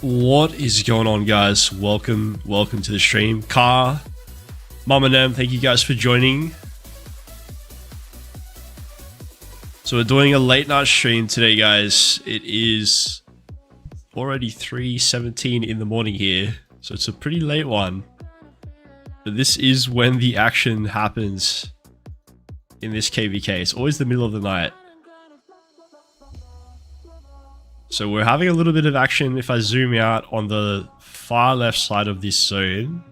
What is going on, guys? Welcome to the stream. Car, Mum and Em, thank you guys for joining. So we're doing a late night stream today, guys. It is already 3:17 in the morning here, so it's a pretty late one. But this is when the action happens in this KVK. It's always the middle of the night. So we're having a little bit of action if I zoom out on the far left side of this zone.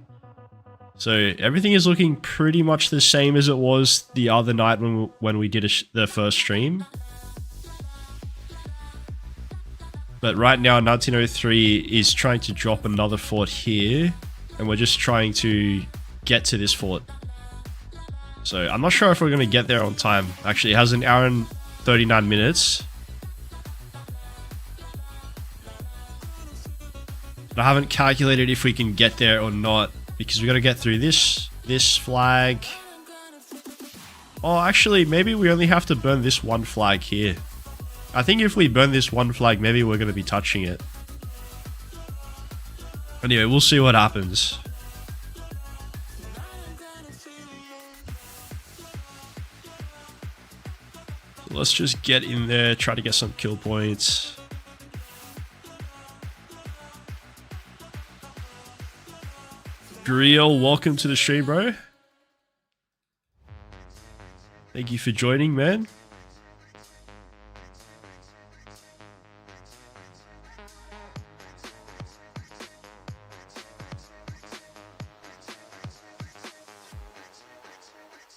So everything is looking pretty much the same as it was the other night when we did the first stream. But right now 1903 is trying to drop another fort here, and we're just trying to get to this fort. So I'm not sure if we're going to get there on time. Actually, it has an hour and 39 minutes. I haven't calculated if we can get there or not, because we got to get through this flag. Oh, actually, maybe we only have to burn this one flag here. I think if we burn this one flag, maybe we're going to be touching it. Anyway, we'll see what happens. Let's just get in there, try to get some kill points. Griel, welcome to the stream, bro. Thank you for joining, man.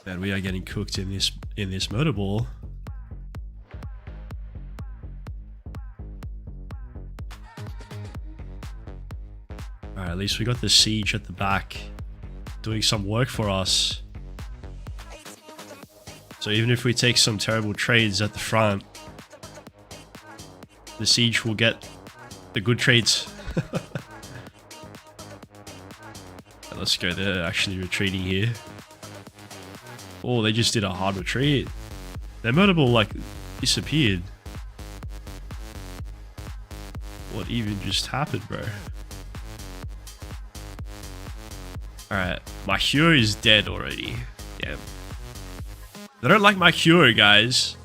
Man, we are getting cooked in this motorball. Alright, at least we got the siege at the back doing some work for us. So even if we take some terrible trades at the front, the siege will get the good trades. Let's go, they're actually retreating here. Oh, they just did a hard retreat. Their motorball like disappeared. What even just happened, bro? Alright, my hero is dead already. Damn. I don't like my hero, guys.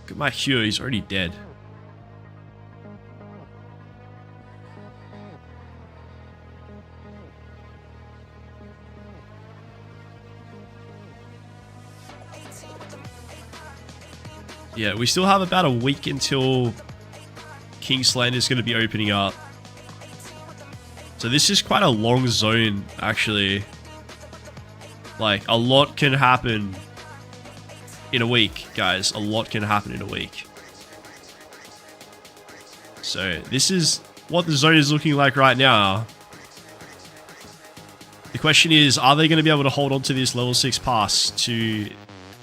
Look at my hero, he's already dead. Yeah, we still have about a week until Kingsland is going to be opening up. So this is quite a long zone, actually. Like, a lot can happen in a week, guys. A lot can happen in a week. So this is what the zone is looking like right now. The question is, are they going to be able to hold on to this level 6 pass to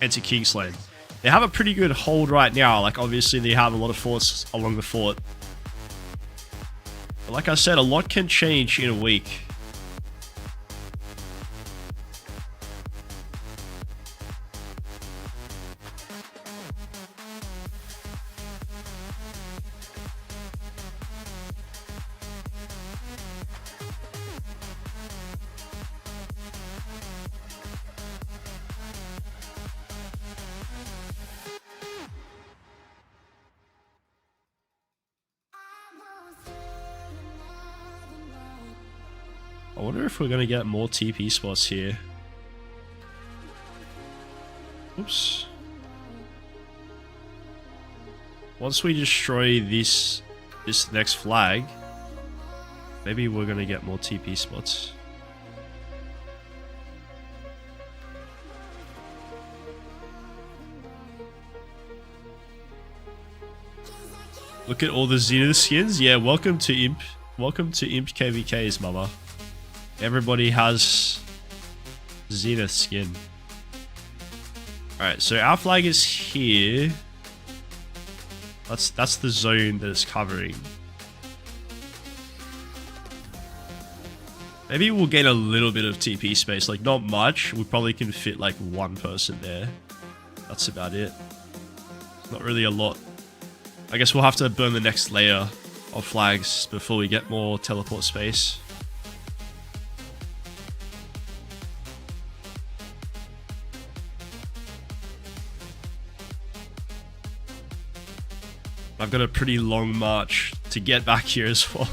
enter Kingsland? They have a pretty good hold right now. Like, obviously they have a lot of forts along the fort. But like I said, a lot can change in a week. wonder if we're going to get more TP spots here. Oops. Once we destroy this next flag, maybe we're going to get more TP spots. Look at all the Zenith skins. Yeah, welcome to Imp. Welcome to Imp KVK's, mama. Everybody has Zenith skin. Alright, so our flag is here. That's the zone that it's covering. Maybe we'll gain a little bit of TP space, like not much. We probably can fit like one person there. That's about it. Not really a lot. I guess we'll have to burn the next layer of flags before we get more teleport space. I've got a pretty long march to get back here as well.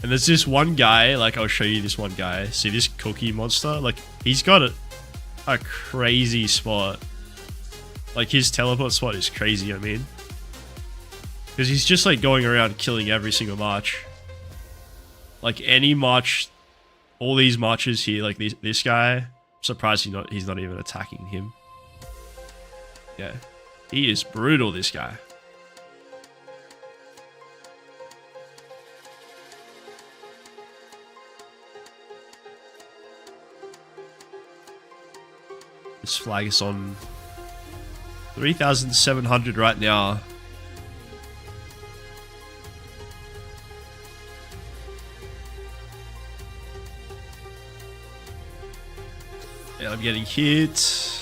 And there's this one guy, like I'll show you this one guy. See this cookie monster? Like he's got a crazy spot. Like his teleport spot is crazy, I mean. Because he's just like going around killing every single march. Like any march, all these marches here, like this guy, I'm surprised he's not even attacking him. Yeah. He is brutal, this guy. This flag is on 3,700 right now. And I'm getting hit.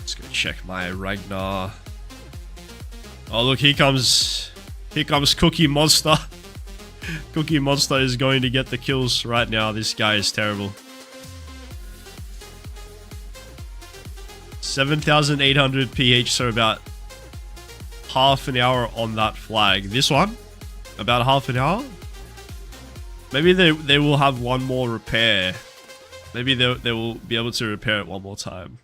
Let's go check my Ragnar. Oh look, here comes Cookie Monster. Cookie Monster is going to get the kills right now. This guy is terrible. 7,800 PH, so about half an hour on that flag. This one, about half an hour. Maybe they will have one more repair. Maybe they will be able to repair it one more time.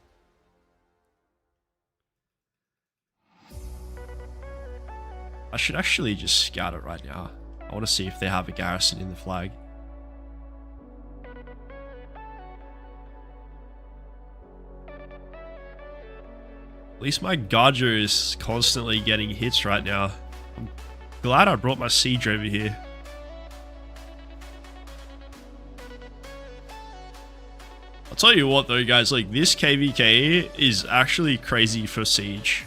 I should actually just scout it right now. I want to see if they have a garrison in the flag. At least my Gajo is constantly getting hits right now. I'm glad I brought my siege over here. I'll tell you what though, guys, like this KVK is actually crazy for siege.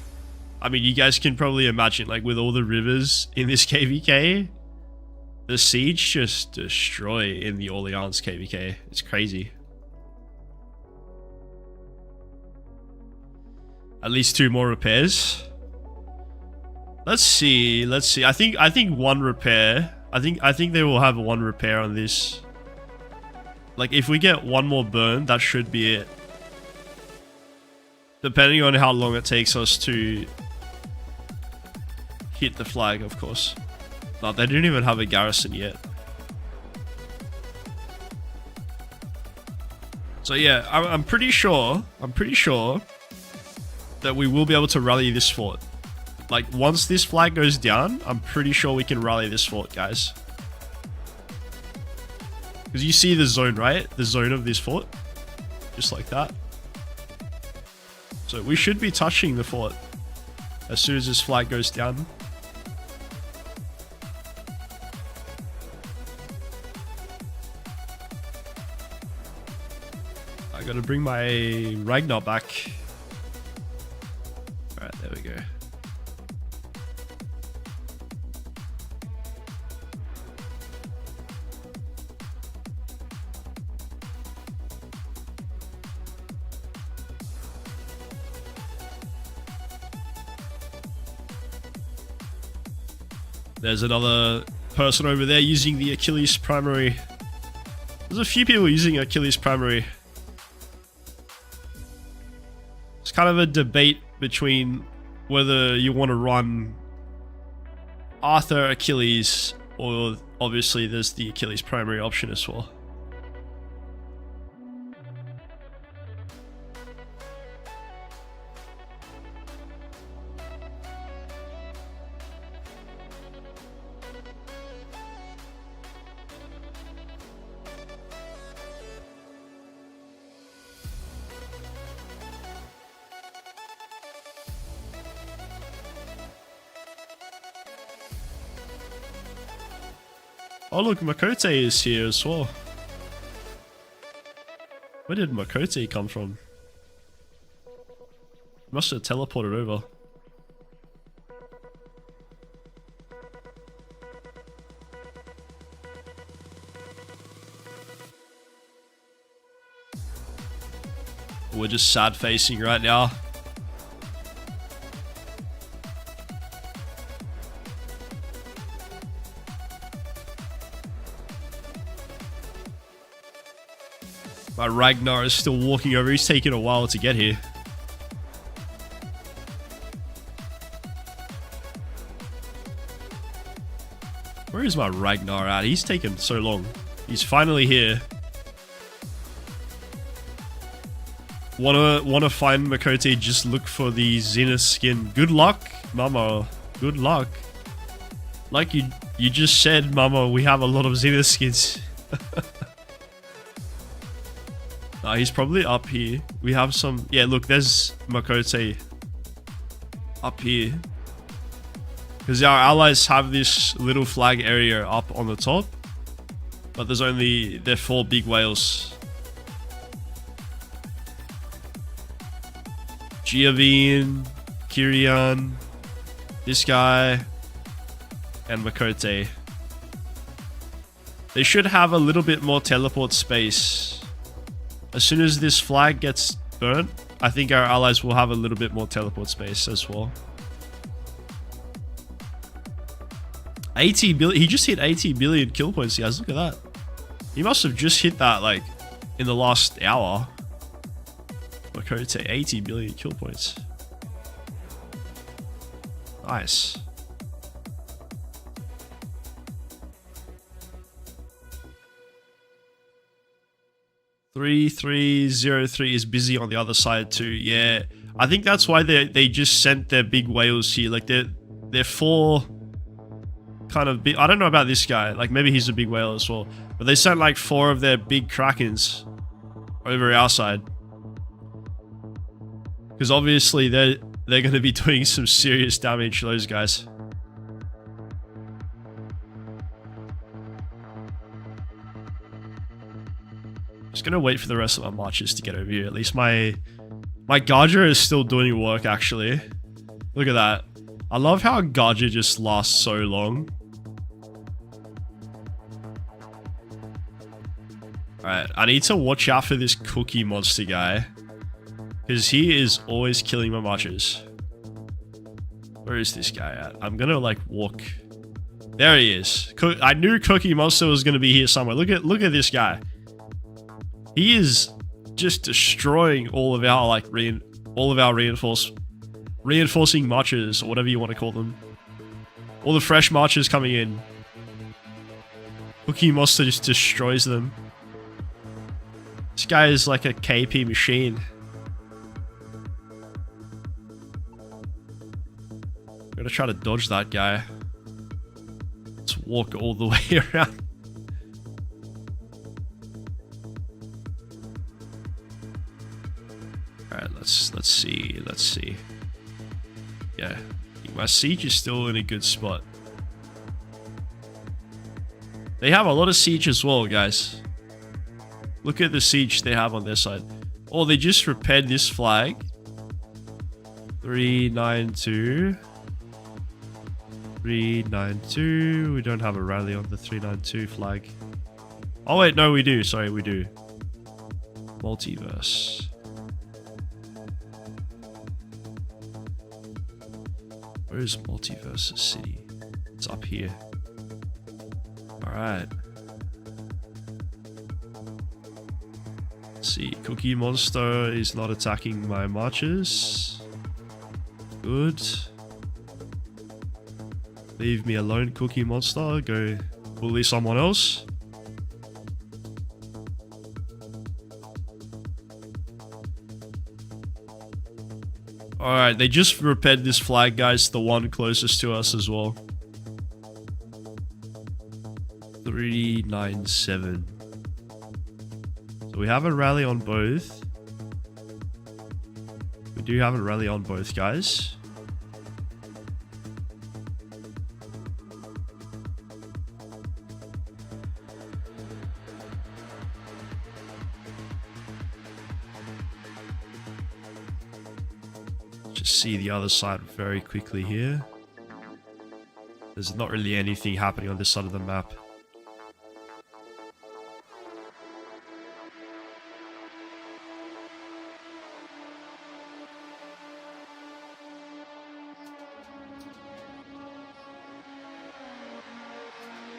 I mean, you guys can probably imagine, like with all the rivers in this KVK, the siege just destroy in the Orleans KVK. It's crazy. At least 2 more repairs. Let's see. I think one repair. I think they will have one repair on this. Like if we get one more burn, that should be it. Depending on how long it takes us to hit the flag, of course. No, they didn't even have a garrison yet. So yeah, I'm pretty sure that we will be able to rally this fort. Like once this flag goes down, I'm pretty sure we can rally this fort, guys. Because you see the zone, right? The zone of this fort. Just like that. So we should be touching the fort as soon as this flag goes down. I gotta bring my Ragnar back. Alright, there we go. There's another person over there using the Achilles primary. There's a few people using Achilles primary. It's kind of a debate between whether you want to run Arthur Achilles, or obviously there's the Achilles primary option as well. Oh look, Makote is here as well. Where did Makote come from? Must have teleported over. We're just sad facing right now. My Ragnar is still walking over. He's taking a while to get here. Where is my Ragnar at? He's taken so long. He's finally here. Wanna find Makote, just look for the Zenith skin. Good luck, Mama. Good luck. Like you just said, Mama, we have a lot of Zenith skins. He's probably up here. We have some... Yeah, look, there's Makote up here. Because our allies have this little flag area up on the top. But there's only... There are 4 big whales. Giavine, Kirian, this guy, and Makote. They should have a little bit more teleport space. As soon as this flag gets burnt, I think our allies will have a little bit more teleport space as well. 80 billion. He just hit 80 billion kill points, guys. Look at that. He must have just hit that like in the last hour. Makote, 80 billion kill points. Nice. $3303 is busy on the other side too. Yeah, I think that's why they just sent their big whales here. Like they're 4 kind of big. I don't know about this guy. Like maybe he's a big whale as well. But they sent like 4 of their big krakens over our side. Because obviously they're going to be doing some serious damage, those guys. Just gonna wait for the rest of my marches to get over here. At least my Garger is still doing work, actually. Look at that. I love how Garger just lasts so long. Alright, I need to watch out for this cookie monster guy. Because he is always killing my marches. Where is this guy at? I'm gonna like walk. There he is. I knew Cookie Monster was gonna be here somewhere. Look at this guy. He is just destroying all of our like reinforcing marches, or whatever you want to call them. All the fresh marches coming in. Cookie Monster just destroys them. This guy is like a KP machine. I'm gonna try to dodge that guy. Let's walk all the way around. Alright, let's see. Yeah. My siege is still in a good spot. They have a lot of siege as well, guys. Look at the siege they have on their side. Oh, they just repaired this flag. 392. 392. We don't have a rally on the 392 flag. Oh wait, no we do. Sorry, we do. Multiverse. Where is Multiverse's city? It's up here. Alright. Let's see. Cookie Monster is not attacking my marches. Good. Leave me alone, Cookie Monster. Go bully someone else. Alright, they just repaired this flag, guys. The one closest to us as well. 397. So we have a rally on both. We do have a rally on both, guys. Just see the other side very quickly here. There's not really anything happening on this side of the map.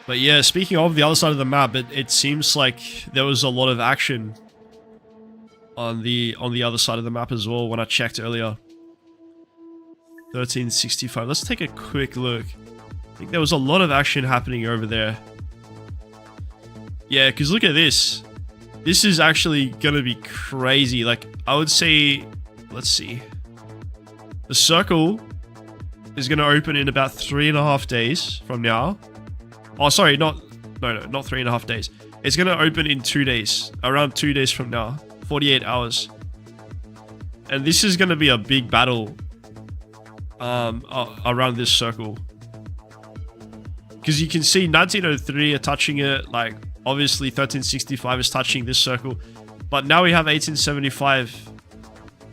But yeah, speaking of the other side of the map, it seems like there was a lot of action on the other side of the map as well when I checked earlier. 1365. Let's take a quick look. I think there was a lot of action happening over there. Yeah, because look at this. This is actually going to be crazy. Like, I would say, let's see. The circle is going to open in about 3.5 days from now. Oh, sorry, not 3.5 days. It's going to open in 2 days. Around 2 days from now. 48 hours. And this is going to be a big battle around this circle. Because you can see 1903 are touching it. Like, obviously 1365 is touching this circle. But now we have 1875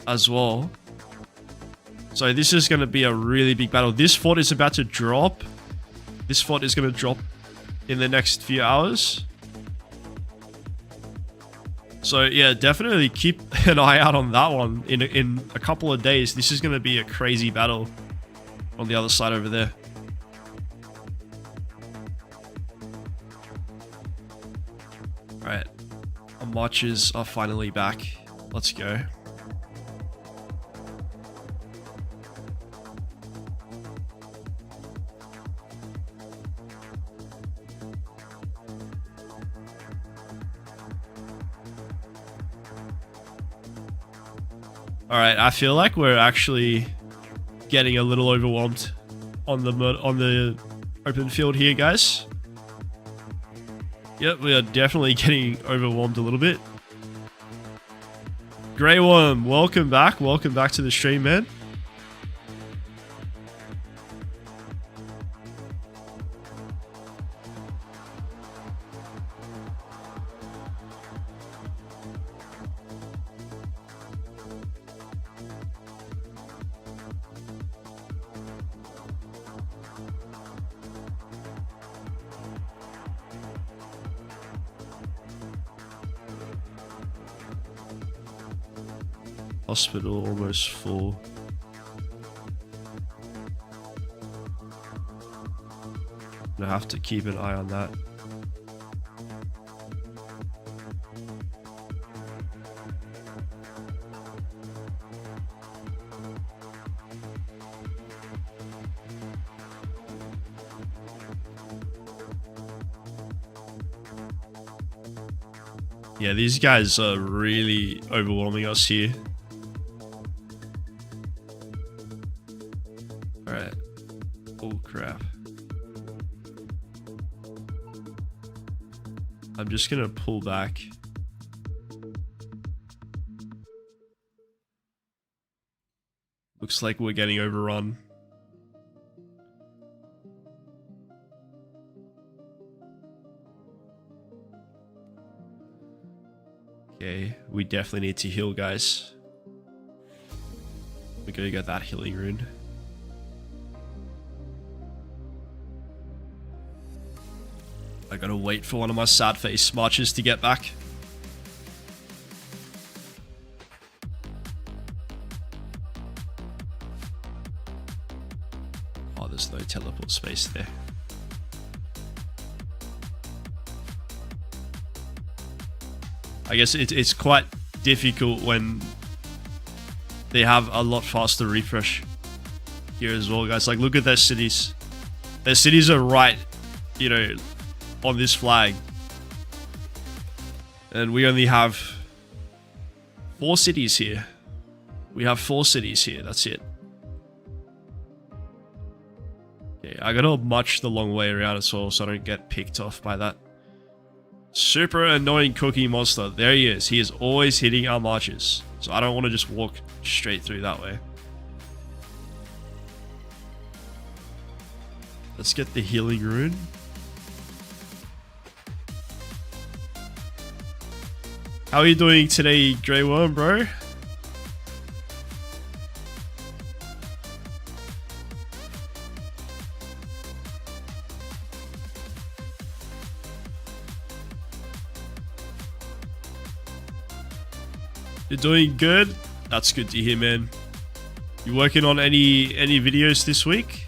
as well. So this is going to be a really big battle. This fort is about to drop. This fort is going to drop in the next few hours. So yeah, definitely keep an eye out on that one. In a couple of days, this is going to be a crazy battle on the other side over there. Alright, our marches are finally back. Let's go. Alright, I feel like we're actually getting a little overwhelmed on the open field here, guys. Yep, we are definitely getting overwhelmed a little bit. Grey Worm, welcome back. Welcome back to the stream, man. Hospital almost full. I have to keep an eye on that. Yeah, these guys are really overwhelming us here. Alright. Oh crap. I'm just gonna pull back. Looks like we're getting overrun. Okay, we definitely need to heal, guys. We're gonna get that healing rune. I gotta wait for one of my sad face marches to get back. Oh, there's no teleport space there. I guess it's quite difficult when they have a lot faster refresh here as well, guys. Like, look at their cities. Their cities are right, you know, on this flag. And we only have 4 cities here. We have 4 cities here. That's it. Okay, I gotta march the long way around as well so I don't get picked off by that super annoying cookie monster. There he is. He is always hitting our marches. So I don't want to just walk straight through that way. Let's get the healing rune. How are you doing today, Grey Worm, bro? You're doing good? That's good to hear, man. You working on any videos this week?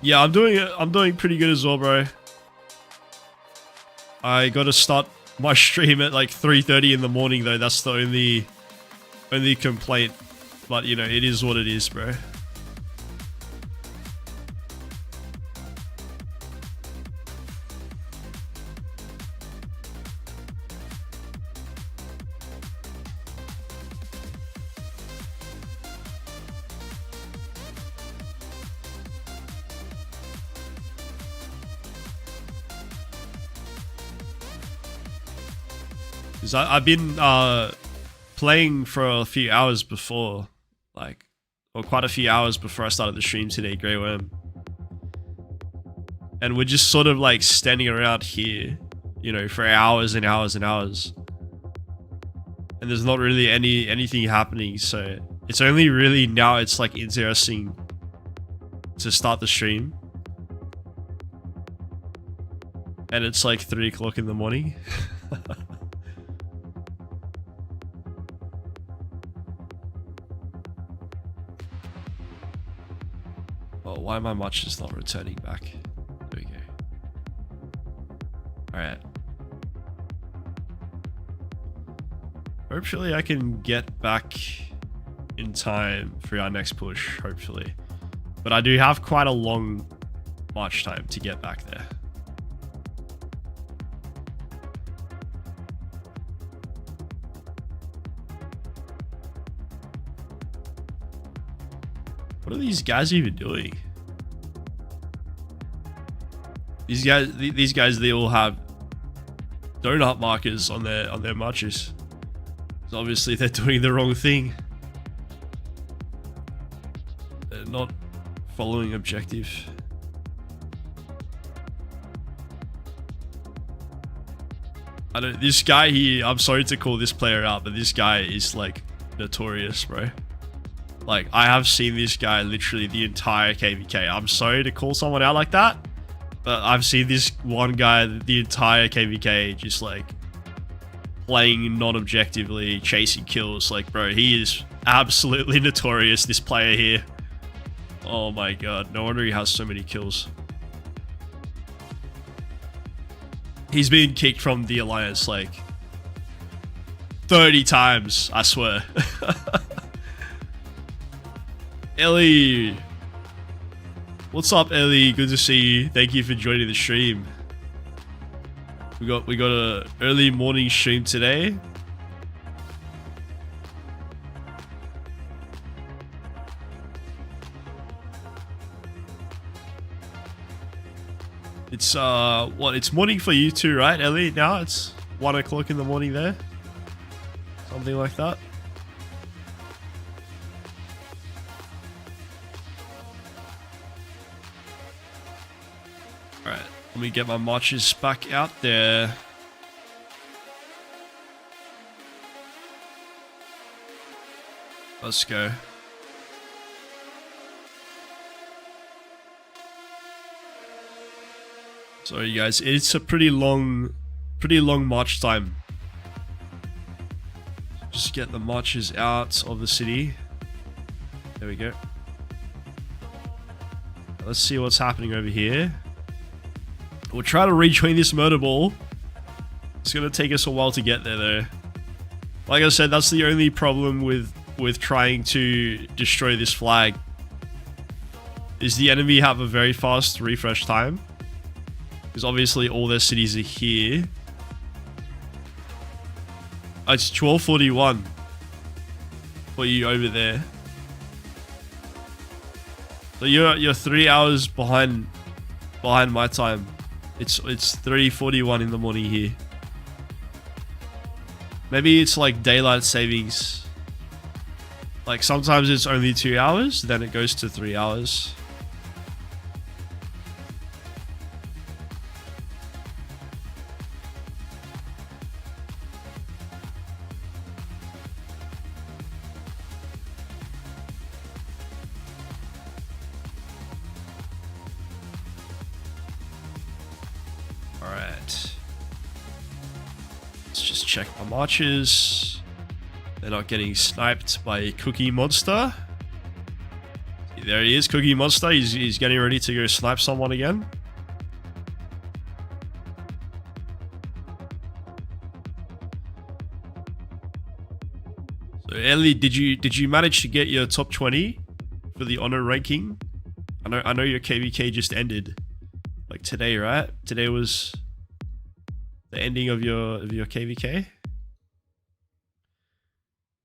Yeah, I'm doing pretty good as well, bro. I gotta start my stream at like 3:30 in the morning though. That's the only complaint. But you know, it is what it is, bro. Because I've been playing for a few hours before, like, or quite a few hours before I started the stream today, Grey Worm. And we're just sort of like standing around here, you know, for hours and hours and hours. And there's not really anything happening, so it's only really now it's like interesting to start the stream. And it's like 3 o'clock in the morning. Oh, why my march is not returning back? There we go. Alright. Hopefully I can get back in time for our next push, hopefully. But I do have quite a long march time to get back there. What are these guys even doing? These guys, they all have donut markers on their marches. So obviously they're doing the wrong thing. They're not following objective. I don't. This guy here, I'm sorry to call this player out, but this guy is like notorious, bro. Like, I have seen this guy literally the entire KVK. I'm sorry to call someone out like that, but I've seen this one guy the entire KVK just like playing non-objectively, chasing kills. Like, bro, he is absolutely notorious, this player here. Oh my god, no wonder he has so many kills. He's been kicked from the alliance like 30 times, I swear. Ellie, what's up, Ellie? Good to see you. Thank you for joining the stream. We got a early morning stream today. It's what? It's morning for you too, right, Ellie? Now it's 1 o'clock in the morning there, something like that. Alright, let me get my marches back out there. Let's go. Sorry guys, it's a pretty long march time. Just get the marches out of the city. There we go. Let's see what's happening over here. We'll try to rejoin this murder ball. It's gonna take us a while to get there though. Like I said, that's the only problem with trying to destroy this flag. Is the enemy have a very fast refresh time. Because obviously all their cities are here. Oh, it's 12:41 for you over there. So you're 3 hours behind my time. It's 3:41 in the morning here. Maybe it's like daylight savings. Like sometimes it's only 2 hours, then it goes to 3 hours. Alright. Let's just check my marches. They're not getting sniped by Cookie Monster. There he is, Cookie Monster. He's getting ready to go snipe someone again. So Ellie, did you manage to get your top 20 for the honor ranking? I know your KVK just ended. Like today, right? Today was the ending of your KVK.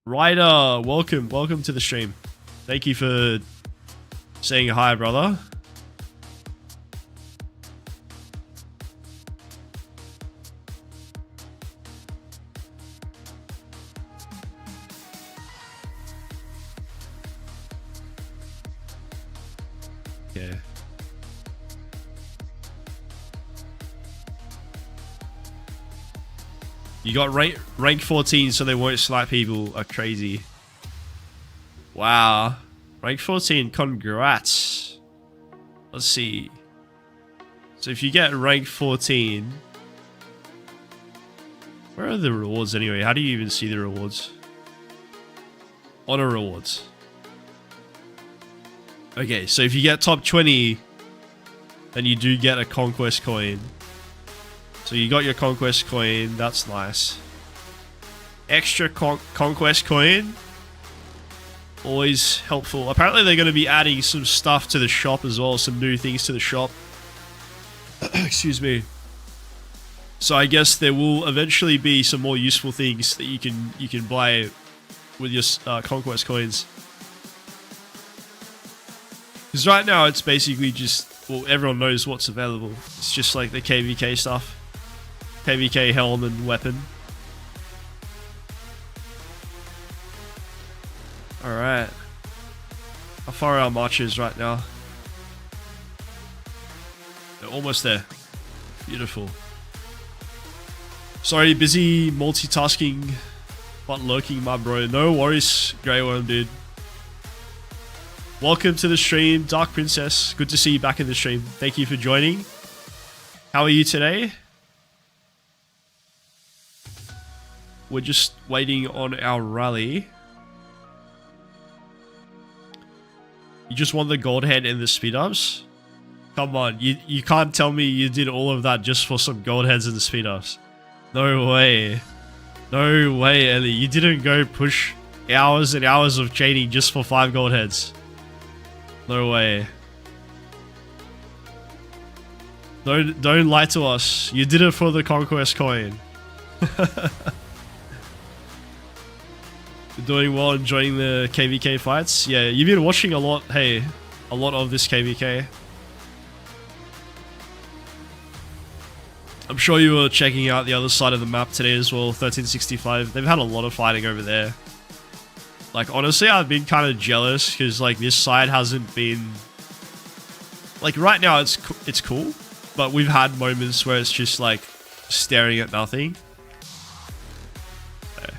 Ryder, welcome to the stream. Thank you for saying hi, brother. Okay. You got rank 14, so they won't snipe people. Are crazy. Wow. Rank 14, congrats. Let's see. So if you get rank 14... Where are the rewards anyway? How do you even see the rewards? Honor rewards. Okay, so if you get top 20, then you do get a conquest coin. So you got your conquest coin, that's nice. Extra conquest coin, always helpful. Apparently they're going to be adding some stuff to the shop as well, some new things to the shop. Excuse me. So I guess there will eventually be some more useful things that you can buy with your conquest coins. Because right now it's basically just, well, everyone knows what's available. It's just like the KVK stuff. KVK helm and weapon. Alright. How far are our marches right now? They're almost there. Beautiful. Sorry, busy multitasking, but lurking, my bro. No worries, Grey Worm, dude. Welcome to the stream, Dark Princess. Good to see you back in the stream. Thank you for joining. How are you today? We're just waiting on our rally. You just won the gold head and the speed ups? Come on, you can't tell me you did all of that just for some gold heads and the speed ups. No way. No way, Ellie. You didn't go push hours and hours of chaining just for 5 gold heads. No way. Don't lie to us. You did it for the conquest coin. You're doing well, enjoying the KVK fights. Yeah, you've been watching a lot. Hey, a lot of this KVK. I'm sure you were checking out the other side of the map today as well, 1365. They've had a lot of fighting over there. Like, honestly, I've been kind of jealous because, like, this side hasn't been... Like, right now, it's cool. But we've had moments where it's just, like, staring at nothing. Okay.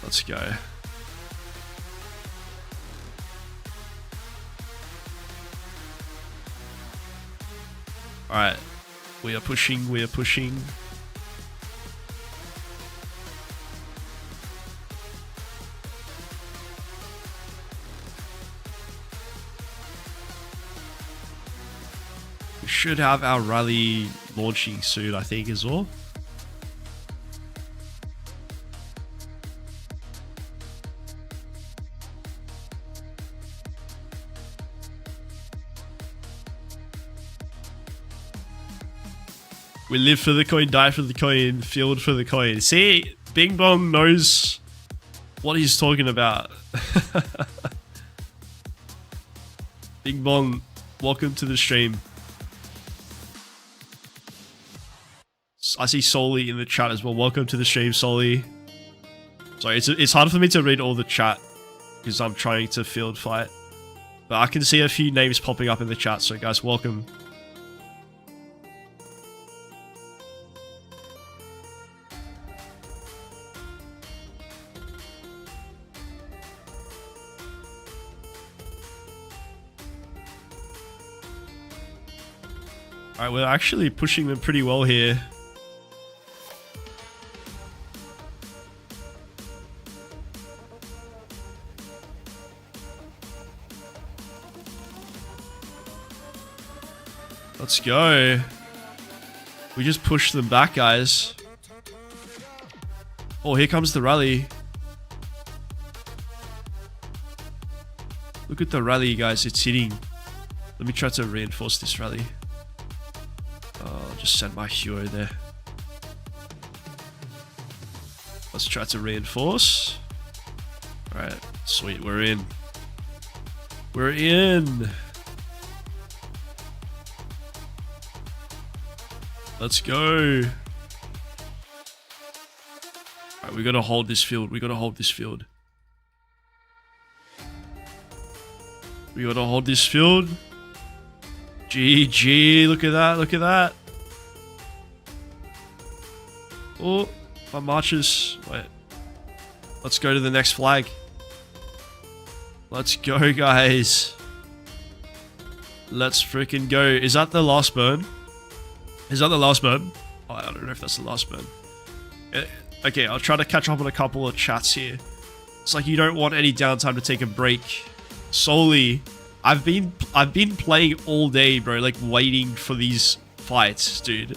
Let's go. Alright. We are pushing, we are pushing. We should have our rally launching soon, I think, as well. We live for the coin, die for the coin, field for the coin. See, Bing Bong knows what he's talking about. Bing Bong, welcome to the stream. I see Soli in the chat as well. Welcome to the stream, Soli. Sorry, it's hard for me to read all the chat because I'm trying to field fight. But I can see a few names popping up in the chat, so guys, welcome. Alright, we're actually pushing them pretty well here. Let's go. We just pushed them back, guys. Oh, here comes the rally. Look at the rally, guys. It's hitting. Let me try to reinforce this rally. I'll just send my hero there. Let's try to reinforce. Alright, sweet. We're in. We're in. Let's go. Alright, we gotta hold this field. We gotta hold this field. We gotta hold this field. GG, look at that, look at that. Oh, my marches. Wait. Let's go to the next flag. Let's go, guys. Let's freaking go. Is that the last burn? Is that the last burn? Oh, I don't know if that's the last burn. Okay, I'll try to catch up on a couple of chats here. It's like you don't want any downtime to take a break. Solely, I've been playing all day, bro, like waiting for these fights, dude.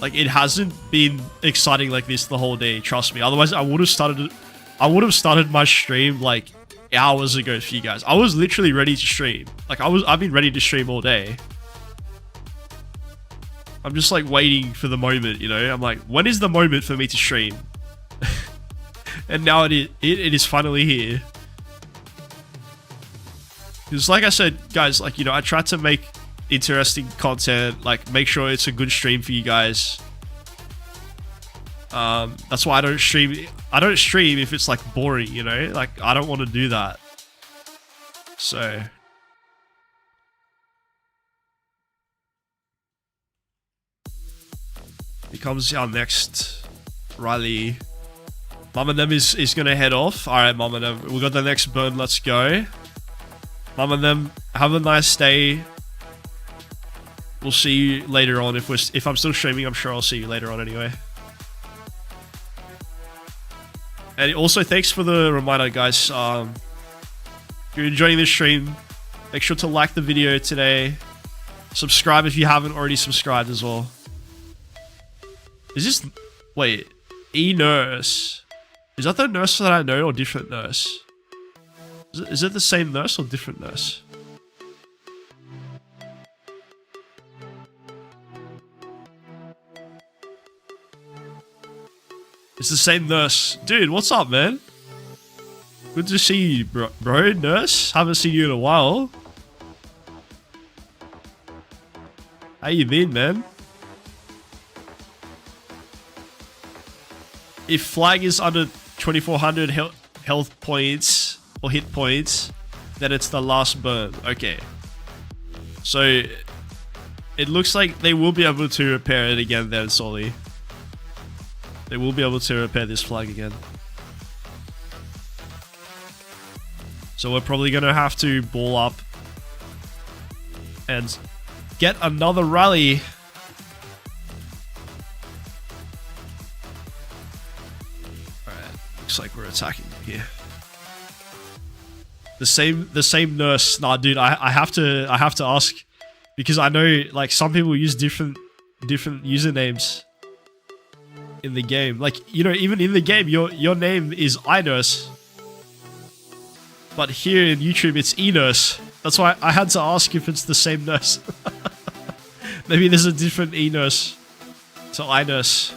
Like it hasn't been exciting like this the whole day, trust me. Otherwise I would have started my stream like hours ago for you guys. I was literally ready to stream. Like I've been ready to stream all day. I'm just like waiting for the moment, you know? I'm like, when is the moment for me to stream? And now it is finally here. Because like I said, guys, like, you know, I tried to make interesting content, like make sure it's a good stream for you guys. That's why I don't stream. I don't stream if it's like boring, you know? Like I don't want to do that. So here comes our next rally. Mum and them is gonna head off. Alright, Mum and them. We got the next burn, let's go. Mum and them, have a nice day. We'll see you later on. If I'm still streaming, I'm sure I'll see you later on anyway. And also, thanks for the reminder, guys. If you're enjoying this stream, make sure to like the video today. Subscribe if you haven't already subscribed as well. Is this... Wait. E-nurse. Is that the nurse that I know or different nurse? Is it the same nurse or different nurse? It's the same nurse. Dude, what's up, man? Good to see you, bro. Nurse? Haven't seen you in a while. How you been, man? If flag is under 2400 health points or hit points, then it's the last burn. Okay. So it looks like they will be able to repair it again then, Solly. They will be able to repair this flag again. So we're probably going to have to ball up and get another rally. Alright, looks like we're attacking here. The same nurse. Nah, dude, I have to ask Because I know like some people use different usernames in the game. Like, you know, even in the game, your name is iNurse. But here in YouTube, it's eNurse. That's why I had to ask if it's the same nurse. Maybe there's a different eNurse to iNurse.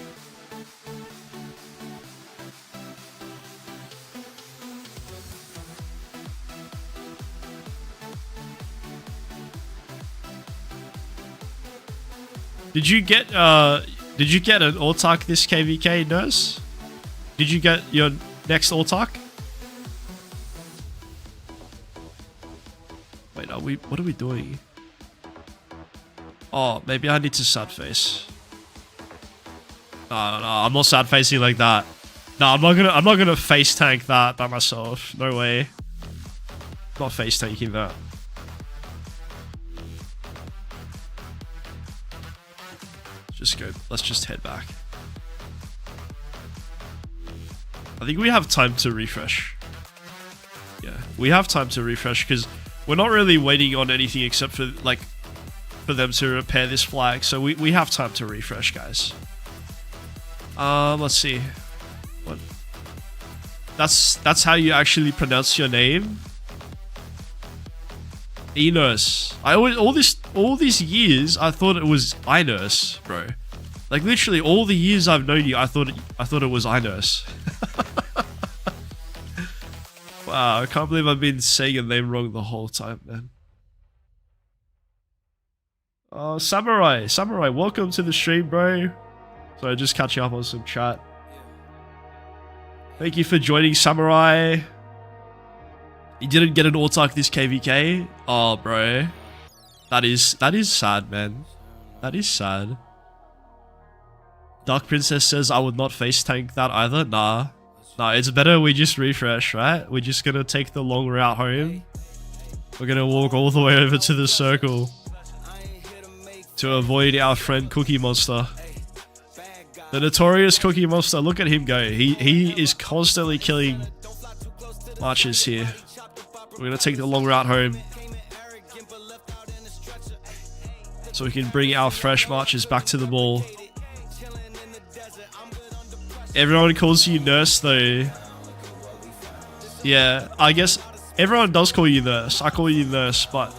Did you get an Autark this KVK, nurse? Did you get your next Autark? Wait, what are we doing? Oh, maybe I need to sad face. No, I'm not sad facing like that. No, I'm not gonna face tank that by myself. No way. I'm not face tanking that. Let's just head back. I think we have time to refresh. Yeah, we have time to refresh because we're not really waiting on anything except for like for them to repair this flag. So we have time to refresh, guys. Let's see. What? That's how you actually pronounce your name? eNurse. I always all these years I thought it was iNurse, bro. Like literally all the years I've known you, I thought it was iNurse. Wow, I can't believe I've been saying a name wrong the whole time, man. Samurai, welcome to the stream, bro. So just catching up on some chat. Thank you for joining, Samurai. You didn't get an Autark this KVK? Oh, bro. That is sad, man. That is sad. Dark Princess says I would not face tank that either. Nah, it's better we just refresh, right? We're just gonna take the long route home. We're gonna walk all the way over to the circle to avoid our friend Cookie Monster. The notorious Cookie Monster. Look at him go. He is constantly killing marches here. We're gonna take the long route home so we can bring our fresh marches back to the ball. Everyone calls you nurse though. Yeah, I guess everyone does call you nurse. I call you nurse, but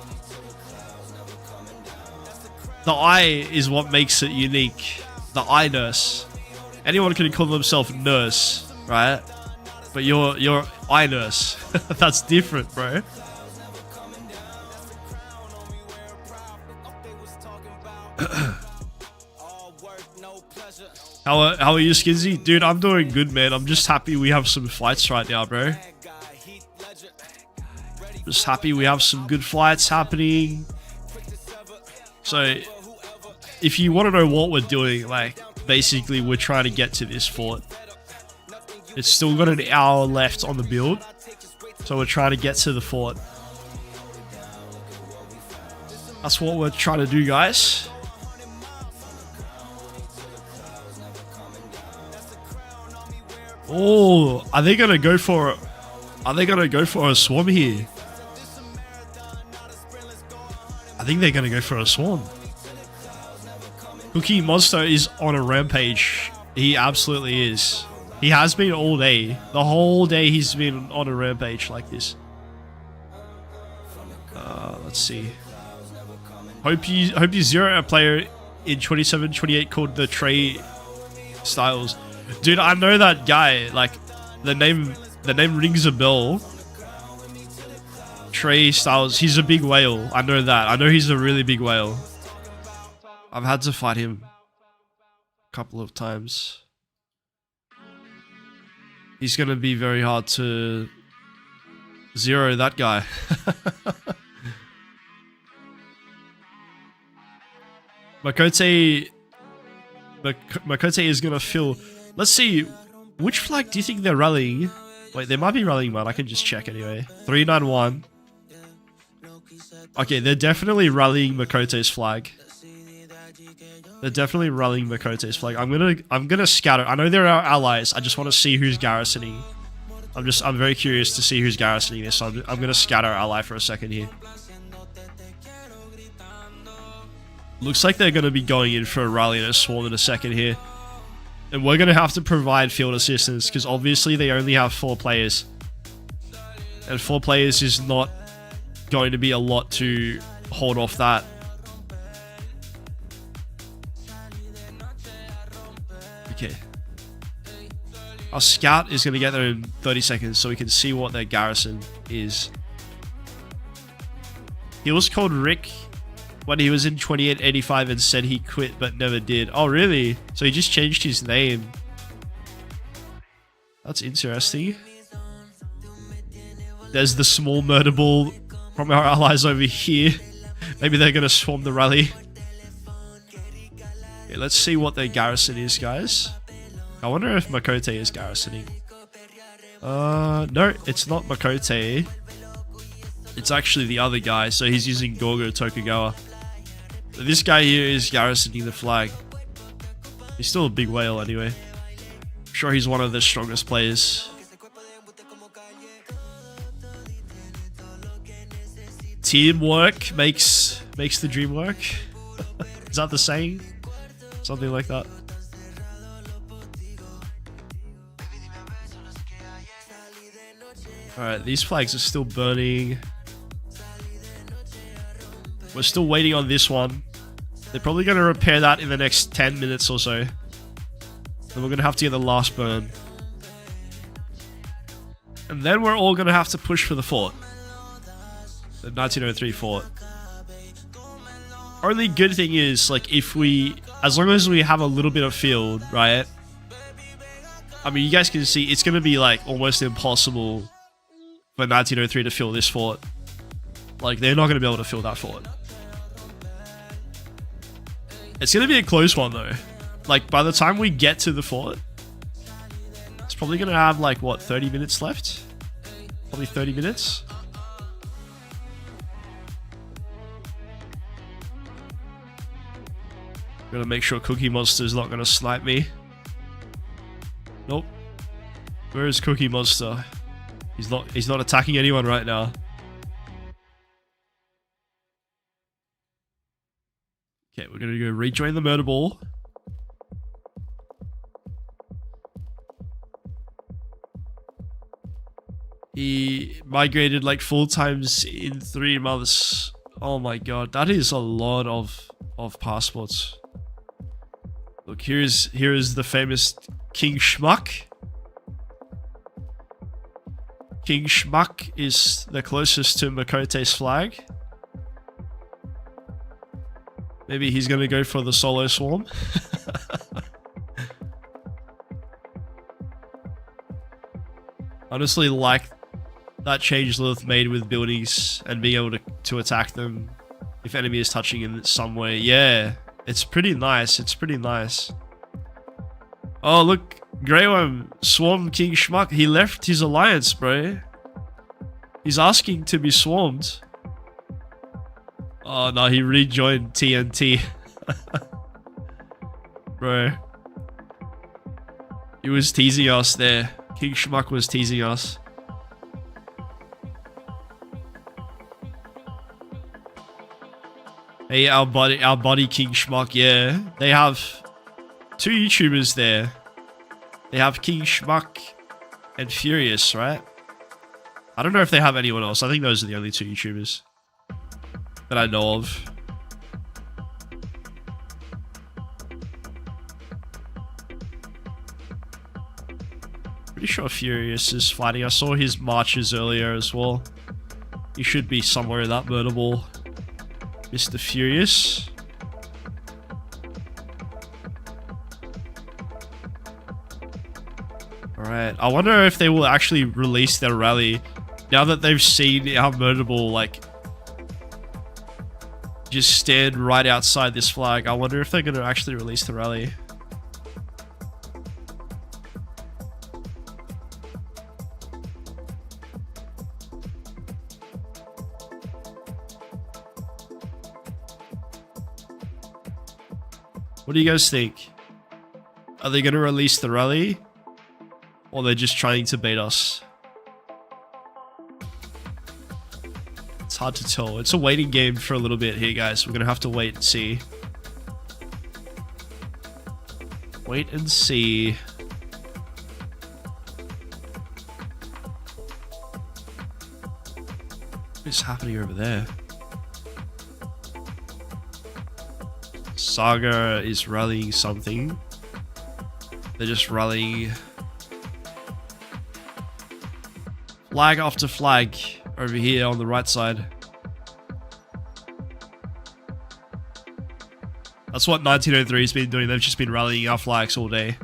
the I is what makes it unique. The I nurse. Anyone can call themselves nurse, right? But you're I nurse. That's different, bro. How are you, Skizzy? Dude, I'm doing good, man. I'm just happy we have some fights right now, bro. Just happy we have some good fights happening. So, if you want to know what we're doing, like, basically we're trying to get to this fort. It's still got an hour left on the build. So we're trying to get to the fort. That's what we're trying to do, guys. Oh, are they gonna go for a swarm here? I think they're gonna go for a swarm. Cookie Monster is on a rampage. He absolutely is. He has been all day. The whole day he's been on a rampage like this. Let's see. Hope you zero a player in 27-28 called the Trey Styles. Dude, I know that guy. Like, the name rings a bell. Trey Styles. He's a big whale. I know that. I know he's a really big whale. I've had to fight him a couple of times. He's gonna be very hard to zero that guy. Makote is gonna fill. Let's see, which flag do you think they're rallying? Wait, they might be rallying mine. I can just check anyway. 391. Okay, they're definitely rallying Makote's flag. They're definitely rallying Makote's flag. I'm gonna scatter. I know they're our allies. I just want to see who's garrisoning. I'm very curious to see who's garrisoning this. So I'm gonna scatter our ally for a second here. Looks like they're going to be going in for a rally and a swarm in a second here. And we're going to have to provide field assistance because obviously they only have 4 players. And 4 players is not going to be a lot to hold off that. Okay. Our scout is going to get there in 30 seconds so we can see what their garrison is. He was called Rick when he was in 2885 and said he quit but never did. Oh, really? So he just changed his name. That's interesting. There's the small murder ball from our allies over here. Maybe they're going to swarm the rally. Okay, let's see what their garrison is, guys. I wonder if Makote is garrisoning. No, it's not Makote. It's actually the other guy, so he's using Gorgo Tokugawa. So this guy here is garrisoning the flag. He's still a big whale anyway. I'm sure he's one of the strongest players. Teamwork makes the dream work. Is that the saying? Something like that. Alright, these flags are still burning. We're still waiting on this one. They're probably going to repair that in the next 10 minutes or so. Then we're going to have to get the last burn. And then we're all going to have to push for the fort. The 1903 fort. Only good thing is, like, as long as we have a little bit of field, right? I mean, you guys can see it's going to be, like, almost impossible for 1903 to fill this fort. Like, they're not going to be able to fill that fort. It's going to be a close one, though. Like, by the time we get to the fort, it's probably going to have, like, what, 30 minutes left? Probably 30 minutes. Gotta make sure Cookie Monster's not gonna snipe me. Nope. Where is Cookie Monster? He's not attacking anyone right now. Okay, we're gonna go rejoin the murder ball. He migrated like 4 times in 3 months. Oh my god, that is a lot of passports. Look, here is the famous King Schmuck. King Schmuck is the closest to Makote's flag. Maybe he's gonna go for the solo swarm. Honestly, like that change Lilith made with buildings and being able to attack them if enemy is touching in some way. Yeah, it's pretty nice. It's pretty nice. Oh, look. Grey Worm, Swarm King Schmuck. He left his alliance, bro. He's asking to be swarmed. Oh, no. He rejoined TNT. Bro. He was teasing us there. King Schmuck was teasing us. Hey, our buddy King Schmuck, yeah. They have 2 YouTubers there. They have King Schmuck and Furious, right? I don't know if they have anyone else. I think those are the only 2 YouTubers that I know of. Pretty sure Furious is fighting. I saw his marches earlier as well. He should be somewhere in that murder ball. Mr. Furious. Alright, I wonder if they will actually release their rally now that they've seen our murder ball, like, just stand right outside this flag. I wonder if they're going to actually release the rally. What do you guys think? Are they going to release the rally? Or they're just trying to bait us? It's hard to tell. It's a waiting game for a little bit here, guys. We're going to have to wait and see. wait and see. What is happening over there? Saga is rallying something. They're just rallying flag after flag over here on the right side. That's what 1903 has been doing. They've just been rallying our flags all day.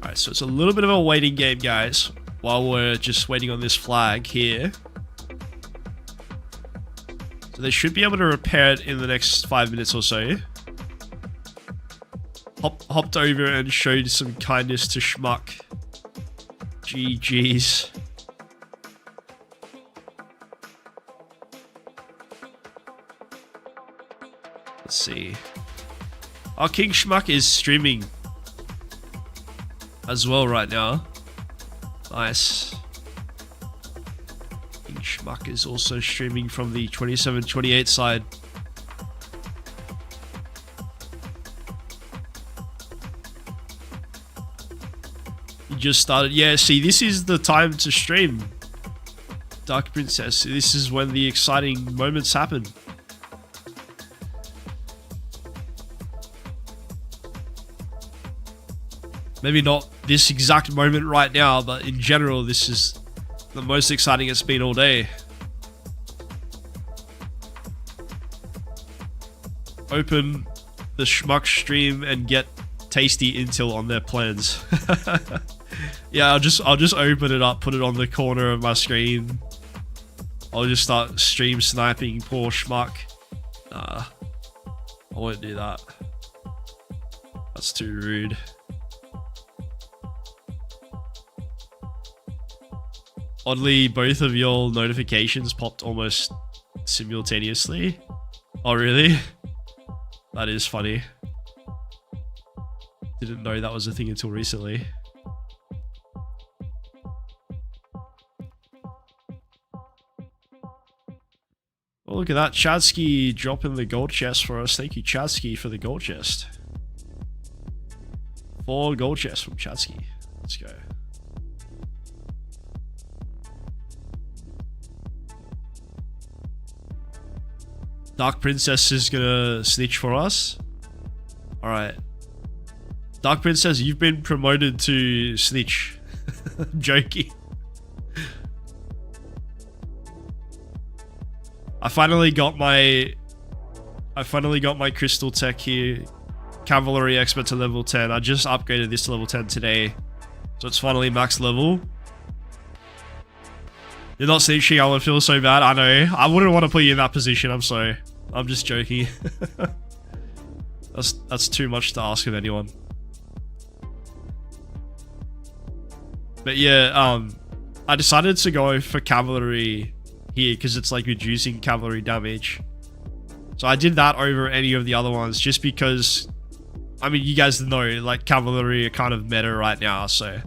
Alright, so it's a little bit of a waiting game, guys, while we're just waiting on this flag here. So they should be able to repair it in the next 5 minutes or so. Hopped over and showed some kindness to Schmuck. GG's. Let's see. Oh, King Schmuck is streaming as well right now. Nice. King Schmuck is also streaming from the 27-28 side. You just started. Yeah, see, this is the time to stream, Dark Princess. This is when the exciting moments happen. Maybe not this exact moment right now, but in general, this is the most exciting it's been all day. Open the Schmuck stream and get tasty intel on their plans. Yeah, I'll just open it up, put it on the corner of my screen. I'll just start stream sniping poor Schmuck. Nah, I won't do that. That's too rude. Oddly, both of your notifications popped almost simultaneously. Oh, really? That is funny. Didn't know that was a thing until recently. Oh, look at that. Chadsky dropping the gold chest for us. Thank you, Chadsky, for the gold chest. 4 gold chests from Chadsky. Let's go. Dark Princess is gonna snitch for us. Alright. Dark Princess, you've been promoted to snitch. I'm joking. I finally got my crystal tech here. Cavalry expert to level 10. I just upgraded this to level 10 today. So it's finally max level. You're not snitching, I would feel so bad. I know. I wouldn't want to put you in that position, I'm sorry. I'm just joking. That's too much to ask of anyone. But yeah, I decided to go for cavalry here because it's like reducing cavalry damage. So I did that over any of the other ones just because, I mean, you guys know, like, cavalry are kind of meta right now, so.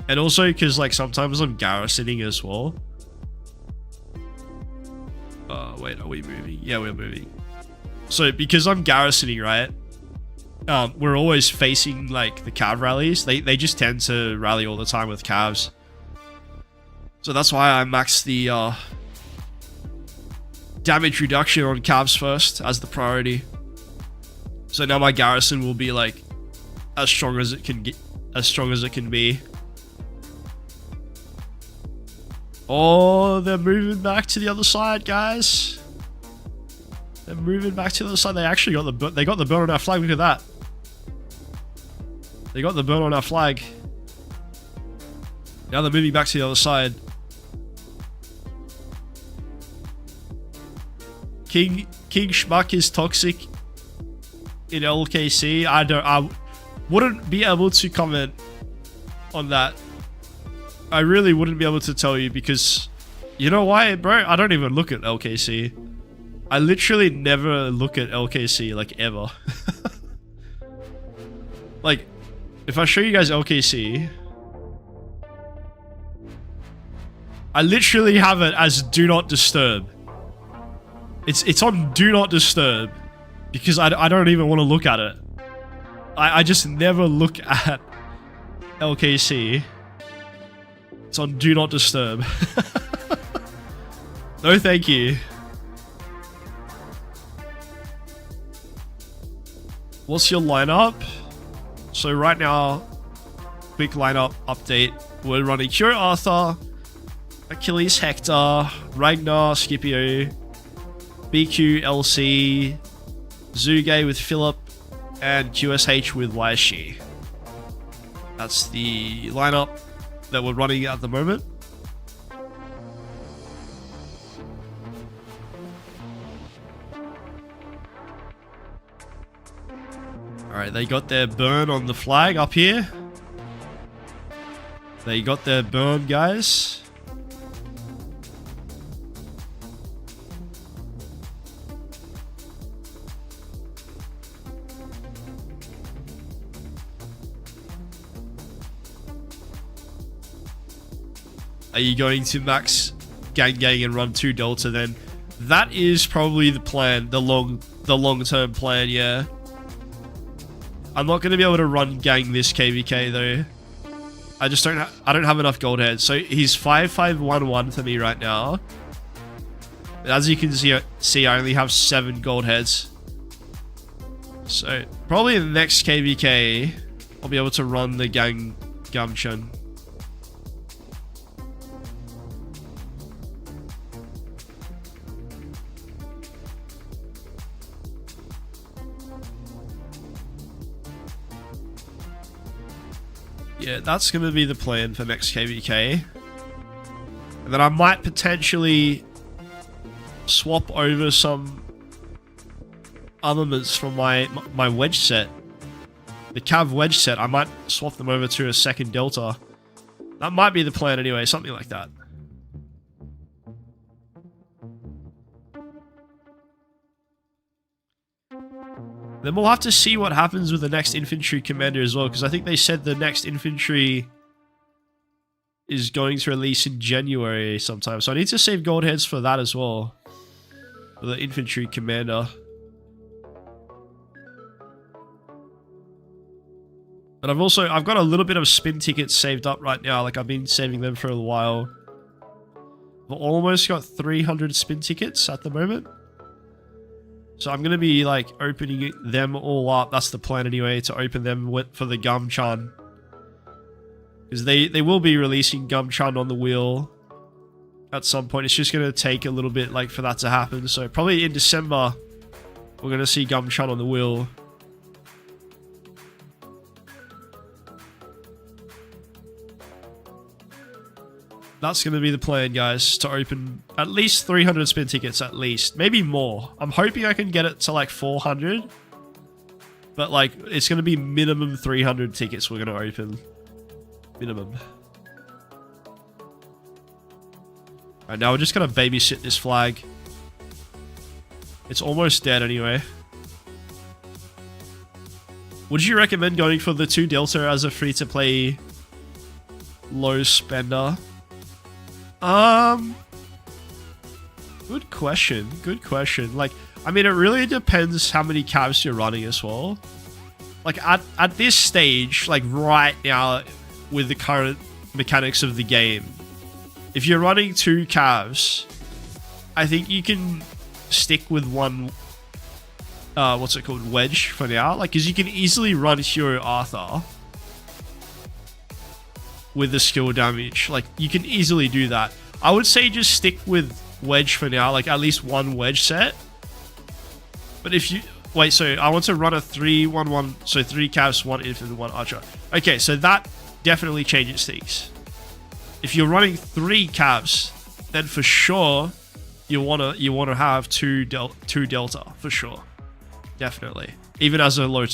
And also because, like, sometimes I'm garrisoning as well. Wait, are we moving? Yeah, we're moving. So because I'm garrisoning, right? We're always facing, like, the cav rallies. They just tend to rally all the time with cavs. So that's why I maxed the damage reduction on cavs first as the priority. So now my garrison will be, like, as strong as it can get, as strong as it can be. Oh, they're moving back to the other side, guys. They're moving back to the other side. They actually got the burn on our flag. Look at that. They got the burn on our flag. Now they're moving back to the other side. King Schmuck is toxic in LKC. I wouldn't be able to comment on that. I really wouldn't be able to tell you because, you know why, bro? I don't even look at LKC. I literally never look at LKC, like, ever. Like, if I show you guys LKC, I literally have it as do not disturb. It's on do not disturb because I don't even want to look at it. I just never look at LKC. It's on do not disturb. No thank you. What's your lineup? So right now, quick lineup update. We're running Hero Arthur, Achilles Hector, Ragnar Scipio, BQ LC, Zuge with Philip, and QSH with Waishi. That's the lineup that we're running at the moment. Alright, they got their burn on the flag up here. They got their burn, guys. Are you going to max gang and run 2 Delta then? That is probably the plan, the long-term plan, yeah. I'm not going to be able to run gang this KVK though. I just don't have enough gold heads. So he's 5511 for me right now. As you can see, I only have 7 gold heads. So probably in the next KVK, I'll be able to run the gang Gumchun. Yeah, that's going to be the plan for next KVK. And then I might potentially swap over some armaments from my wedge set. The Cav wedge set, I might swap them over to a second Delta. That might be the plan anyway, something like that. Then we'll have to see what happens with the next infantry commander as well, because I think they said the next infantry is going to release in January sometime. So I need to save gold heads for that as well. For the infantry commander. But I've got a little bit of spin tickets saved up right now. Like I've been saving them for a while. I've almost got 300 spin tickets at the moment. So I'm going to be like opening them all up. That's the plan anyway, to open them for the Gumchun. Because they will be releasing Gumchun on the wheel at some point. It's just going to take a little bit like for that to happen. So probably in December, we're going to see Gumchun on the wheel. That's going to be the plan, guys, to open at least 300 spin tickets, at least. Maybe more. I'm hoping I can get it to like 400. But like, it's going to be minimum 300 tickets we're going to open. Minimum. Alright, now we're just going to babysit this flag. It's almost dead anyway. Would you recommend going for the 2 Delta as a free-to-play low spender? Good question. Good question. Like, I mean, it really depends how many cabs you're running as well. Like, at this stage, like right now, with the current mechanics of the game, if you're running 2 cabs, I think you can stick with one, what's it called, wedge for now. Like, because you can easily run Hero Arthur with the skill damage. Like, you can easily do that. I would say just stick with wedge for now, like at least 1 wedge set. But if you... Wait, so I want to run a 3-1-1, so 3 cavs, 1 infant, 1 archer. Okay, so that definitely changes things. If you're running 3 cavs, then for sure you wanna have 2 delta, for sure. Definitely. Even as a low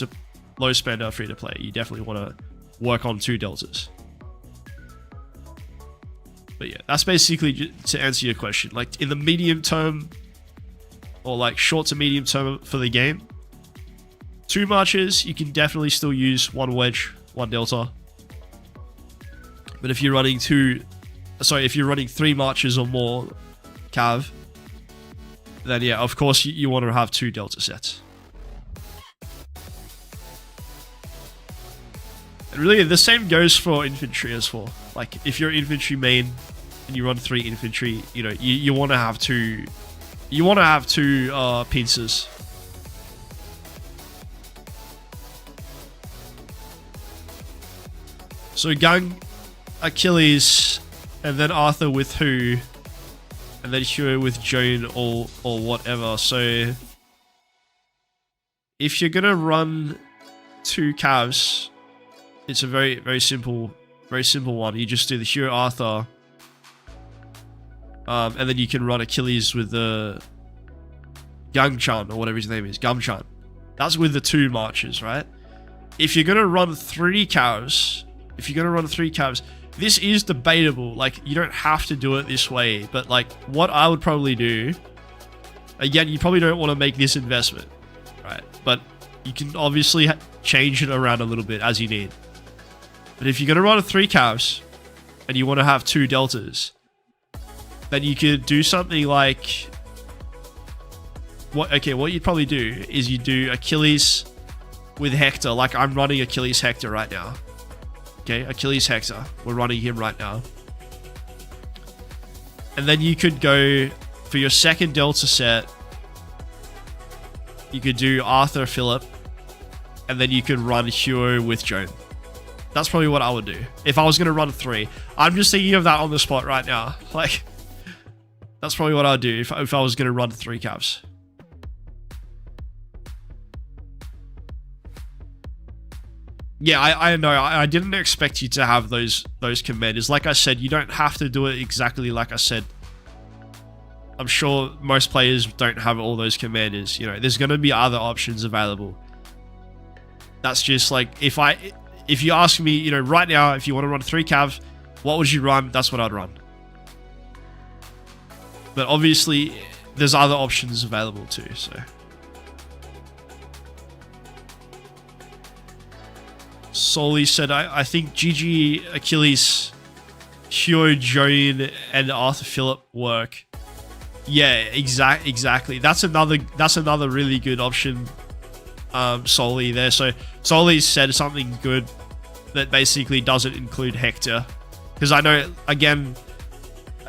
spender free to play, you definitely want to work on 2 deltas. But yeah, that's basically to answer your question. Like, in the medium term, or like short to medium term for the game. 2 marches, you can definitely still use 1 wedge, 1 delta. But if you're running 3 marches or more cav, then yeah, of course you want to have 2 delta sets. And really the same goes for infantry as well. Like if you're infantry main and you run 3 infantry, you know, you want to have 2 pincers. So Gang, Achilles, and then Arthur with who, and then Hugh with Joan or whatever. So if you're gonna run 2 cavs, it's a very simple one. You just do the Hugh Arthur, and then you can run Achilles with the Gangchan or whatever his name is, Gumchan. That's with the 2 marches, right? If you're gonna run 3 cavs. This is debatable. Like, you don't have to do it this way, but like, what I would probably do, again, you probably don't want to make this investment, right? But you can obviously change it around a little bit as you need. But if you're going to run 3 cavs and you want to have 2 deltas, then you could do something like what you'd probably do is you do Achilles with Hector. Like I'm running Achilles Hector right now. Okay, Achilles Hector. We're running him right now. And then you could go for your second delta set. You could do Arthur Philip. And then you could run Huo with Joan. That's probably what I would do. If I was going to run 3. I'm just thinking of that on the spot right now. Like, that's probably what I would do if I was going to run 3 cavs. Yeah, I know. I didn't expect you to have those commanders. Like I said, you don't have to do it exactly like I said. I'm sure most players don't have all those commanders. You know, there's going to be other options available. That's just like, if you ask me, you know, right now, if you want to run 3 cav, what would you run? That's what I'd run. But obviously, there's other options available too, so. Soli said, I think GG, Achilles, Hugh, Joan, and Arthur Philip work. Yeah, exactly. That's another really good option. Soli there. So Soli said something good that basically doesn't include Hector, because I know, again,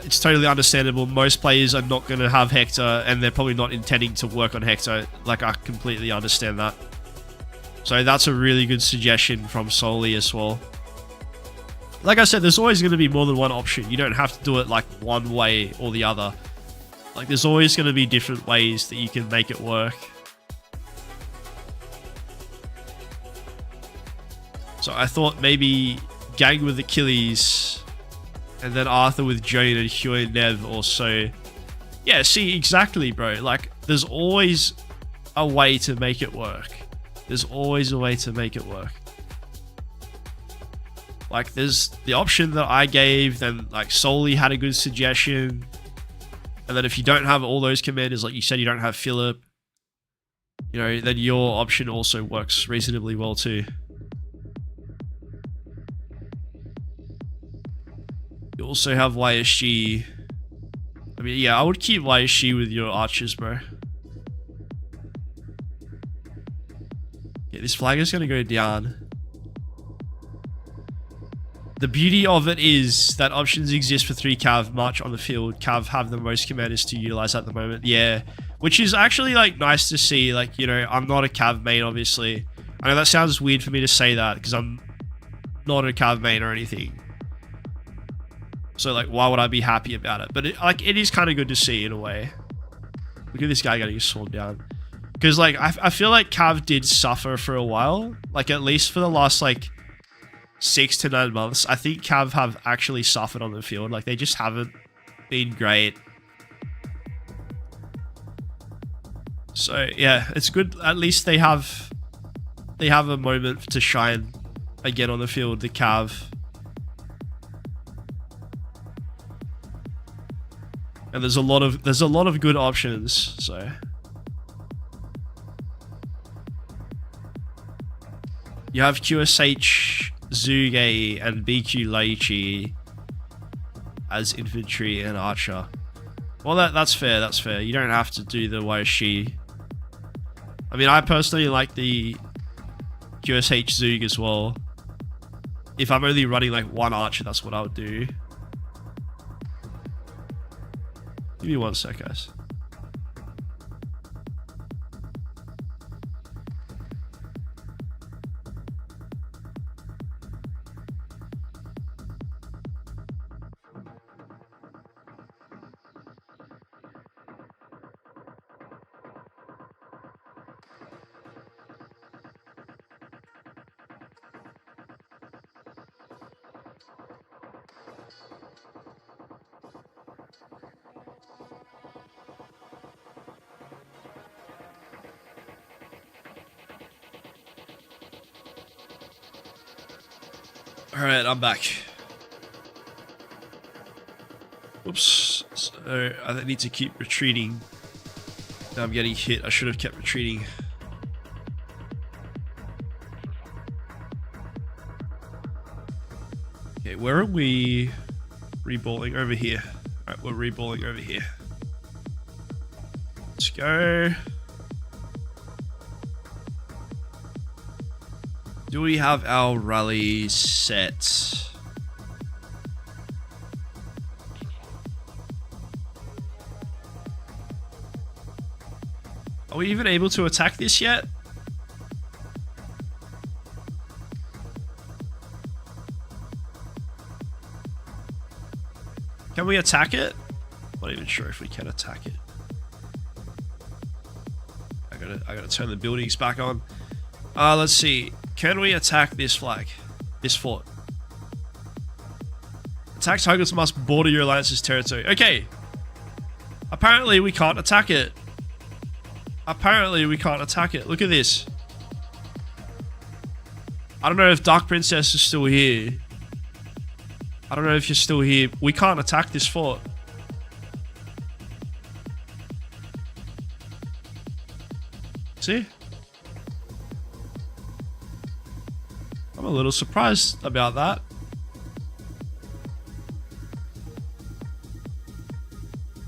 it's totally understandable. Most players are not going to have Hector, and they're probably not intending to work on Hector. Like, I completely understand that. So that's a really good suggestion from Soli as well. Like I said, there's always going to be more than one option. You don't have to do it like one way or the other. Like, there's always going to be different ways that you can make it work. So I thought maybe Gang with Achilles, and then Arthur with Joan and Hugh and Nev also. Yeah, see, exactly, bro. Like, there's always a way to make it work. There's always a way to make it work. Like, there's the option that I gave, then like Soli had a good suggestion. And then if you don't have all those commanders, like you said, you don't have Philip, you know, then your option also works reasonably well too. You also have YSG. I mean, yeah, I would keep YSG with your archers, bro. Yeah, this flag is going to go down. The beauty of it is that options exist for 3 Cav march on the field. Cav have the most commanders to utilize at the moment. Yeah, which is actually like nice to see. Like, you know, I'm not a Cav main, obviously. I know that sounds weird for me to say that because I'm not a Cav main or anything. So like, why would I be happy about it? But it is kind of good to see in a way. Look at this guy getting sworn down. Because like, I feel like Cav did suffer for a while. Like, at least for the last like 6 to 9 months, I think Cav have actually suffered on the field. Like, they just haven't been great. So yeah, it's good. At least they have a moment to shine again on the field, the Cav. And there's a lot of good options. So You have QSH Zuge and BQ Laichi as infantry and archer. Well, that's fair. That's fair. You don't have to do the Waishi. I mean, I personally like the QSH Zug as well. If I'm only running like one archer, that's what I would do. Give me 1 sec, guys. Alright, I'm back. Oops. So I need to keep retreating. Now I'm getting hit. I should have kept retreating. Okay, where are we reballing? Over here. Alright, we're reballing over here. Let's go. Do we have our rally set? Are we even able to attack this yet? Can we attack it? Not even sure if we can attack it. I gotta turn the buildings back on. Let's see. Can we attack this flag? This fort? Attack targets must border your alliance's territory. Okay. Apparently we can't attack it. Apparently we can't attack it. Look at this. I don't know if Dark Princess is still here. I don't know if you're still here. We can't attack this fort. See? I'm a little surprised about that.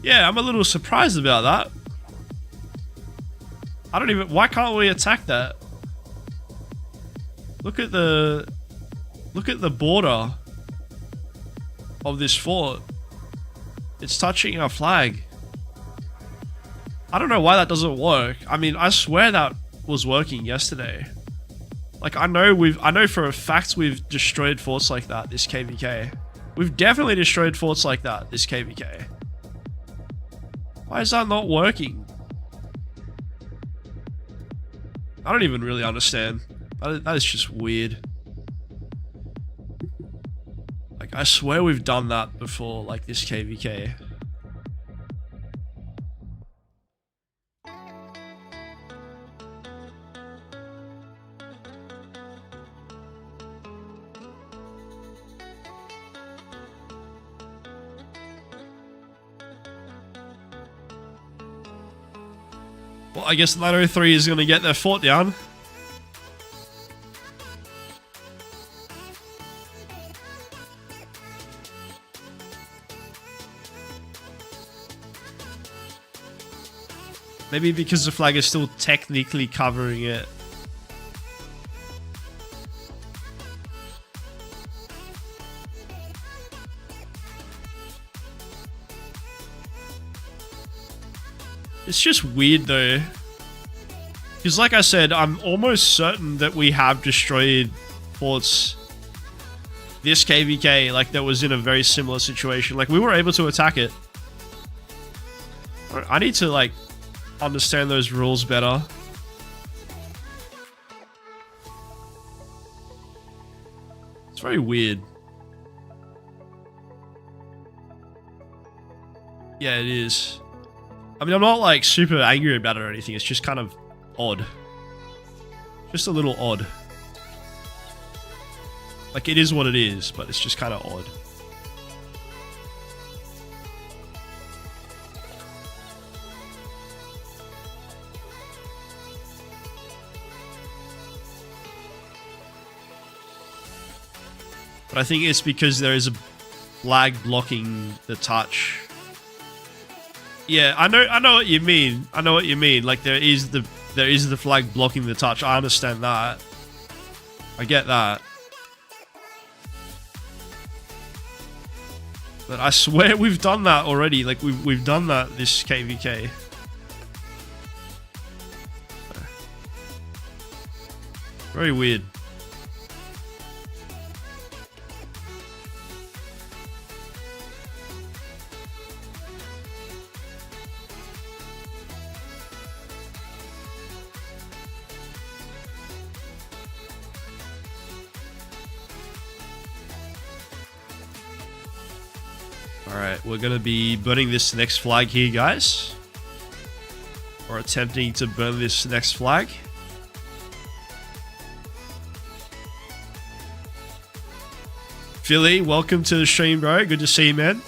Yeah, I'm a little surprised about that. I don't even... Why can't we attack that? Look at the border of this fort. It's touching our flag. I don't know why that doesn't work. I mean, I swear that was working yesterday. Like, I know for a fact we've destroyed forts like that, this KVK. We've definitely destroyed forts like that, this KVK. Why is that not working? I don't even really understand. That is just weird. Like, I swear we've done that before, like this KVK. Well, I guess 903 is going to get their fort down. Maybe because the flag is still technically covering it. It's just weird though. Because like I said, I'm almost certain that we have destroyed forts this KVK, like that was in a very similar situation. Like we were able to attack it. I need to like understand those rules better. It's very weird. Yeah, it is. I mean, I'm not like super angry about it or anything. It's just kind of odd. Just a little odd. Like it is what it is, but it's just kind of odd. But I think it's because there is a flag blocking the touch. Yeah, I know what you mean. I know what you mean. Like there is the flag blocking the touch. I understand that. I get that. But I swear we've done that already. Like we've done that this KVK. Very weird. Alright, we're gonna be burning this next flag here, guys. Or attempting to burn this next flag. Philly, welcome to the stream, bro. Good to see you, man.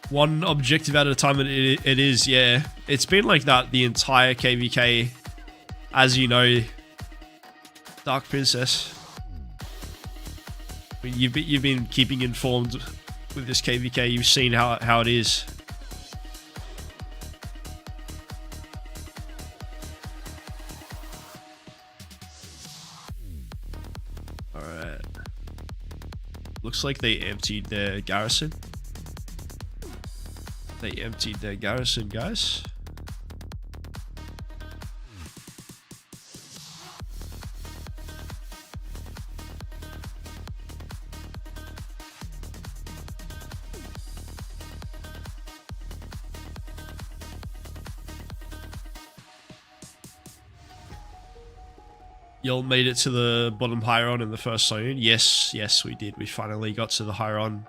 One objective at a time, it is, yeah. It's been like that the entire KVK, as you know, Dark Princess. I mean, you've been keeping informed with this KVK. You've seen how it is. All right. Looks like they emptied their garrison. They emptied their garrison, guys. Y'all made it to the bottom Hyron in the first zone. Yes, we did. We finally got to the Hyron.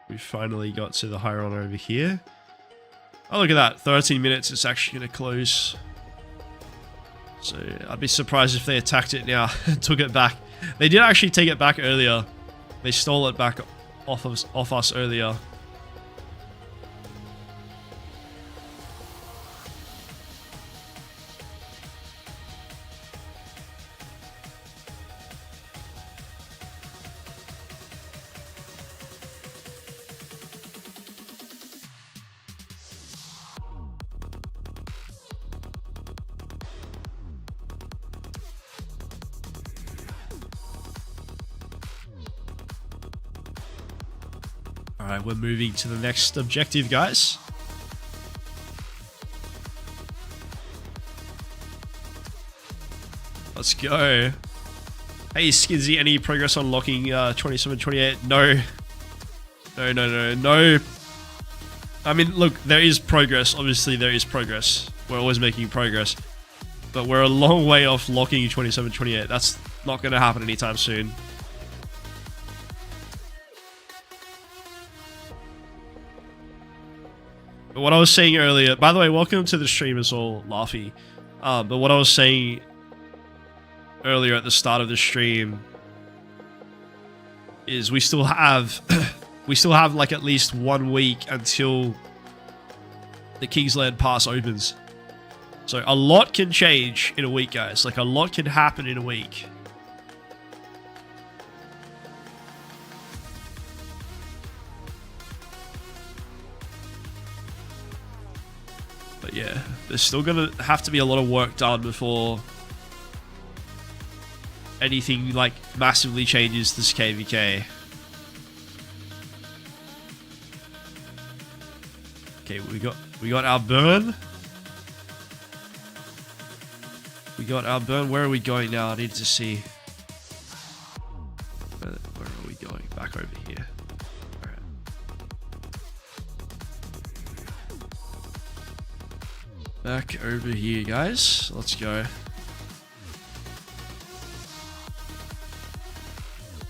We finally got to the Hyron over here. Oh, look at that. 13 minutes. It's actually going to close. So I'd be surprised if they attacked it now and took it back. They did actually take it back earlier. They stole it back off us earlier. Alright, we're moving to the next objective, guys. Let's go. Hey, Skidsy, any progress on locking 2728? No. No. I mean, look, there is progress. Obviously, there is progress. We're always making progress. But we're a long way off locking 2728. That's not going to happen anytime soon. But what I was saying earlier, by the way, welcome to the stream as well, Laughy. But what I was saying earlier at the start of the stream is we still have like at least 1 week until the Kingsland Pass opens. So a lot can change in a week, guys. Like a lot can happen in a week. But yeah, there's still gonna have to be a lot of work done before anything like massively changes this KVK. Okay, we got our burn. We got our burn. Where are we going now? I need to see. Where are we going? Back over here. Back over here, guys. Let's go.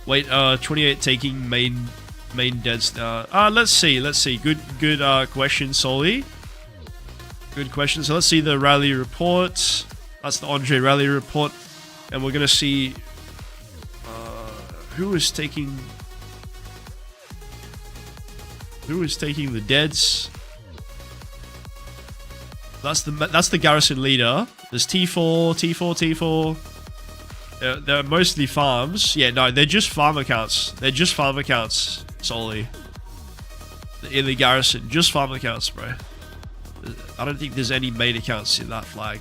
Wait, 28 taking main dead star. Let's see. Good question, Soli. Good question. So let's see the rally report. That's the Andre rally report. And we're gonna see who is taking Who is taking the deads? That's the garrison leader. There's T4, T4, T4. They're mostly farms. Yeah, no, they're just farm accounts. They're just farm accounts solely. In the garrison, just farm accounts, bro. I don't think there's any main accounts in that flag.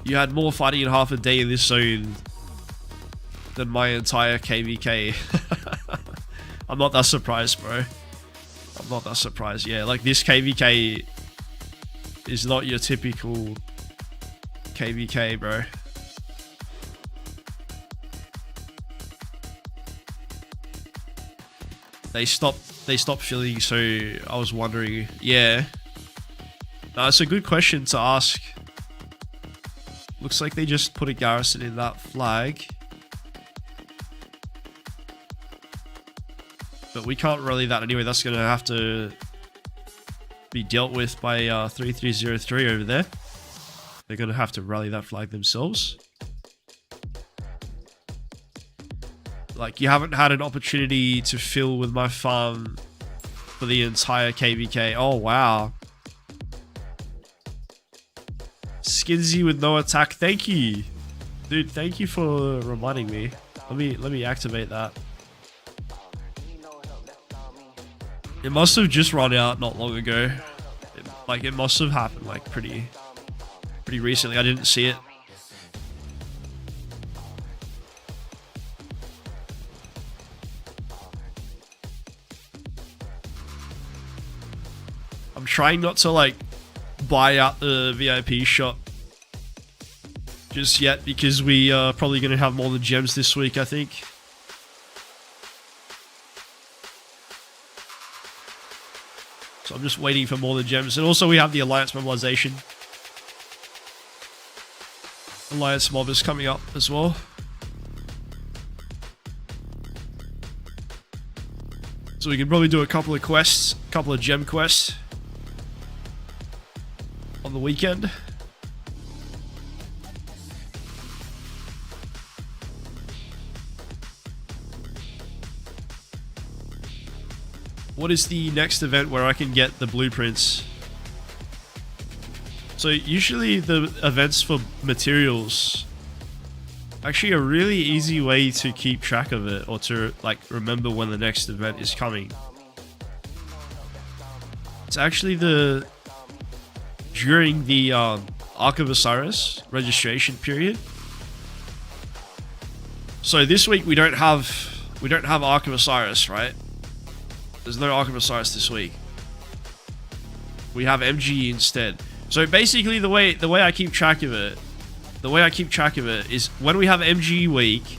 You had more fighting in half a day in this zone than my entire KVK. I'm not that surprised, bro. I'm not that surprised. Yeah, like this KVK is not your typical KVK, bro. They stopped filling, so I was wondering. Yeah. No, it's a good question to ask. Looks like they just put a garrison in that flag. But we can't rally that anyway. That's going to have to be dealt with by 3303 over there. They're going to have to rally that flag themselves. Like, you haven't had an opportunity to fill with my farm for the entire KVK. Oh, wow. Skinsy with no attack. Thank you. Dude, thank you for reminding me. Let me activate that. It must have just run out not long ago. It must have happened like pretty recently. I didn't see it. I'm trying not to like buy out the VIP shop just yet because we are probably going to have more than gems this week, I think. So I'm just waiting for more than gems. And also we have the Alliance mobilization. Alliance mob is coming up as well. So we can probably do a couple of quests, a couple of gem quests on the weekend. What is the next event where I can get the blueprints? So usually the events for materials actually a really easy way to keep track of it or to like remember when the next event is coming. It's actually during the Ark of Osiris registration period. So this week we don't have Ark of Osiris, right? There's no Ark of Osiris this week. We have MG instead. So basically the way I keep track of it, is when we have MG week,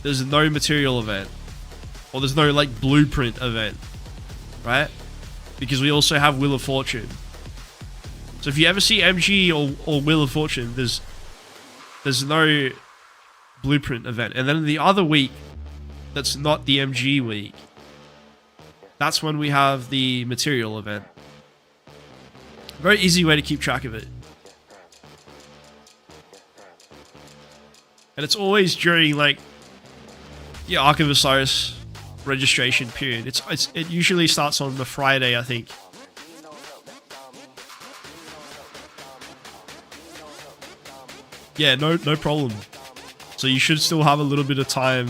there's no material event. Or there's no like blueprint event. Right? Because we also have Wheel of Fortune. So if you ever see MG or Wheel of Fortune, there's no blueprint event. And then the other week that's not the MG week, that's when we have the material event. Very easy way to keep track of it. And it's always during like the Ark of Osiris registration period. It usually starts on the Friday, I think. Yeah, no problem. So you should still have a little bit of time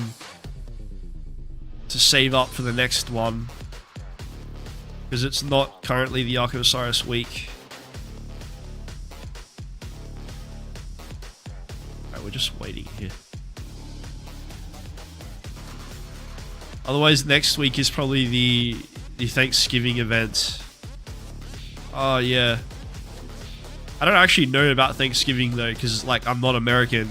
to save up for the next one. Because it's not currently the Ark of Osiris week. Alright, we're just waiting here. Otherwise, next week is probably the Thanksgiving event. Oh, yeah. I don't actually know about Thanksgiving, though, because, like, I'm not American.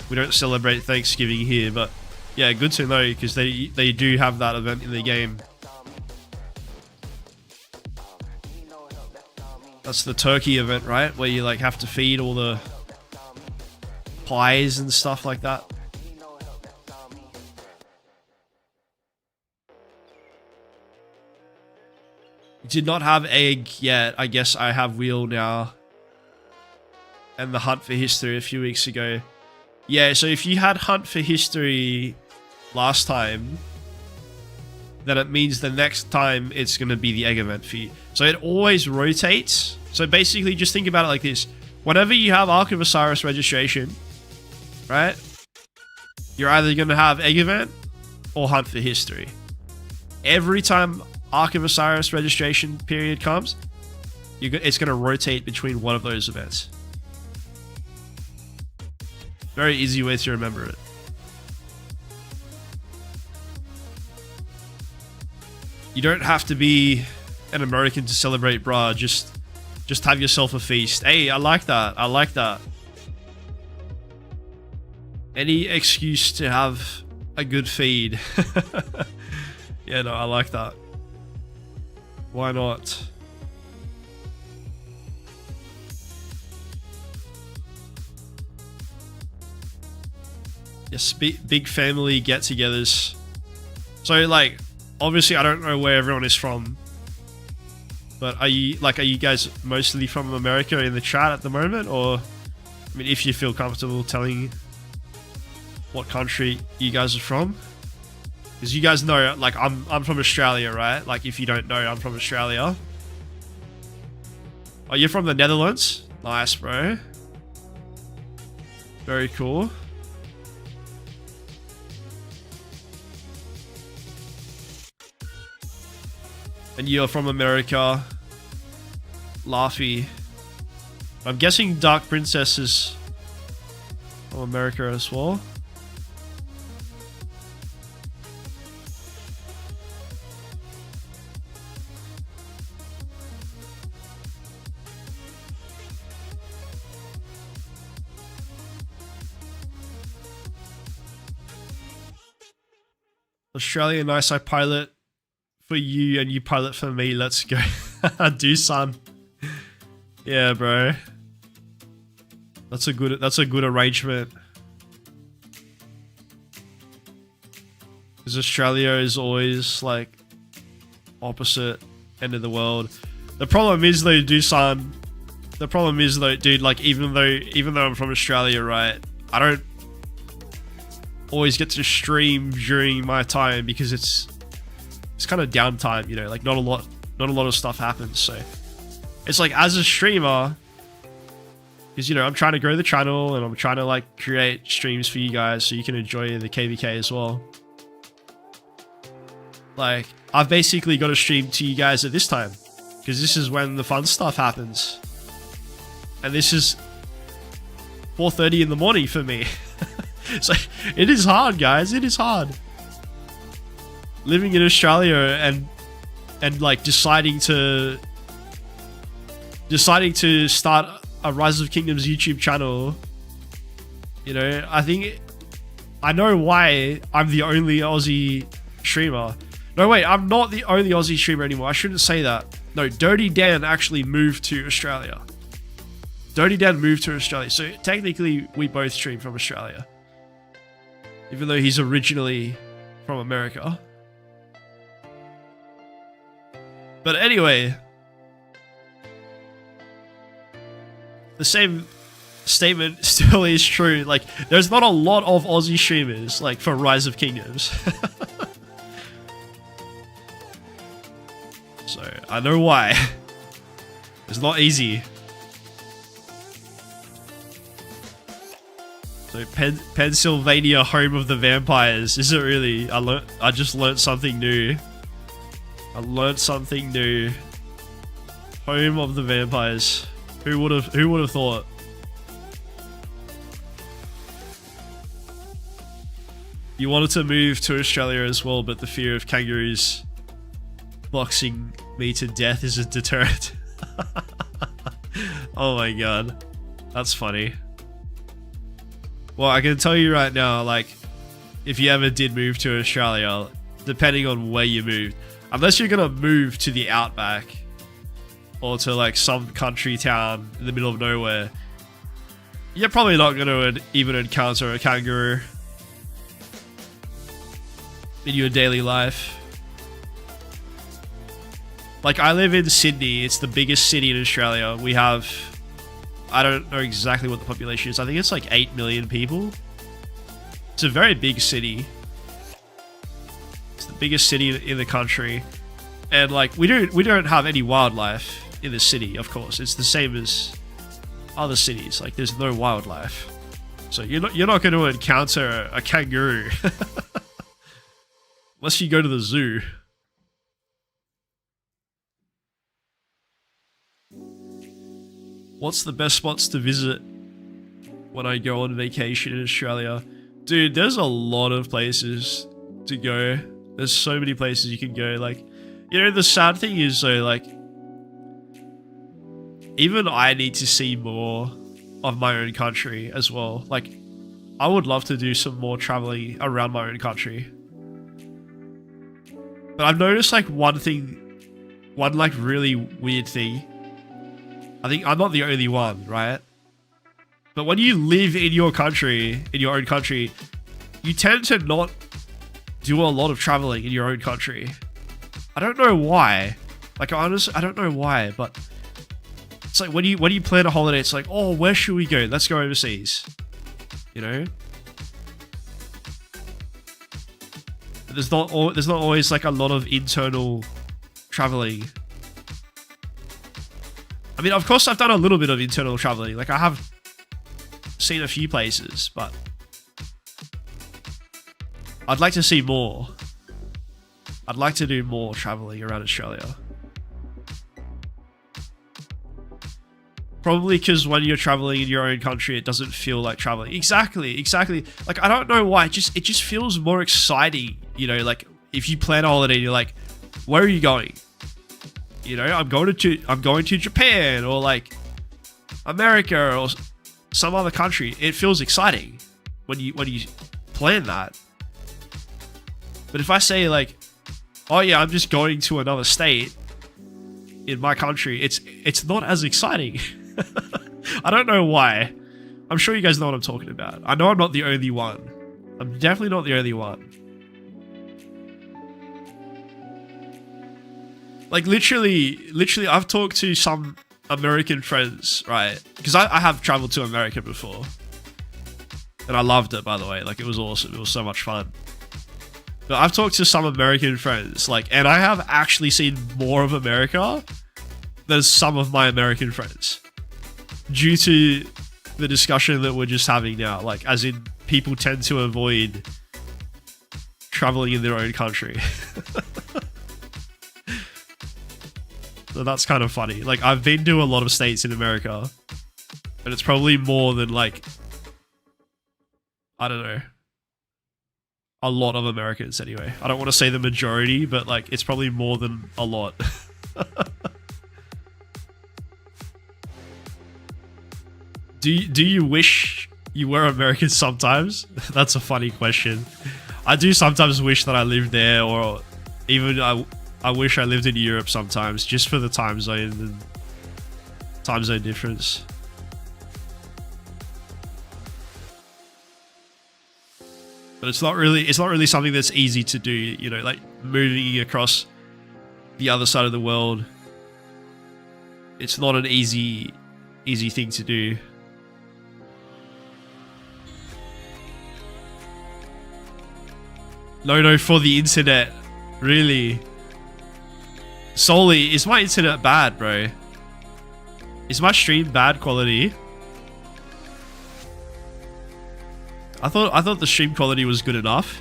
We don't celebrate Thanksgiving here, but, yeah, good to know, because they do have that event in the game. That's the turkey event, right? Where you, like, have to feed all the pies and stuff like that. Did not have egg yet. I guess I have wheel now. And the hunt for history a few weeks ago. Yeah, so if you had hunt for history last time, then it means the next time it's going to be the egg event for you. So it always rotates. So basically just think about it like this. Whenever you have Ark of Osiris registration, right? You're either going to have egg event or hunt for history. Every time Ark of Osiris registration period comes, it's going to rotate between one of those events. Very easy way to remember it. You don't have to be an American to celebrate, bruh. Just have yourself a feast. Hey, I like that. I like that. Any excuse to have a good feed. Yeah, no, I like that. Why not? Yes, big family get-togethers. So, like, obviously I don't know where everyone is from, but are you guys mostly from America in the chat at the moment? Or, I mean, if you feel comfortable telling what country you guys are from, because you guys know, like, I'm from Australia, right? Like, if you don't know, I'm from Australia. Oh, you're from the Netherlands? Nice, bro. Very cool. And you're from America. Laughy. I'm guessing Dark Princess is from America as well. Australia, nice. I pilot for you and you pilot for me. Let's go. Do son. Yeah, bro. That's a good arrangement. Because Australia is always like opposite end of the world. The problem is though, Dusan. The problem is though, dude, like even though I'm from Australia, right? I don't always get to stream during my time because it's kind of downtime, you know, like not a lot of stuff happens. So it's like, as a streamer, because, you know, I'm trying to grow the channel and I'm trying to like create streams for you guys so you can enjoy the KVK as well. Like, I've basically got to stream to you guys at this time because this is when the fun stuff happens, and this is 4:30 in the morning for me. So it is hard, guys. It is hard living in Australia and like deciding to start a Rise of Kingdoms YouTube channel. You know, I know why I'm the only Aussie streamer. No, wait, I'm not the only Aussie streamer anymore. I shouldn't say that. No, Dirty Dan actually moved to Australia. Dirty Dan moved to Australia. So technically we both stream from Australia, even though he's originally from America. But anyway, the same statement still is true. Like, there's not a lot of Aussie streamers, like, for Rise of Kingdoms. So, I know why. It's not easy. So, Pennsylvania, home of the vampires. Is it really? I just learned something new. I learned something new. Home of the vampires. Who would have thought? You wanted to move to Australia as well, but the fear of kangaroos boxing me to death is a deterrent. Oh my god. That's funny. Well, I can tell you right now, like, if you ever did move to Australia, depending on where you moved, unless you're gonna move to the outback or to like some country town in the middle of nowhere, you're probably not gonna even encounter a kangaroo in your daily life. Like, I live in Sydney. It's the biggest city in Australia. We have, I don't know exactly what the population is. I think it's like 8 million people. It's a very big city. biggest city in the country, and like we don't have any wildlife in the city. Of course, it's the same as other cities. Like there's no wildlife, so you're not going to encounter a kangaroo unless you go to the zoo. What's the best spots to visit when I go on vacation in Australia? Dude, there's a lot of places to go. There's so many places you can go. Like, you know, the sad thing is though, like, even I need to see more of my own country as well. Like, I would love to do some more traveling around my own country. But I've noticed like one like really weird thing. I think I'm not the only one, right? But when you live in your country, in your own country, you tend to not do a lot of traveling in your own country. I don't know why. Like, honestly, I don't know why, but it's like when you plan a holiday, it's like, oh, where should we go? Let's go overseas. You know? But there's not always like a lot of internal traveling. I mean, of course, I've done a little bit of internal traveling. Like, I have seen a few places, but I'd like to see more. I'd like to do more traveling around Australia. Probably because when you're traveling in your own country, it doesn't feel like traveling. Exactly. Like, I don't know why. It just feels more exciting. You know, like if you plan a holiday, you're like, where are you going? You know, I'm going to Japan or like America or some other country. It feels exciting when you plan that. But if I say like, oh yeah, I'm just going to another state in my country, it's not as exciting. I don't know why. I'm sure you guys know what I'm talking about. I know I'm not the only one. I'm definitely not the only one. Like literally, I've talked to some American friends, right? Because I have traveled to America before. And I loved it, by the way. Like, it was awesome. It was so much fun. But I've talked to some American friends, like, and I have actually seen more of America than some of my American friends. Due to the discussion that we're just having now. Like, as in, people tend to avoid traveling in their own country. So that's kind of funny. Like, I've been to a lot of states in America, and it's probably more than like, I don't know, a lot of Americans anyway. I don't want to say the majority, but like, it's probably more than a lot. Do you wish you were American sometimes? That's a funny question. I do sometimes wish that I lived there, or even I wish I lived in Europe sometimes, just for the time zone and time zone difference. But it's not really something that's easy to do, you know, like moving across the other side of the world. It's not an easy thing to do. No, for the internet. Really? Solely, is my internet bad, bro? Is my stream bad quality? I thought the stream quality was good enough.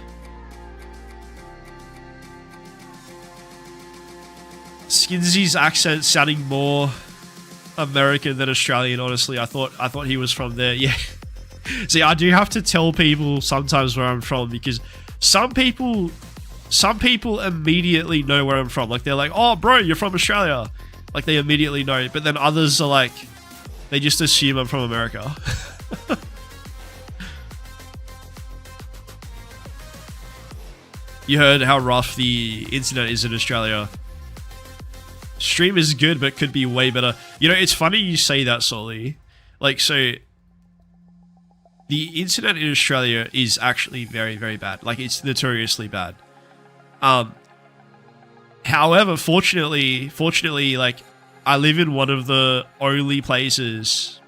Skinsy's accent sounding more American than Australian, honestly. I thought he was from there. Yeah. See, I do have to tell people sometimes where I'm from, because some people immediately know where I'm from. Like, they're like, oh bro, you're from Australia. Like, they immediately know. But then others are like, they just assume I'm from America. You heard how rough the internet is in Australia. Stream is good, but could be way better. You know, it's funny you say that, Solly. Like, so the internet in Australia is actually very, very bad. Like, it's notoriously bad. However, fortunately, like, I live in one of the only places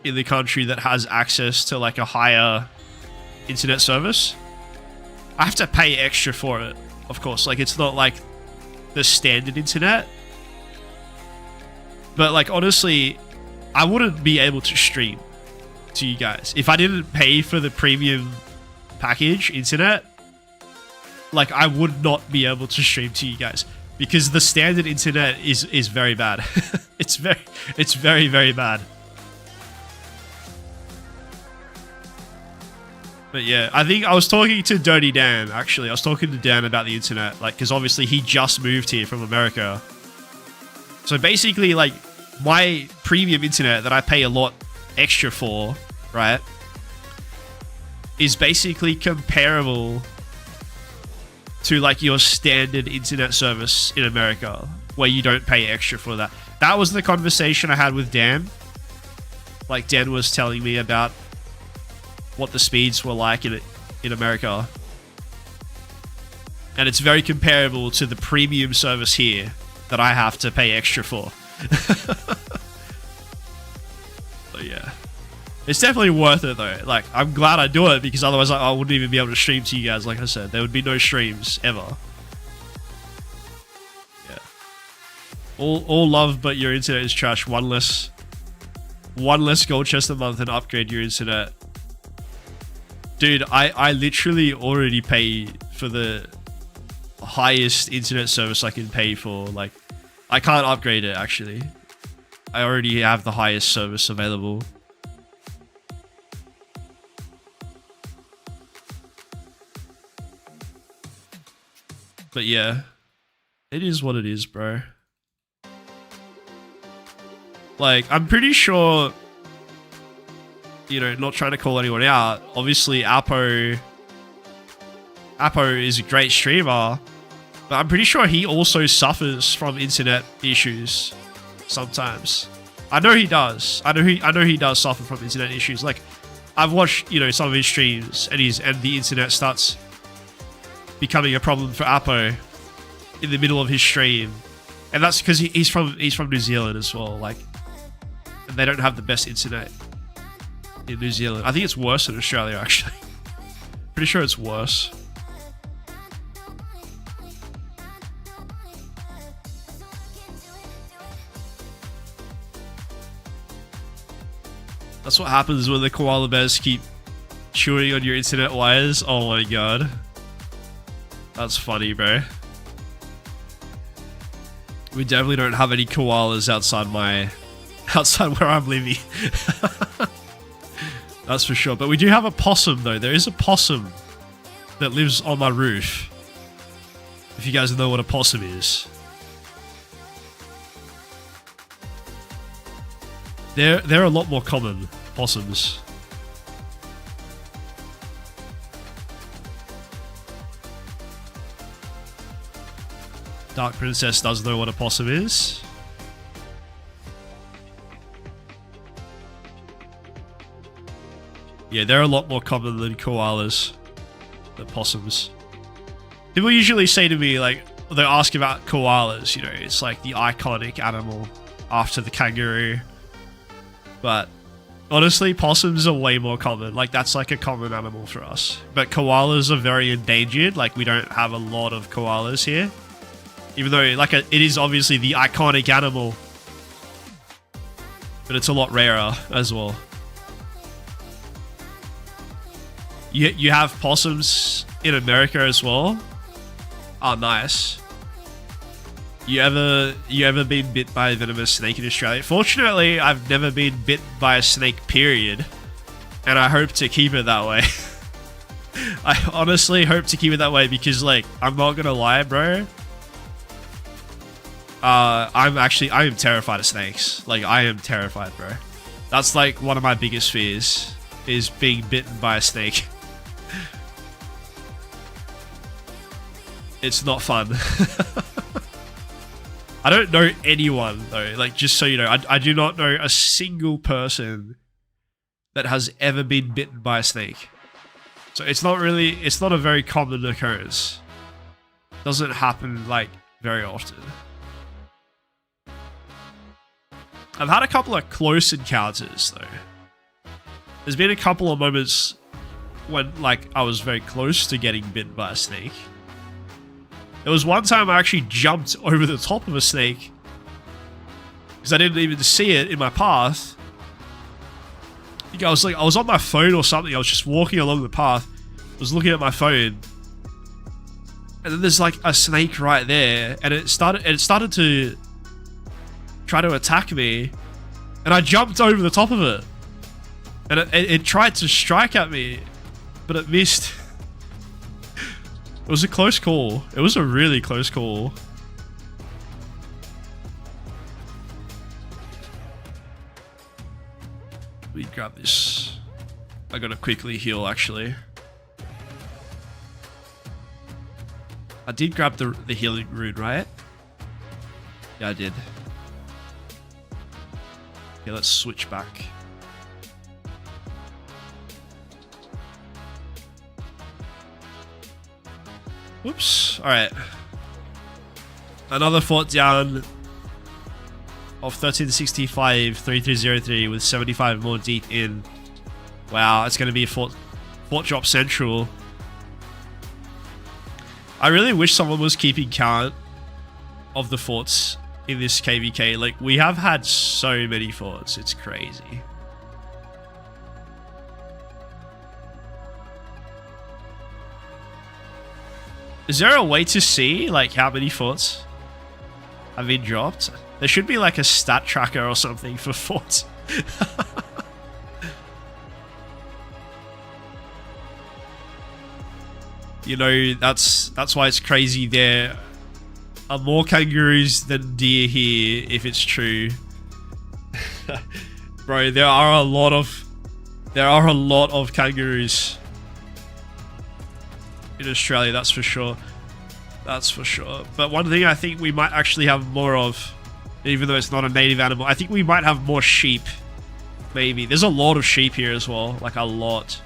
in the country that has access to like a higher internet service. I have to pay extra for it, of course. Like, it's not like the standard internet. But, like, honestly, I wouldn't be able to stream to you guys if I didn't pay for the premium package internet. Like, I would not be able to stream to you guys because the standard internet is very bad. It's very, very bad. But yeah, I think I was talking to Dirty Dan, actually. I was talking to Dan about the internet, like, because obviously he just moved here from America. So basically, like, my premium internet that I pay a lot extra for, right, is basically comparable to, like, your standard internet service in America, where you don't pay extra for that. That was the conversation I had with Dan. Like, Dan was telling me about what the speeds were like in America. And it's very comparable to the premium service here that I have to pay extra for. But yeah. It's definitely worth it though. Like, I'm glad I do it because otherwise I wouldn't even be able to stream to you guys. Like I said, there would be no streams ever. Yeah. All love, but your internet is trash. One less gold chest a month and upgrade your internet. Dude, I literally already pay for the highest internet service I can pay for. Like, I can't upgrade it, actually. I already have the highest service available. But yeah, it is what it is, bro. Like, I'm pretty sure, you know, not trying to call anyone out, obviously Apo is a great streamer, but I'm pretty sure he also suffers from internet issues sometimes. I know he does. I know he does suffer from internet issues. Like, I've watched, you know, some of his streams and the internet starts becoming a problem for Apo in the middle of his stream. And that's because he's from New Zealand as well, like, and they don't have the best internet in New Zealand. I think it's worse in Australia, actually. Pretty sure it's worse. That's what happens when the koala bears keep chewing on your internet wires. Oh my god. That's funny, bro. We definitely don't have any koalas outside where I'm living. That's for sure. But we do have a possum, though. There is a possum that lives on my roof. If you guys know what a possum is. They're a lot more common, possums. Dark Princess does know what a possum is. Yeah, they're a lot more common than koalas, the possums. People usually say to me, like, they ask about koalas, you know, it's like the iconic animal after the kangaroo. But honestly, possums are way more common. Like, that's like a common animal for us. But koalas are very endangered. Like, we don't have a lot of koalas here. Even though, like, it is obviously the iconic animal. But it's a lot rarer as well. You have possums in America as well? Oh, nice. You ever been bit by a venomous snake in Australia? Fortunately, I've never been bit by a snake, period. And I hope to keep it that way. I honestly hope to keep it that way because, like, I'm not gonna lie, bro. I am terrified of snakes. Like, I am terrified, bro. That's, like, one of my biggest fears, is being bitten by a snake. It's not fun. I don't know anyone, though. Like, just so you know, I do not know a single person that has ever been bitten by a snake. So it's not a very common occurrence. Doesn't happen, like, very often. I've had a couple of close encounters, though. There's been a couple of moments when, like, I was very close to getting bitten by a snake. There was one time I actually jumped over the top of a snake because I didn't even see it in my path. I think I was on my phone or something. I was just walking along the path. I was looking at my phone, and then there's like a snake right there, and it started to try to attack me, and I jumped over the top of it, and it tried to strike at me, but it missed. It was a close call. It was a really close call. Let me grab this. I gotta quickly heal, actually. I did grab the healing rune, right? Yeah, I did. Okay, let's switch back. Whoops. Alright. Another fort down of 1365, 3303 with 75 more deep in. Wow, it's going to be a fort drop central. I really wish someone was keeping count of the forts in this KVK. Like, we have had so many forts. It's crazy. Is there a way to see, like, how many forts have been dropped? There should be, like, a stat tracker or something for forts. You know, that's why it's crazy. There are more kangaroos than deer here, if it's true. Bro, there are a lot of kangaroos in Australia, that's for sure. That's for sure. But one thing I think we might actually have more of, even though it's not a native animal, I think we might have more sheep. Maybe. There's a lot of sheep here as well. Like, a lot.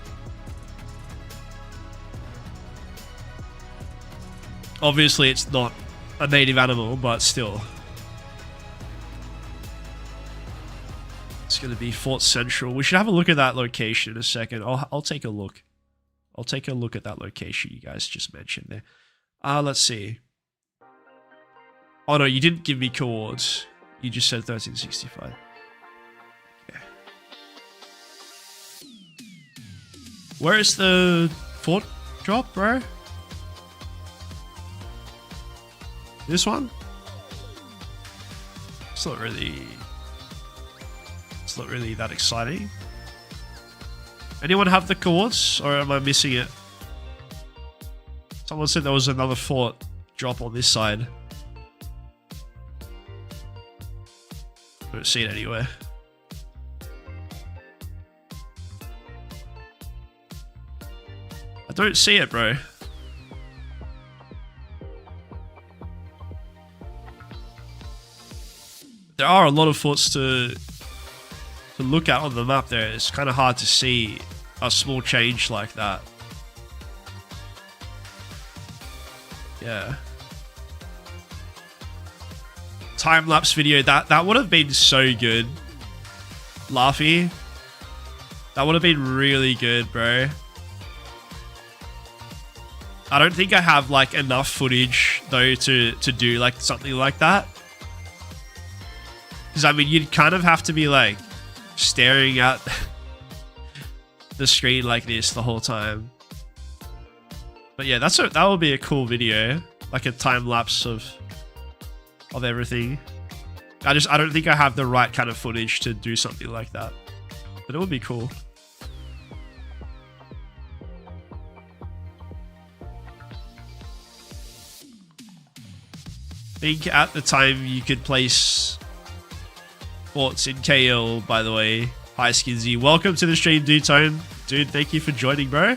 Obviously, it's not a native animal, but still. It's going to be Fort Central. We should have a look at that location in a second. I'll take a look. I'll take a look at that location you guys just mentioned there. Let's see. Oh no, you didn't give me coords. You just said 1365. Okay. Where is the fort drop, bro? This one? It's not really that exciting. Anyone have the coords, or am I missing it? Someone said there was another fort drop on this side. I don't see it anywhere. I don't see it, bro. There are a lot of forts to look at on the map there. It's kind of hard to see a small change like that. Yeah. Time-lapse video, that would have been so good. Laughy. That would have been really good, bro. I don't think I have like enough footage though to do like something like that. Because I mean, you'd kind of have to be like staring at the screen like this the whole time. But yeah, that would be a cool video, like a time lapse of everything. I don't think I have the right kind of footage to do something like that, but it would be cool. I think at the time you could place forts in KL, by the way. Hi Skinsy, welcome to the stream, Dutone. Dude, thank you for joining, bro.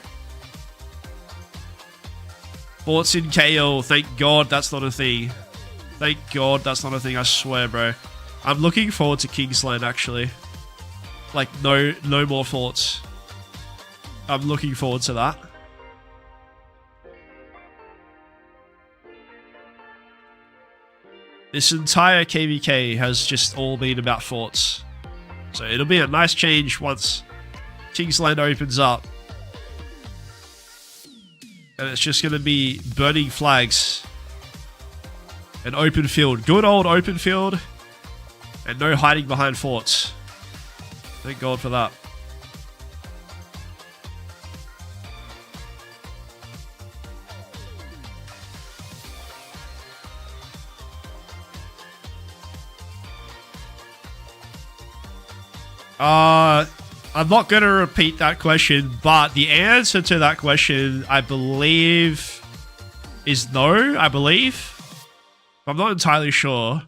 Forts in KL, thank God that's not a thing. Thank God that's not a thing, I swear, bro. I'm looking forward to Kingsland, actually. Like, no more forts. I'm looking forward to that. This entire KVK has just all been about forts. So it'll be a nice change once Kingsland opens up. And it's just going to be burning flags An open field. Good old open field. And no hiding behind forts. Thank God for that. I'm not going to repeat that question, but the answer to that question, I believe, is no, I believe. I'm not entirely sure.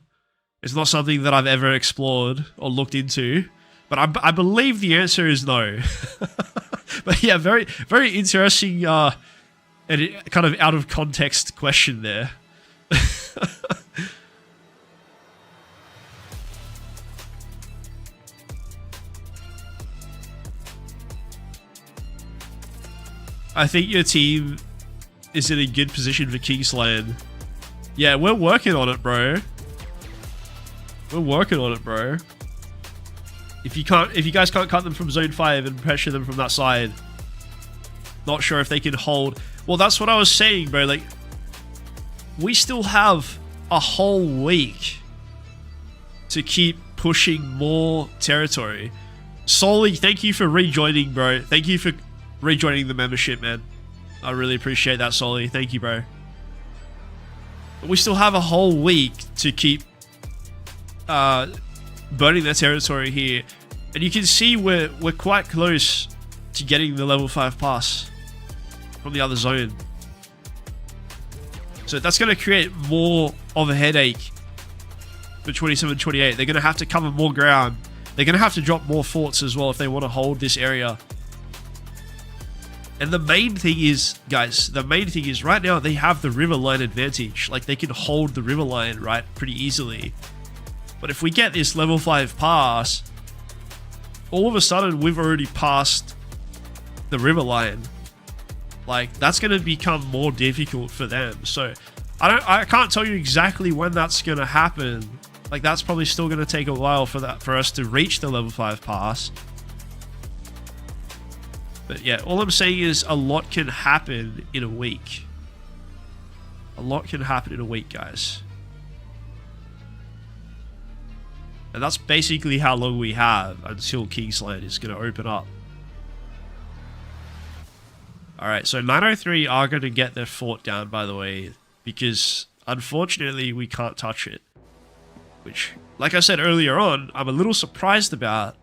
It's not something that I've ever explored or looked into, but I believe the answer is no. But yeah, very, very interesting and kind of out of context question there. I think your team is in a good position for Kingsland. Yeah, we're working on it, bro. We're working on it, bro. If you guys can't cut them from zone 5 and pressure them from that side, not sure if they can hold. Well, that's what I was saying, bro. Like, we still have a whole week to keep pushing more territory. Solly, thank you for rejoining, bro. Thank you for rejoining the membership, man. I really appreciate that, Solly. Thank you, bro. But we still have a whole week to keep burning their territory here. And you can see we're quite close to getting the level 5 pass from the other zone. So that's going to create more of a headache for 27-28. They're going to have to cover more ground. They're going to have to drop more forts as well if they want to hold this area. And the main thing is, guys, right now they have the river line advantage. Like, they can hold the river line, right, pretty easily. But if we get this level 5 pass, all of a sudden we've already passed the river line. Like, that's going to become more difficult for them. So I can't tell you exactly when that's going to happen. Like, that's probably still going to take a while for us to reach the level 5 pass. But yeah, all I'm saying is a lot can happen in a week. A lot can happen in a week, guys. And that's basically how long we have until Kingsland is going to open up. Alright, so 903 are going to get their fort down, by the way, because unfortunately we can't touch it. Which, like I said earlier on, I'm a little surprised about.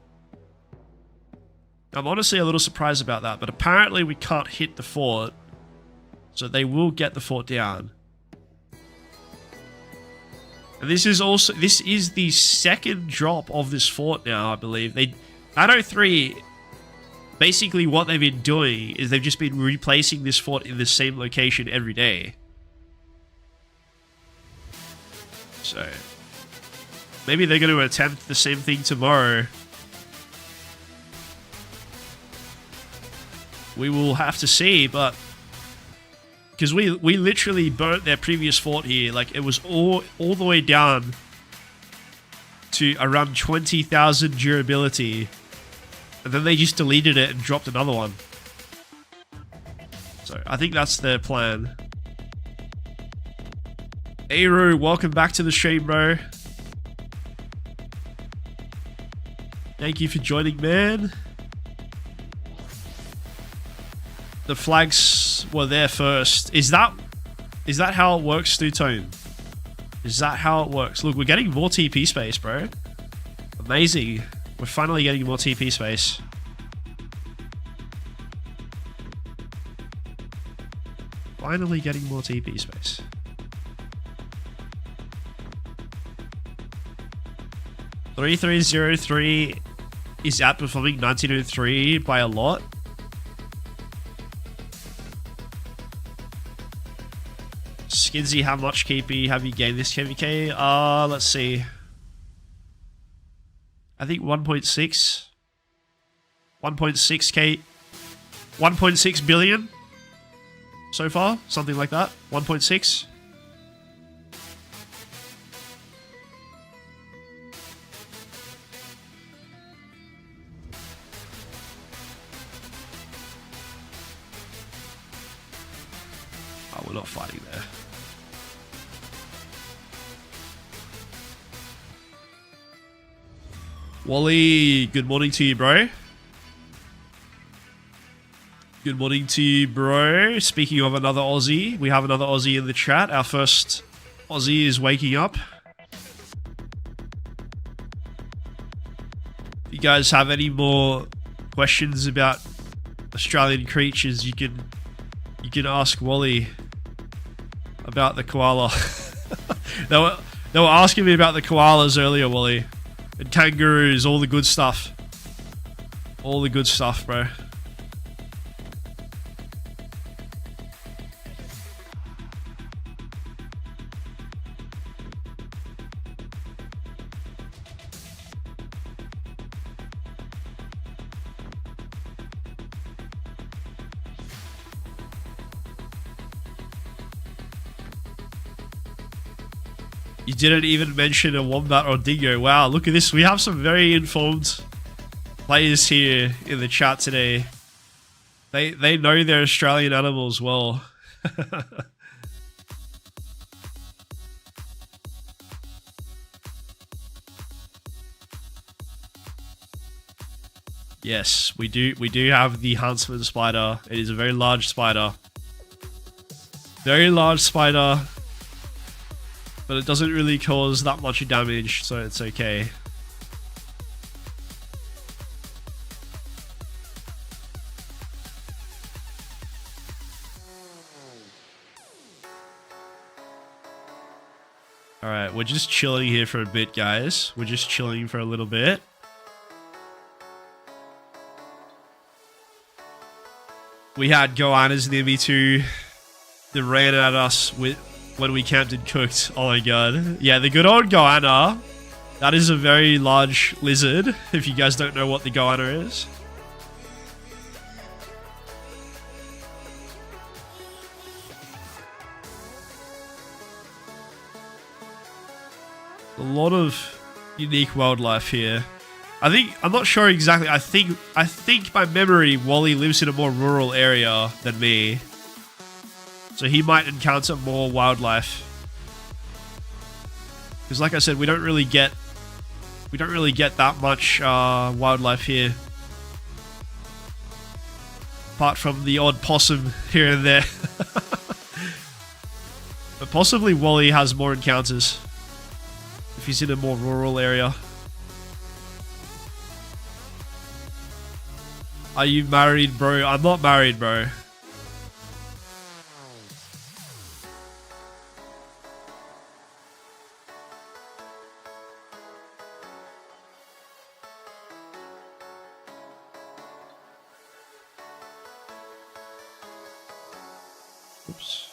I'm honestly a little surprised about that, but apparently we can't hit the fort, so they will get the fort down. And this is the second drop of this fort now, I believe. 903, basically what they've been doing is they've just been replacing this fort in the same location every day. So maybe they're going to attempt the same thing tomorrow. We will have to see, but because we literally burnt their previous fort here. Like, it was all the way down to around 20,000 durability, and then they just deleted it and dropped another one. So I think that's their plan. Aero, welcome back to the stream, bro. Thank you for joining, man. The flags were there first. Is that how it works, Stu-Tone? Is that how it works? Look, we're getting more TP space, bro. Amazing. We're finally getting more TP space. Finally getting more TP space. $3303 is outperforming 1903 by a lot. Skinsy, how much KP have you gained this KVK? Let's see. I think 1.6. 1.6k. 1.6 billion so far. Something like that. 1.6. Oh, we're not fighting there. Wally, good morning to you, bro. Good morning to you, bro. Speaking of another Aussie, we have another Aussie in the chat. Our first Aussie is waking up. If you guys have any more questions about Australian creatures, you can ask Wally about the koala. they were asking me about the koalas earlier, Wally, and kangaroos, all the good stuff. All the good stuff, bro. You didn't even mention a wombat or dingo. Wow, look at this. We have some very informed players here in the chat today. They know their Australian animals well. Yes, we do have the huntsman spider. It is a very large spider. Very large spider. But it doesn't really cause that much damage, so it's okay. Alright, we're just chilling here for a bit, guys. We're just chilling for a little bit. We had goannas near me too. They ran at us when we camped and cooked. Oh my god. Yeah, the good old goanna. That is a very large lizard, if you guys don't know what the goanna is. A lot of unique wildlife here. I'm not sure exactly. I think by memory, Wally lives in a more rural area than me. So he might encounter more wildlife. Because like I said, we don't really get that much wildlife here. Apart from the odd possum here and there. But possibly Wally has more encounters. If he's in a more rural area. Are you married, bro? I'm not married, bro. Oops.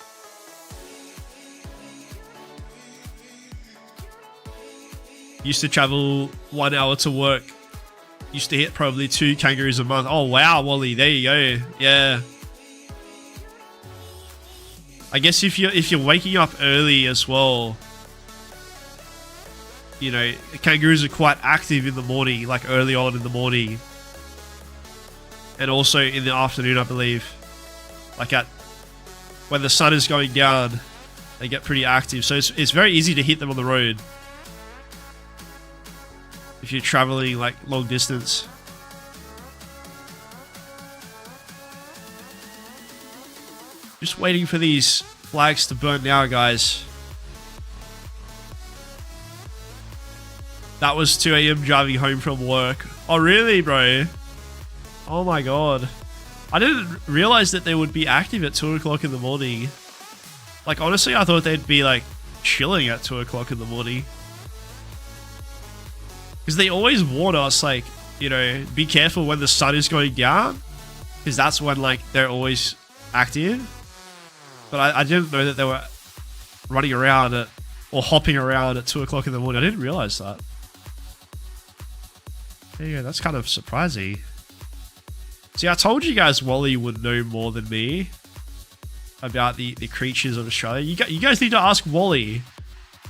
Used to travel 1 hour to work. Used to hit probably 2 kangaroos a month. Oh wow, Wally, there you go. Yeah. I guess if you're waking up early as well, you know, kangaroos are quite active in the morning, like early on in the morning. And also in the afternoon, I believe. Like when the sun is going down, they get pretty active. So it's very easy to hit them on the road. If you're traveling like long distance. Just waiting for these flags to burn now, guys. That was 2 AM driving home from work. Oh really, bro? Oh my god. I didn't realize that they would be active at 2 o'clock in the morning. Like honestly, I thought they'd be like chilling at 2 o'clock in the morning. Because they always warn us, like, you know, be careful when the sun is going down. Because that's when, like, they're always active. But I didn't know that they were running around or hopping around at 2 o'clock in the morning. I didn't realize that. There you go, that's kind of surprising. See, I told you guys Wally would know more than me about the creatures of Australia. You guys need to ask Wally.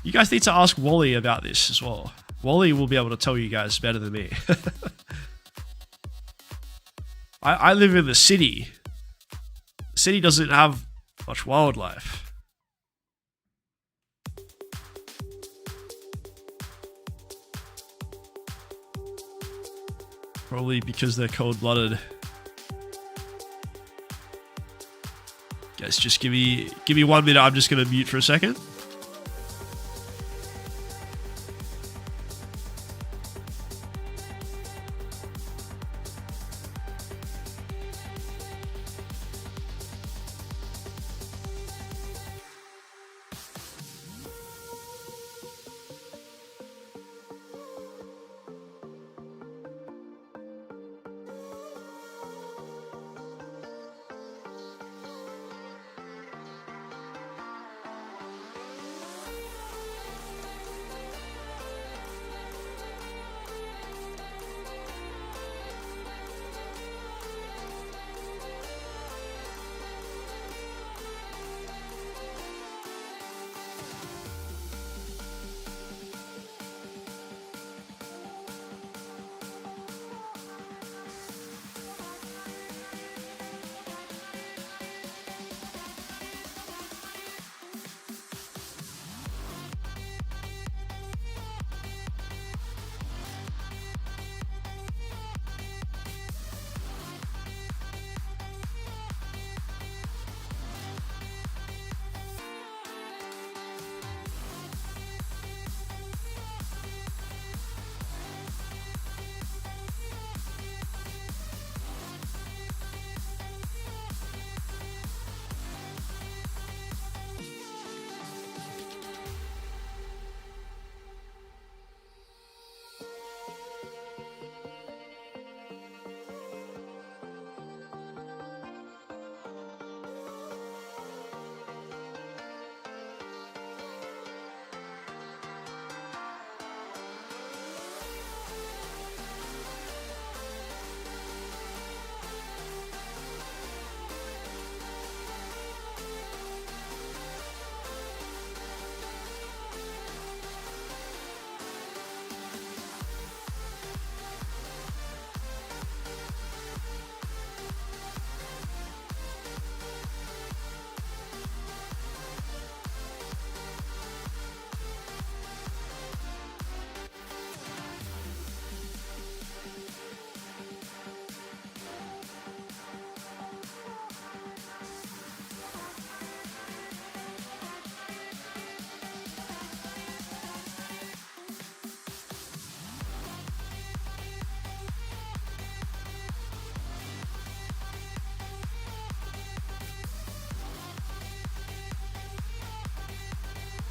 You guys need to ask Wally about this as well. Wally will be able to tell you guys better than me. I live in the city. The city doesn't have much wildlife. Probably because they're cold-blooded. Guys, just give me 1 minute. I'm just gonna mute for a second.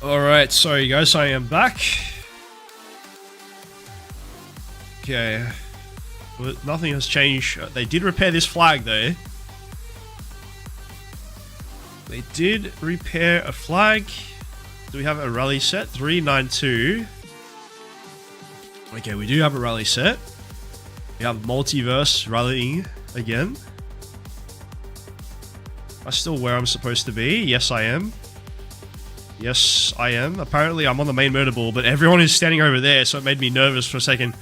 Alright, sorry guys, I am back. Okay. Well, nothing has changed. They did repair this flag though. They did repair a flag. Do we have a rally set? 392. Okay, we do have a rally set. We have multiverse rallying again. Am I still where I'm supposed to be? Yes, I am. Yes, I am. Apparently, I'm on the main murder ball, but everyone is standing over there, so it made me nervous for a second.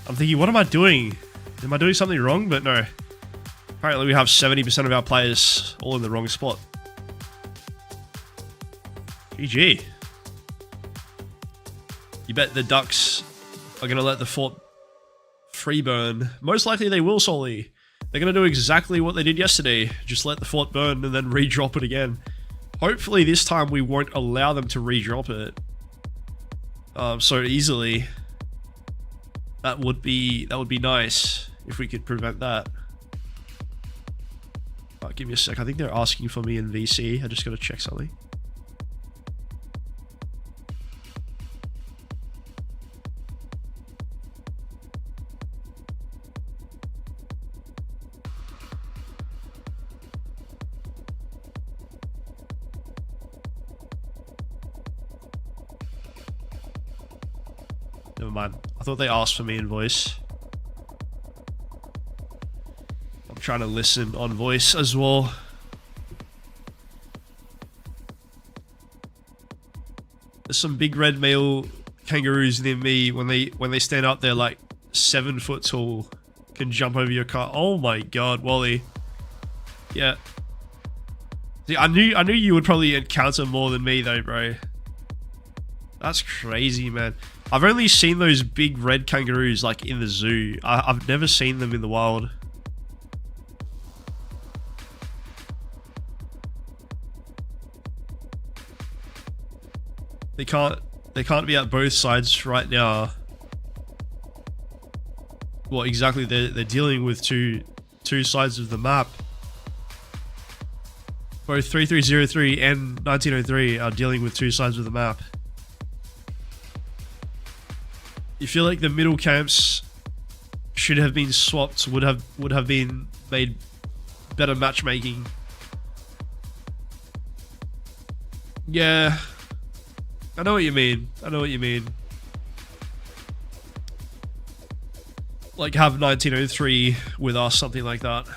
I'm thinking, what am I doing? Am I doing something wrong? But no. Apparently, we have 70% of our players all in the wrong spot. GG. You bet the Ducks are going to let the fort free burn. Most likely they will, Solly. They're going to do exactly what they did yesterday. Just let the fort burn and then re-drop it again. Hopefully this time we won't allow them to re-drop it so easily. That would be nice if we could prevent that. Give me a sec. I think they're asking for me in VC. I just got to check something. Never mind. I thought they asked for me in voice. I'm trying to listen on voice as well. There's some big red male kangaroos near me. When they stand up, they're like 7 foot tall. Can jump over your car. Oh my god, Wally. Yeah. See, I knew you would probably encounter more than me though, bro. That's crazy, man. I've only seen those big red kangaroos like in the zoo. I've never seen them in the wild. They can't be at both sides right now. Well, exactly, they're dealing with two sides of the map. Both 3303 and 1903 are dealing with two sides of the map. You feel like the middle camps should have been swapped, would have been made better matchmaking. Yeah, I know what you mean. I know what you mean. Like have 1903 with us, something like that.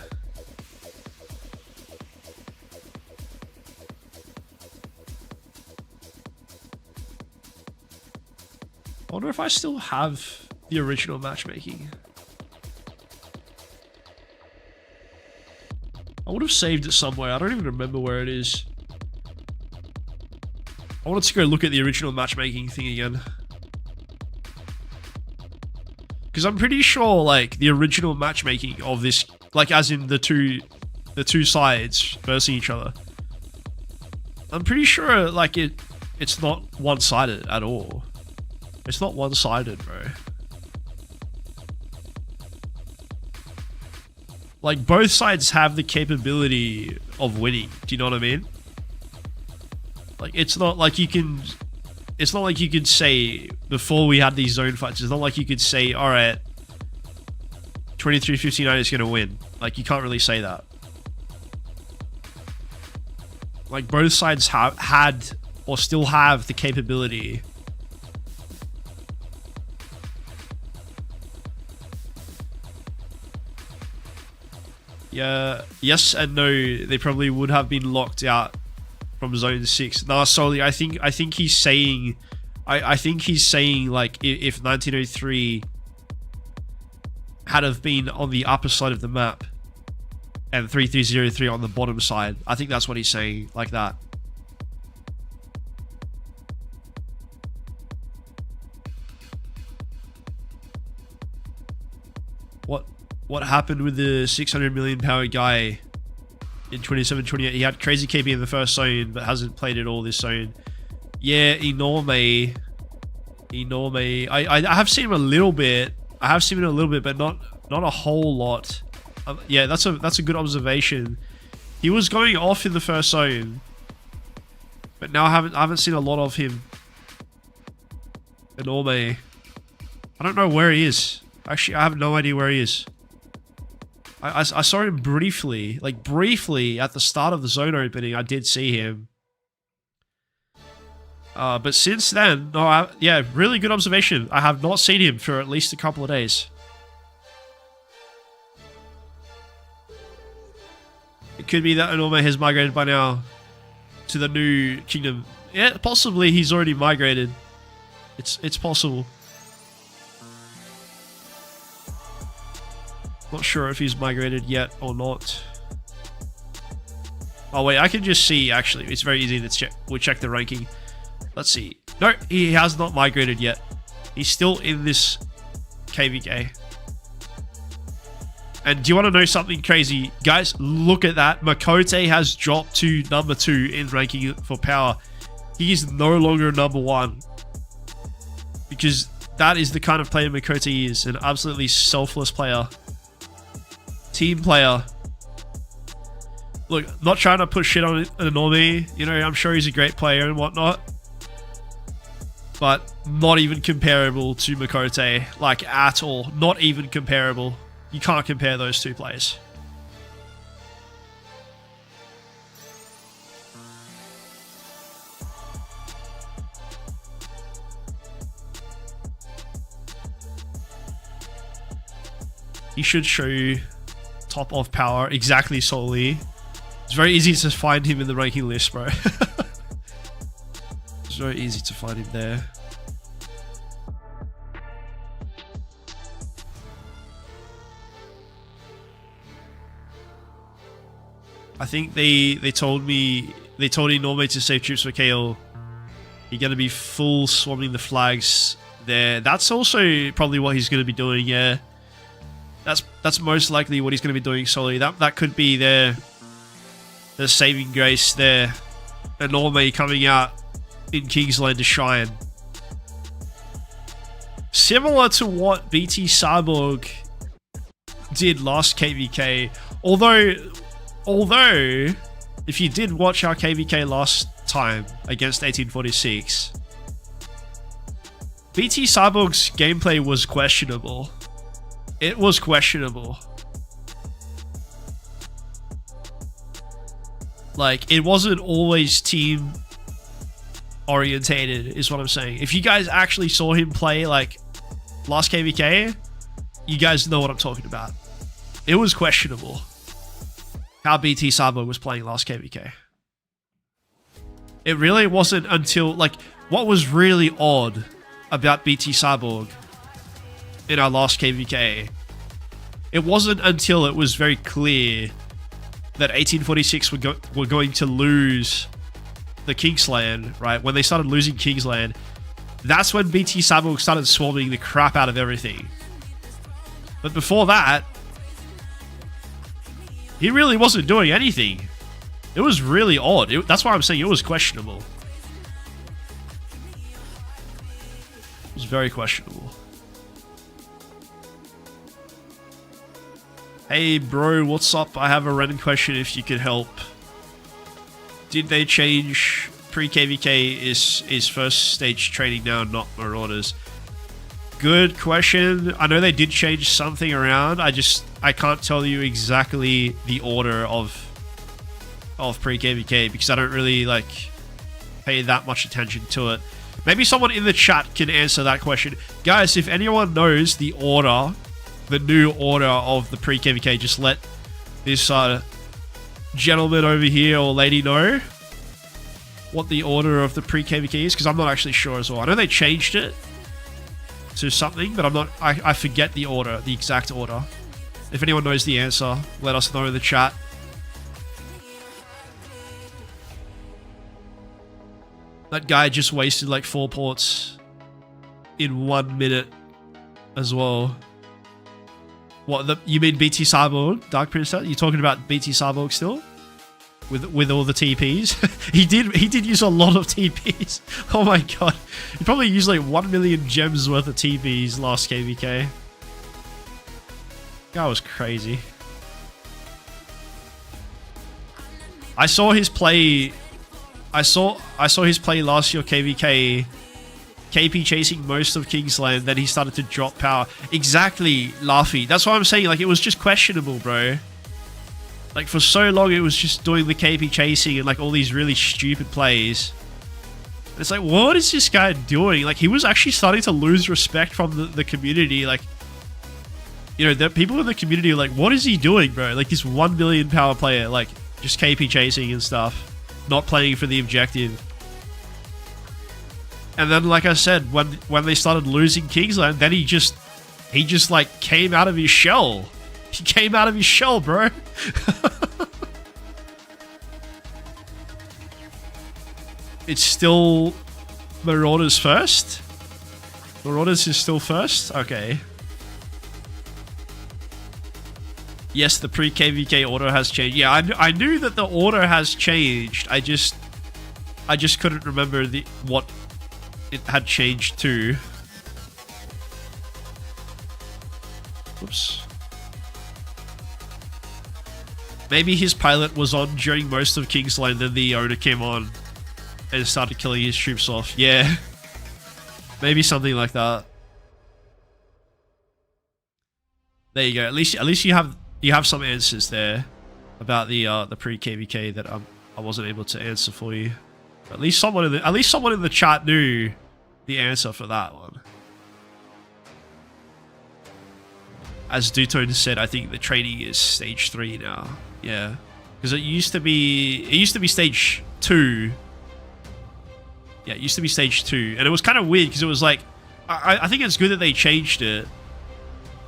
I wonder if I still have the original matchmaking. I would have saved it somewhere. I don't even remember where it is. I wanted to go look at the original matchmaking thing again. Because I'm pretty sure, like, the original matchmaking of this, like, as in the two sides versing each other. I'm pretty sure, like, it's not one-sided at all. It's not one-sided, bro. Like, both sides have the capability of winning. Do you know what I mean? Like, it's not like you can... It's not like you could say, before we had these zone fights, it's not like you could say, alright, 2359 is going to win. Like, you can't really say that. Like, both sides had, or still have, the capability. Yeah, yes and no, they probably would have been locked out from zone 6. Nah, solely, I think he's saying, I think he's saying, like, if 1903 had have been on the upper side of the map and 3303 on the bottom side, I think that's what he's saying, like that. What happened with the 600 million power guy in 27-28? He had crazy KB in the first zone, but hasn't played it all this zone. Yeah, Enorme. I have seen him a little bit. I have seen him a little bit, but not a whole lot. Yeah, that's a good observation. He was going off in the first zone, but now I haven't seen a lot of him. Enorme. I don't know where he is. Actually, I have no idea where he is. I saw him briefly, like briefly at the start of the zone opening. I did see him. But since then, no, yeah, really good observation. I have not seen him for at least a couple of days. It could be that Enorme has migrated by now to the new kingdom. Yeah, possibly he's already migrated. It's possible. Not sure if he's migrated yet or not. Oh wait, I can just see, actually. It's very easy to check. We'll check the ranking. Let's see. No, he has not migrated yet. He's still in this KVK. And do you want to know something crazy? Guys, look at that. Makote has dropped to number 2 in ranking for power. He is no longer number 1. Because that is the kind of player Makote is. An absolutely selfless player. Team player. Look, not trying to put shit on Enorme. You know, I'm sure he's a great player and whatnot. But not even comparable to Makote. Like, at all. Not even comparable. You can't compare those two players. He should show you top of power, exactly solely. It's very easy to find him in the ranking list, bro. It's very easy to find him there. I think they told Enorme to save troops for KL. You're gonna be full swarming the flags there. That's also probably what he's going to be doing, yeah. That's most likely what he's going to be doing solely. That could be the saving grace there. Enorme coming out in Kingsland to shine. Similar to what BT Cyborg did last KVK. Although, if you did watch our KVK last time against 1846, BT Cyborg's gameplay was questionable. It was questionable. Like, it wasn't always team orientated, is what I'm saying. If you guys actually saw him play, like, last KVK, you guys know what I'm talking about. It was questionable how BT Cyborg was playing last KVK. It really wasn't until, like, what was really odd about BT Cyborg in our last KVK, it wasn't until it was very clear that 1846 were going to lose the Kingsland, right? When they started losing Kingsland, that's when BT Cyborg started swarming the crap out of everything. But before that, he really wasn't doing anything. It was really odd. That's why I'm saying it was questionable. It was very questionable. Hey bro, what's up? I have a random question if you could help. Did they change pre-KVK is first stage training now, not Marauders? Good question. I know they did change something around. I can't tell you exactly the order of pre-KVK because I don't really like pay that much attention to it. Maybe someone in the chat can answer that question. Guys, if anyone knows the order, the new order of the pre-KVK, just let this gentleman over here or lady know what the order of the pre-KVK is, because I'm not actually sure as well. I know they changed it to something, but I forget the order, the exact order. If anyone knows the answer, let us know in the chat. That guy just wasted like 4 ports in 1 minute as well. What, you mean BT Cyborg, Dark Princess? You talking about BT Cyborg still? With all the TPs? he did use a lot of TPs. Oh my god. He probably used like 1 million gems worth of TPs last KVK. That was crazy. I saw his play last year KVK, KP chasing most of Kingsland, then he started to drop power. Exactly, Laffy. That's what I'm saying, like, it was just questionable, bro. Like, for so long, it was just doing the KP chasing and, like, all these really stupid plays. It's like, what is this guy doing? Like, he was actually starting to lose respect from the community. Like, you know, the people in the community are like, what is he doing, bro? Like, this 1 million power player, like, just KP chasing and stuff. Not playing for the objective. And then, like I said, when they started losing Kingsland, then he just like came out of his shell. He came out of his shell, bro. It's still Marauders first? Marauders is still first? Okay. Yes, the pre-KVK order has changed. Yeah, I knew that the order has changed. I just couldn't remember what it had changed to. Oops. Maybe his pilot was on during most of Kingsland, then the owner came on and started killing his troops off. Yeah. Maybe something like that. There you go. At least you have some answers there about the pre-KVK that I wasn't able to answer for you. At least someone in the chat knew the answer for that one. As Dutone said, I think the training is stage 3 now. Yeah, because it used to be stage 2. Yeah, it used to be stage 2, and it was kind of weird because it was like, I think it's good that they changed it,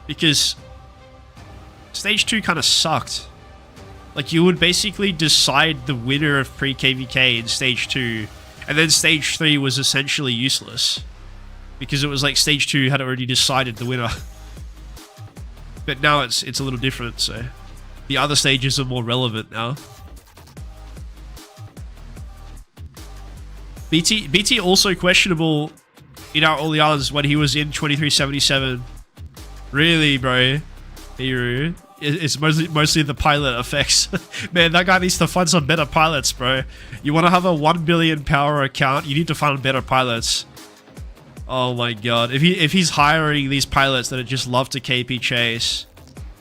because stage 2 kind of sucked. Like, you would basically decide the winner of pre-KVK in stage 2, and then stage 3 was essentially useless because it was like stage 2 had already decided the winner. But now it's a little different, so the other stages are more relevant now. BT also questionable in our Orleans when he was in 2377. Really, bro? Hero. It's mostly the pilot effects. Man, that guy needs to find some better pilots, bro. You want to have a 1 billion power account, you need to find better pilots. Oh my god. If he's hiring these pilots that just love to KP chase,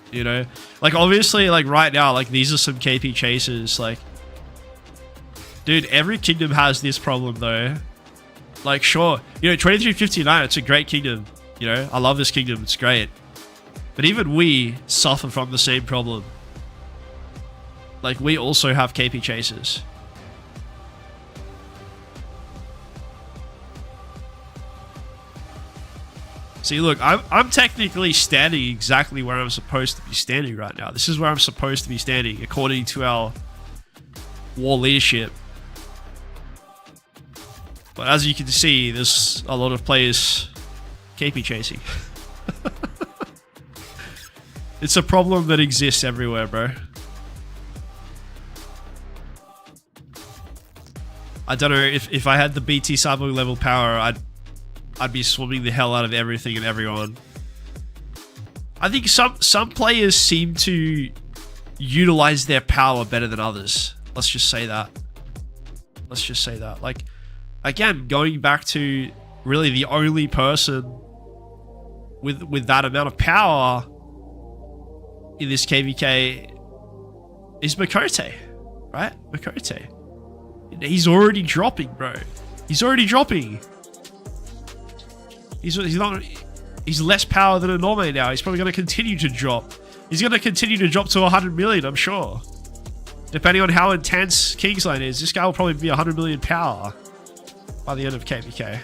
you know? Like, obviously, like, right now, like, these are some KP chasers, like... Dude, every kingdom has this problem, though. Like, sure, you know, 2359, it's a great kingdom. You know, I love this kingdom, it's great. But even we suffer from the same problem. Like, we also have KP chasers. See, look, I'm technically standing exactly where I'm supposed to be standing right now. This is where I'm supposed to be standing, according to our war leadership. But as you can see, there's a lot of players KP chasing. It's a problem that exists everywhere, bro. I don't know, if I had the BT cyborg level power, I'd be swimming the hell out of everything and everyone. I think some players seem to utilize their power better than others. Let's just say that. Let's just say that. Like, again, going back to really the only person with that amount of power in this KVK is Makote, right? Makote. He's already dropping, bro. He's already dropping. He's less power than a Norme now. He's probably going to continue to drop. He's going to continue to drop to 100 million, I'm sure. Depending on how intense Kingsland is, this guy will probably be 100 million power by the end of KVK.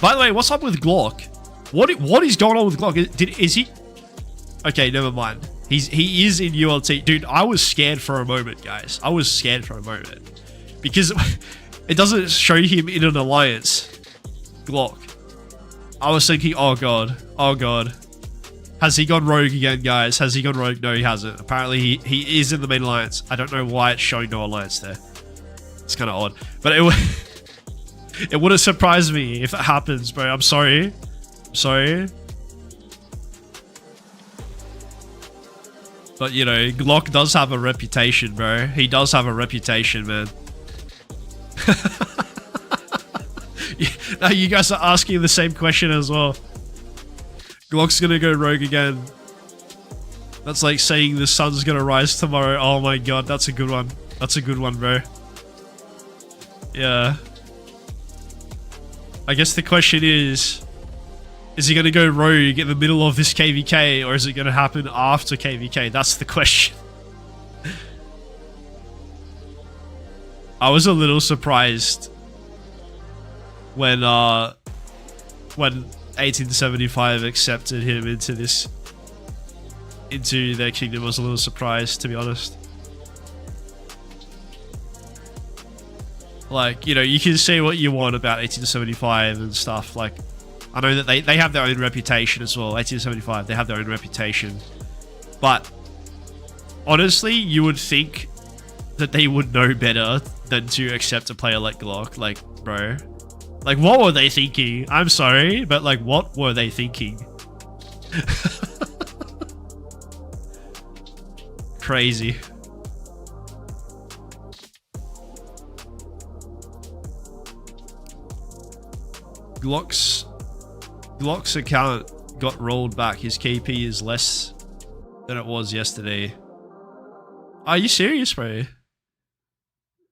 By the way, what's up with Glock? What is going on with Glock? Is he? Okay, never mind. He is in ULT. Dude, I was scared for a moment, guys. I was scared for a moment. Because it doesn't show him in an alliance. Glock. I was thinking, oh god. Oh god. Has he gone rogue again, guys? Has he gone rogue? No, he hasn't. Apparently, he is in the main alliance. I don't know why it's showing no alliance there. It's kind of odd. But it wouldn't surprise me if it happens, bro. I'm sorry. I'm sorry. But, you know, Glock does have a reputation, bro. He does have a reputation, man. Now you guys are asking the same question as well. Glock's gonna go rogue again. That's like saying the sun's gonna rise tomorrow. Oh my god, that's a good one. That's a good one, bro. Yeah. I guess the question is he gonna go rogue in the middle of this KVK, or is it gonna happen after KVK? That's the question. I was a little surprised when 1875 accepted him into their kingdom. I was a little surprised, to be honest. Like, you know, you can say what you want about 1875 and stuff. Like, I know that they have their own reputation as well. 1875, they have their own reputation. But honestly, you would think that they would know better than to accept a player like Glock. Like, bro. Like, what were they thinking? I'm sorry, but like, what were they thinking? Crazy. Glock's account got rolled back. His KP is less than it was yesterday. Are you serious, bro?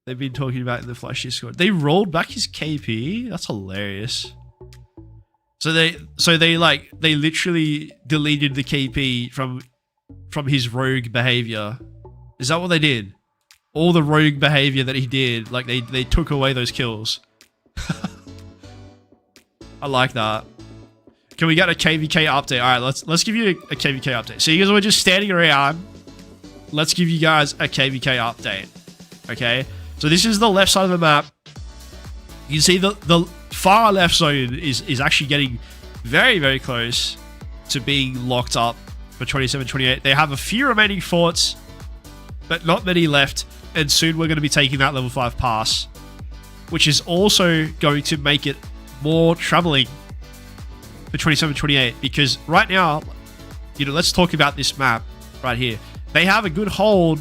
They've been talking about in the Flash Discord. They rolled back his KP? That's hilarious. So they literally deleted the KP from his rogue behavior. Is that what they did? All the rogue behavior that he did, like they took away those kills. I like that. Can we get a KVK update? All right, let's give you a KVK update. So you guys were just standing around. Let's give you guys a KVK update. Okay. So this is the left side of the map. You can see the far left zone is actually getting very, very close to being locked up for 27-28. They have a few remaining forts, but not many left. And soon we're going to be taking that level 5 pass, which is also going to make it more troubling for 27-28. Because right now, you know, let's talk about this map right here. They have a good hold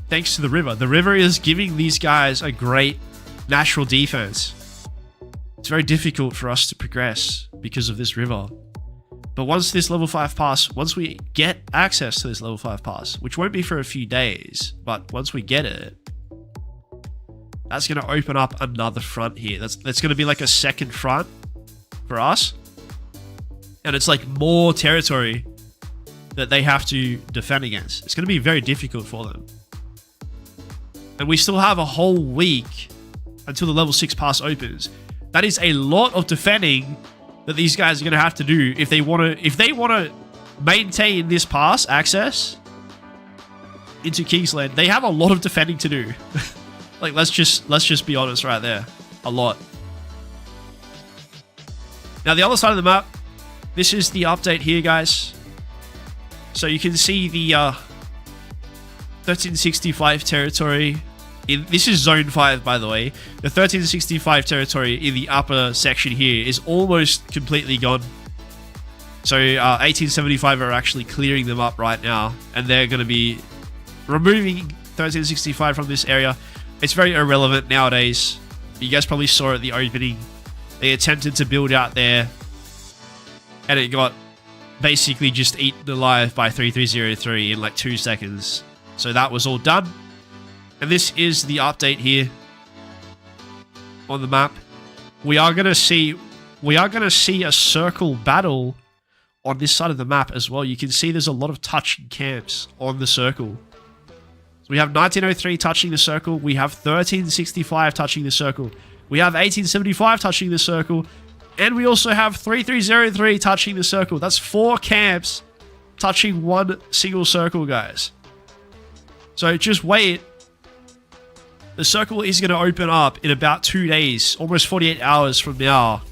thanks to the river. The river is giving these guys a great natural defense. It's very difficult for us to progress because of this river. But once this level 5 pass, once we get access to this level 5 pass, which won't be for a few days, but once we get it, that's going to open up another front here. That's going to be like a second front for us. And it's like more territory that they have to defend against. It's going to be very difficult for them. And we still have a whole week until the level 6 pass opens. That is a lot of defending that these guys are going to have to do if they want to maintain this pass access into Kingsland. They have a lot of defending to do. Like, let's just be honest right there. A lot. Now, the other side of the map, this is the update here, guys. So you can see the 1365 territory. This is Zone 5, by the way. The 1365 territory in the upper section here is almost completely gone. So 1875 are actually clearing them up right now. And they're going to be removing 1365 from this area. It's very irrelevant nowadays. You guys probably saw at the opening. They attempted to build out there. And it got basically just eaten alive by 3303 in like 2 seconds. So that was all done. And this is the update here on the map. We are going to see a circle battle on this side of the map as well. You can see there's a lot of touching camps on the circle. So we have 1903 touching the circle. We have 1365 touching the circle. We have 1875 touching the circle. And we also have 3303 touching the circle. That's 4 camps touching one single circle, guys. So just wait. The circle is going to open up in about 2 days, almost 48 hours from now.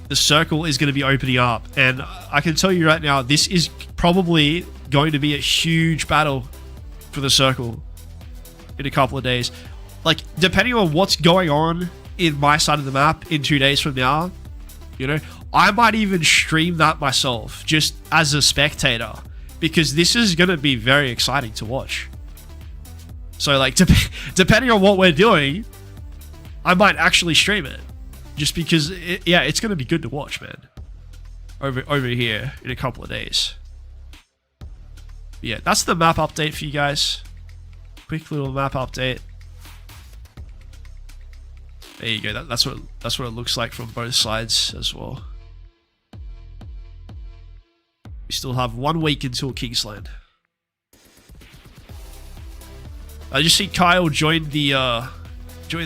The circle is going to be opening up. And I can tell you right now, this is probably going to be a huge battle for the circle in a couple of days. Like, depending on what's going on in my side of the map in 2 days from now, you know, I might even stream that myself just as a spectator, because this is going to be very exciting to watch. So, like, depending on what we're doing, I might actually stream it. Just because, it's going to be good to watch, man. Over here in a couple of days. Yeah, that's the map update for you guys. Quick little map update. There you go. That's what it looks like from both sides as well. We still have 1 week until Kingsland. I just see Kyle join the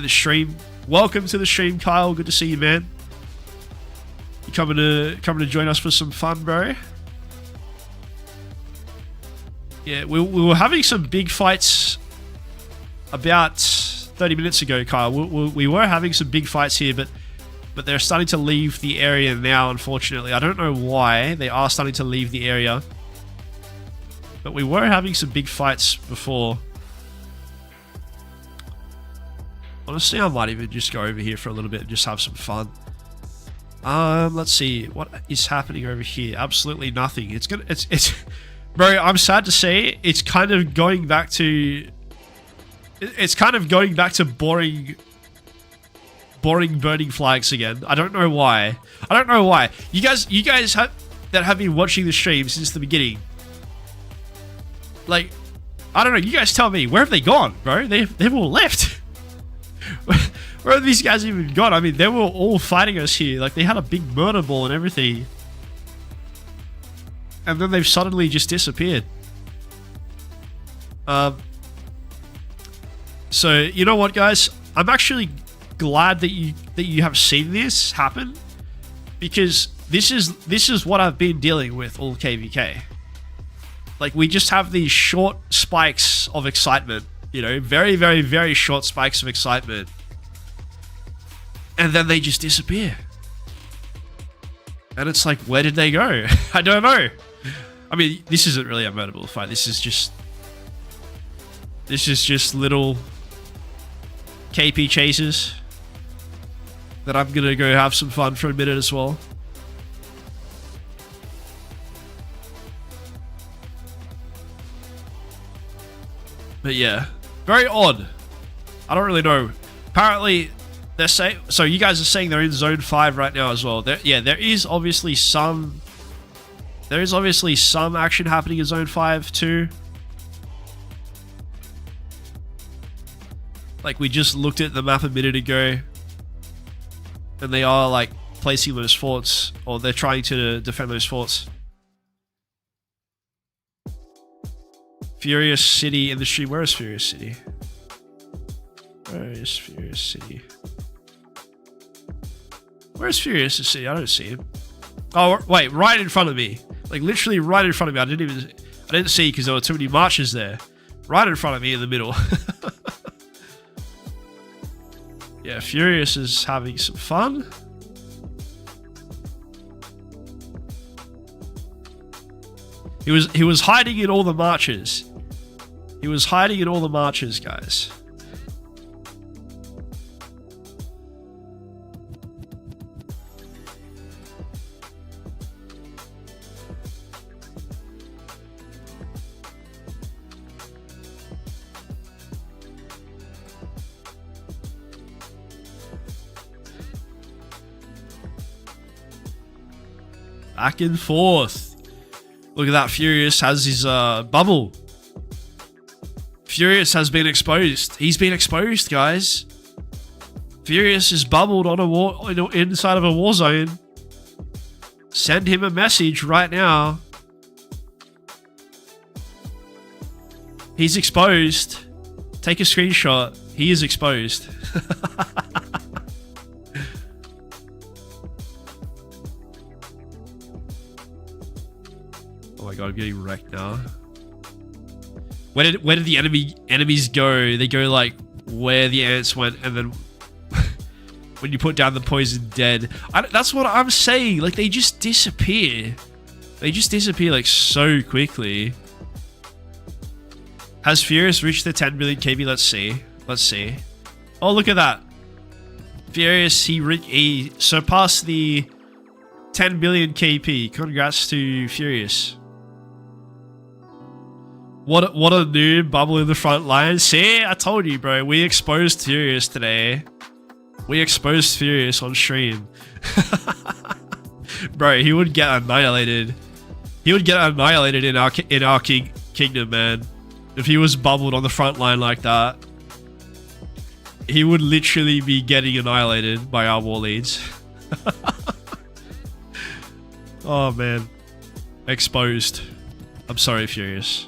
stream. Welcome to the stream, Kyle. Good to see you, man. You coming to join us for some fun, bro? Yeah, we were having some big fights about 30 minutes ago, Kyle. We were having some big fights here, but they're starting to leave the area now, unfortunately. I don't know why. They are starting to leave the area. But we were having some big fights before. Honestly, I might even just go over here for a little bit and just have some fun. Let's see. What is happening over here? Absolutely nothing. It's bro, I'm sad to say it's kind of going back to boring burning flags again. I don't know why. You guys that have been watching the stream since the beginning, like, I don't know. You guys tell me, where have they gone, bro? They've all left. Where have these guys even gone? I mean, they were all fighting us here. Like, they had a big murder ball and everything. And then they've suddenly just disappeared. So, you know what, guys? I'm actually glad that you have seen this happen. Because this is what I've been dealing with all KVK. Like, we just have these short spikes of excitement. You know, very, very, very short spikes of excitement. and then they just disappear. And it's like, where did they go? I don't know. I mean, this isn't really a murderable fight. This is just little KP chases that I'm gonna go have some fun for a minute as well. But yeah, very odd. I don't really know. Apparently, they're saying, so you guys are saying they're in Zone 5 right now as well. There is obviously some action happening in Zone 5 too. Like, we just looked at the map a minute ago, and they are like placing those forts, or they're trying to defend those forts. Furious City in the stream. Where is Furious City? Where is Furious City? Where's Furious City? I don't see him. Oh, wait, right in front of me. Like, literally right in front of me. I didn't see because there were too many marches there. Right in front of me in the middle. Yeah, Furious is having some fun. He was hiding in all the marches. He was hiding in all the marches, guys. Back and forth. Look at that. Furious has his bubble. Furious has been exposed. He's been exposed, guys. Furious is bubbled on a war inside of a war zone. Send him a message right now. He's exposed. Take a screenshot. He is exposed. Oh my god, I'm getting wrecked now. Where did the enemies go? They go like where the ants went, and then when you put down the poison dead. That's what I'm saying. Like, they just disappear. They just disappear like so quickly. Has Furious reached the 10 billion KB? Let's see. Let's see. Oh, look at that. Furious, he surpassed the 10 billion KP. Congrats to Furious. What a new bubble in the front line. See, I told you, bro. We exposed Furious today. We exposed Furious on stream. Bro, he would get annihilated. He would get annihilated in our kingdom, man. If he was bubbled on the front line like that, he would literally be getting annihilated by our war leads. Oh, man. Exposed. I'm sorry, Furious.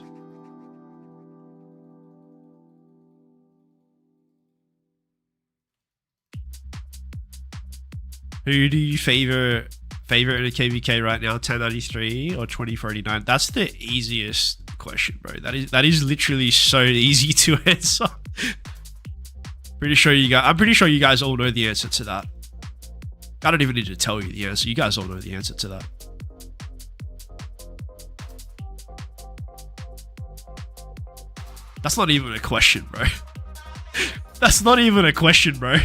Who do you favor in a KVK right now? 1093 or 2049? That's the easiest question, bro. That is literally so easy to answer. I'm pretty sure you guys all know the answer to that. I don't even need to tell you the answer. You guys all know the answer to that. That's not even a question, bro. That's not even a question, bro.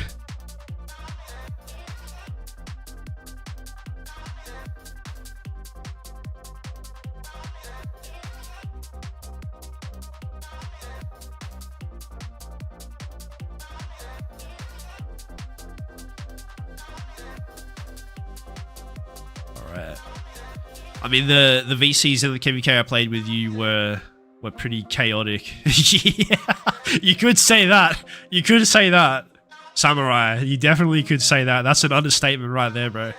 I mean, the VCs and the KVK I played with you were pretty chaotic. Yeah, you could say that. You could say that, Samurai. You definitely could say that. That's an understatement right there, bro.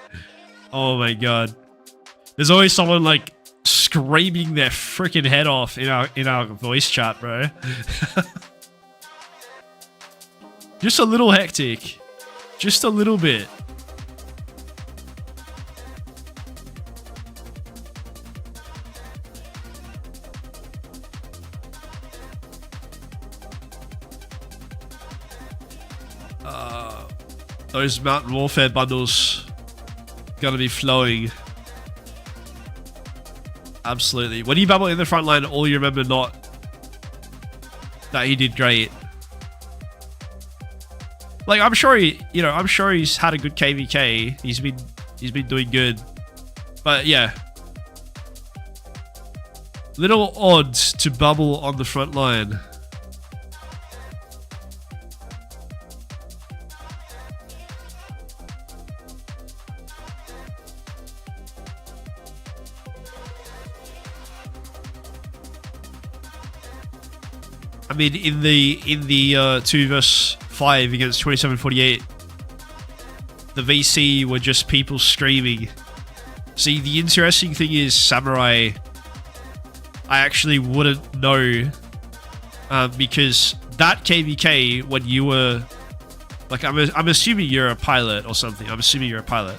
Oh my god. There's always someone like screaming their freaking head off in our voice chat, bro. Just a little hectic. Just a little bit. Those Mountain Warfare bundles gonna be flowing. Absolutely. When you bubble in the front line, all you remember not that he did great. Like, I'm sure I'm sure he's had a good KVK. He's been doing good. But yeah. Little odds to bubble on the front line. I mean, in the 2 vs 5 against 2748, the VC were just people screaming. See, the interesting thing is, Samurai, I actually wouldn't know, because that KVK, when you were, like, I'm assuming you're a pilot or something. I'm assuming you're a pilot.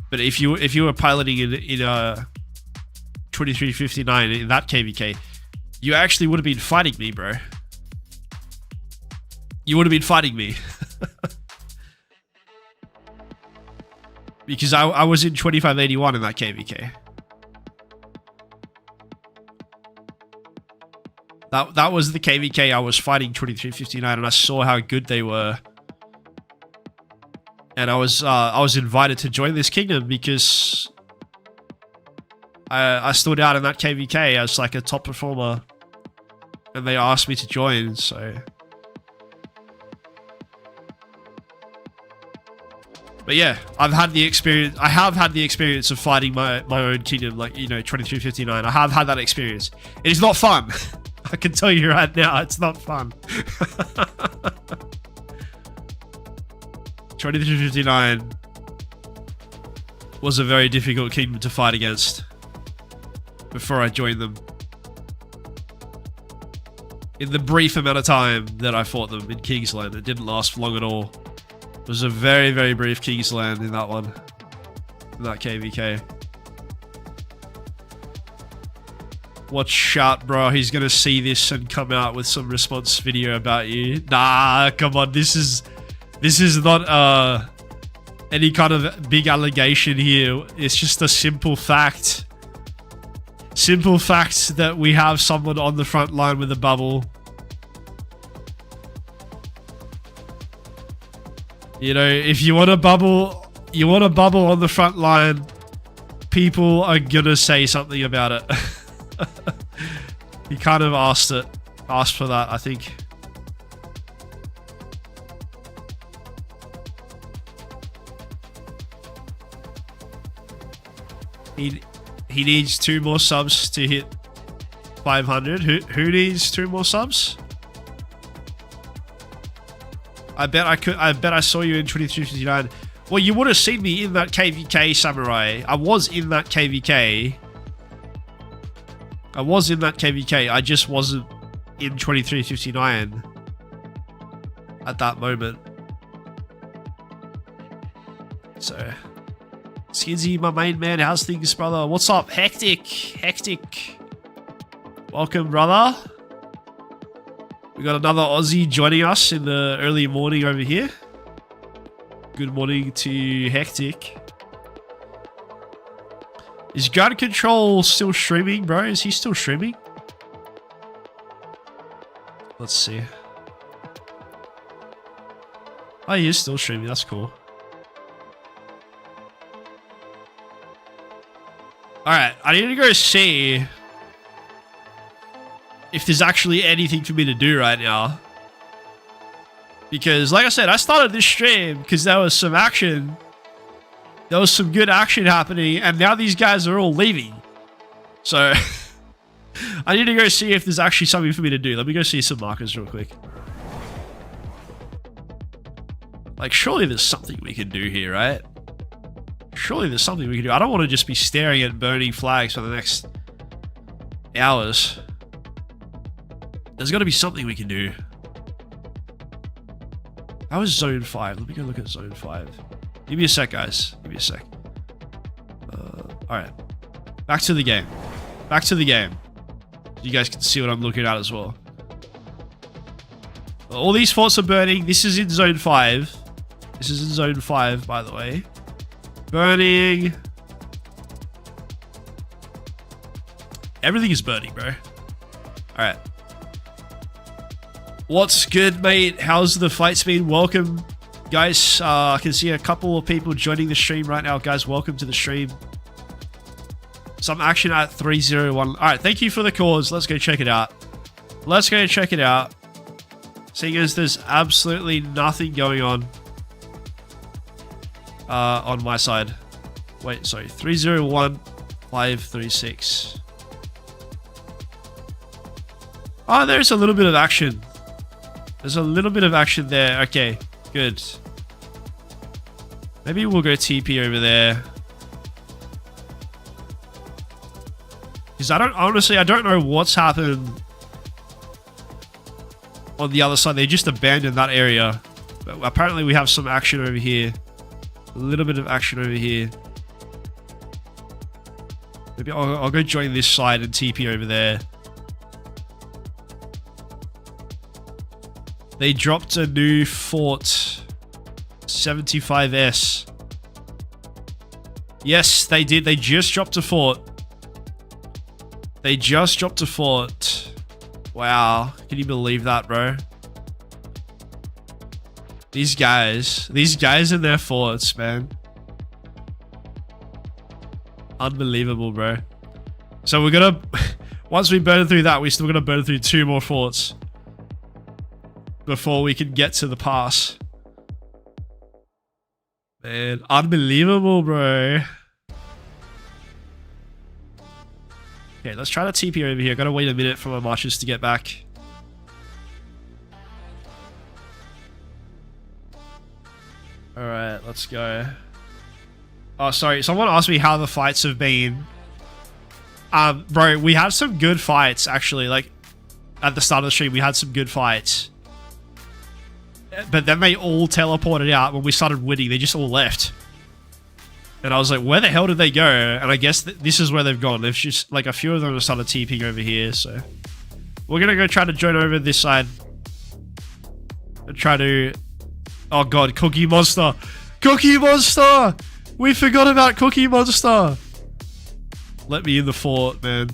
But if you were piloting in 2359 in that KVK, you actually would have been fighting me, bro. You would have been fighting me. Because I was in 2581 in that KVK. That was the KVK I was fighting 2359, and I saw how good they were. And I was invited to join this kingdom because I stood out in that KVK as like a top performer, and they asked me to join. So, but yeah, I have had the experience of fighting my own kingdom, like, 2359. I have had that experience. It is not fun. I can tell you right now, it's not fun. 2359 was a very difficult kingdom to fight against before I joined them. In the brief amount of time that I fought them in Kingsland, it didn't last long at all. It was a very, very brief Kingsland in that one. In that KVK. Watch out, bro. He's gonna see this and come out with some response video about you. Nah, come on. This is not any kind of big allegation here. It's just a simple fact. Simple fact that we have someone on the front line with a bubble. If you want a bubble, on the front line, people are gonna say something about it. He kind of asked for that, I think. He needs 2 more subs to hit 500. Who needs 2 more subs? I bet I saw you in 2359. Well, you would have seen me in that KVK, Samurai. I was in that KVK. I just wasn't in 2359 at that moment. So, Skinsy, my main man, how's things, brother? What's up? Hectic. Welcome, brother. We got another Aussie joining us in the early morning over here. Good morning to Hectic. Is Gun Control still streaming, bro? Is he still streaming? Let's see. Oh, he is still streaming. That's cool. Alright, I need to go see if there's actually anything for me to do right now. Because, like I said, I started this stream because there was some action. There was some good action happening, and now these guys are all leaving. So, I need to go see if there's actually something for me to do. Let me go see some markers real quick. Like, surely there's something we can do here, right? Surely there's something we can do. I don't want to just be staring at burning flags for the next hours. There's got to be something we can do. How is Zone 5? Let me go look at Zone 5. Give me a sec, guys. Give me a sec. Alright. Back to the game. You guys can see what I'm looking at as well. All these forts are burning. This is in Zone 5. This is in zone 5, by the way. Burning. Everything is burning, bro. Alright. What's good, mate? How's the fights been? Welcome, guys. I can see a couple of people joining the stream right now. Guys, welcome to the stream. Some action at 301. Alright, thank you for the cause. Let's go check it out. Let's go check it out. Seeing as there's absolutely nothing going on my side. Wait, sorry. 301-536. Oh, there's a little bit of action. There's a little bit of action there. Okay, good. Maybe we'll go TP over there. Because honestly, I don't know what's happened on the other side. They just abandoned that area. But apparently we have some action over here. A little bit of action over here. Maybe I'll go join this side and TP over there. They dropped a new fort. 75S. Yes, they did. They just dropped a fort. They just dropped a fort. Wow. Can you believe that, bro? These guys in their forts, man. Unbelievable, bro. So we're gonna, once we burn through that, we're still gonna burn through 2 more forts before we can get to the pass. Man, unbelievable, bro. Okay, let's try to TP over here. Gotta wait a minute for my marchers to get back. Alright, let's go. Oh, sorry. Someone asked me how the fights have been. Bro, we had some good fights, actually. Like, at the start of the stream, we had some good fights. But then they all teleported out when we started winning. They just all left. And I was like, where the hell did they go? And I guess this is where they've gone. They've just, like, a few of them have started TPing over here, so. We're gonna go try to join over this side. And try to... Oh god, Cookie Monster! Cookie Monster! We forgot about Cookie Monster! Let me in the fort, man.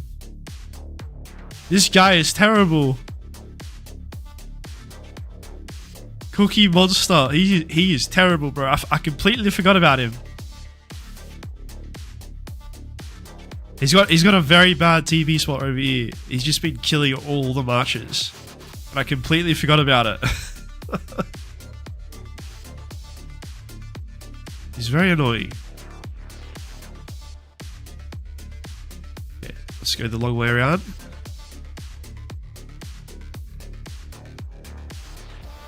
This guy is terrible. Cookie Monster. He is terrible, bro. I completely forgot about him. He's got a very bad TP spot over here. He's just been killing all the marchers. And I completely forgot about it. He's very annoying. Okay, let's go the long way around.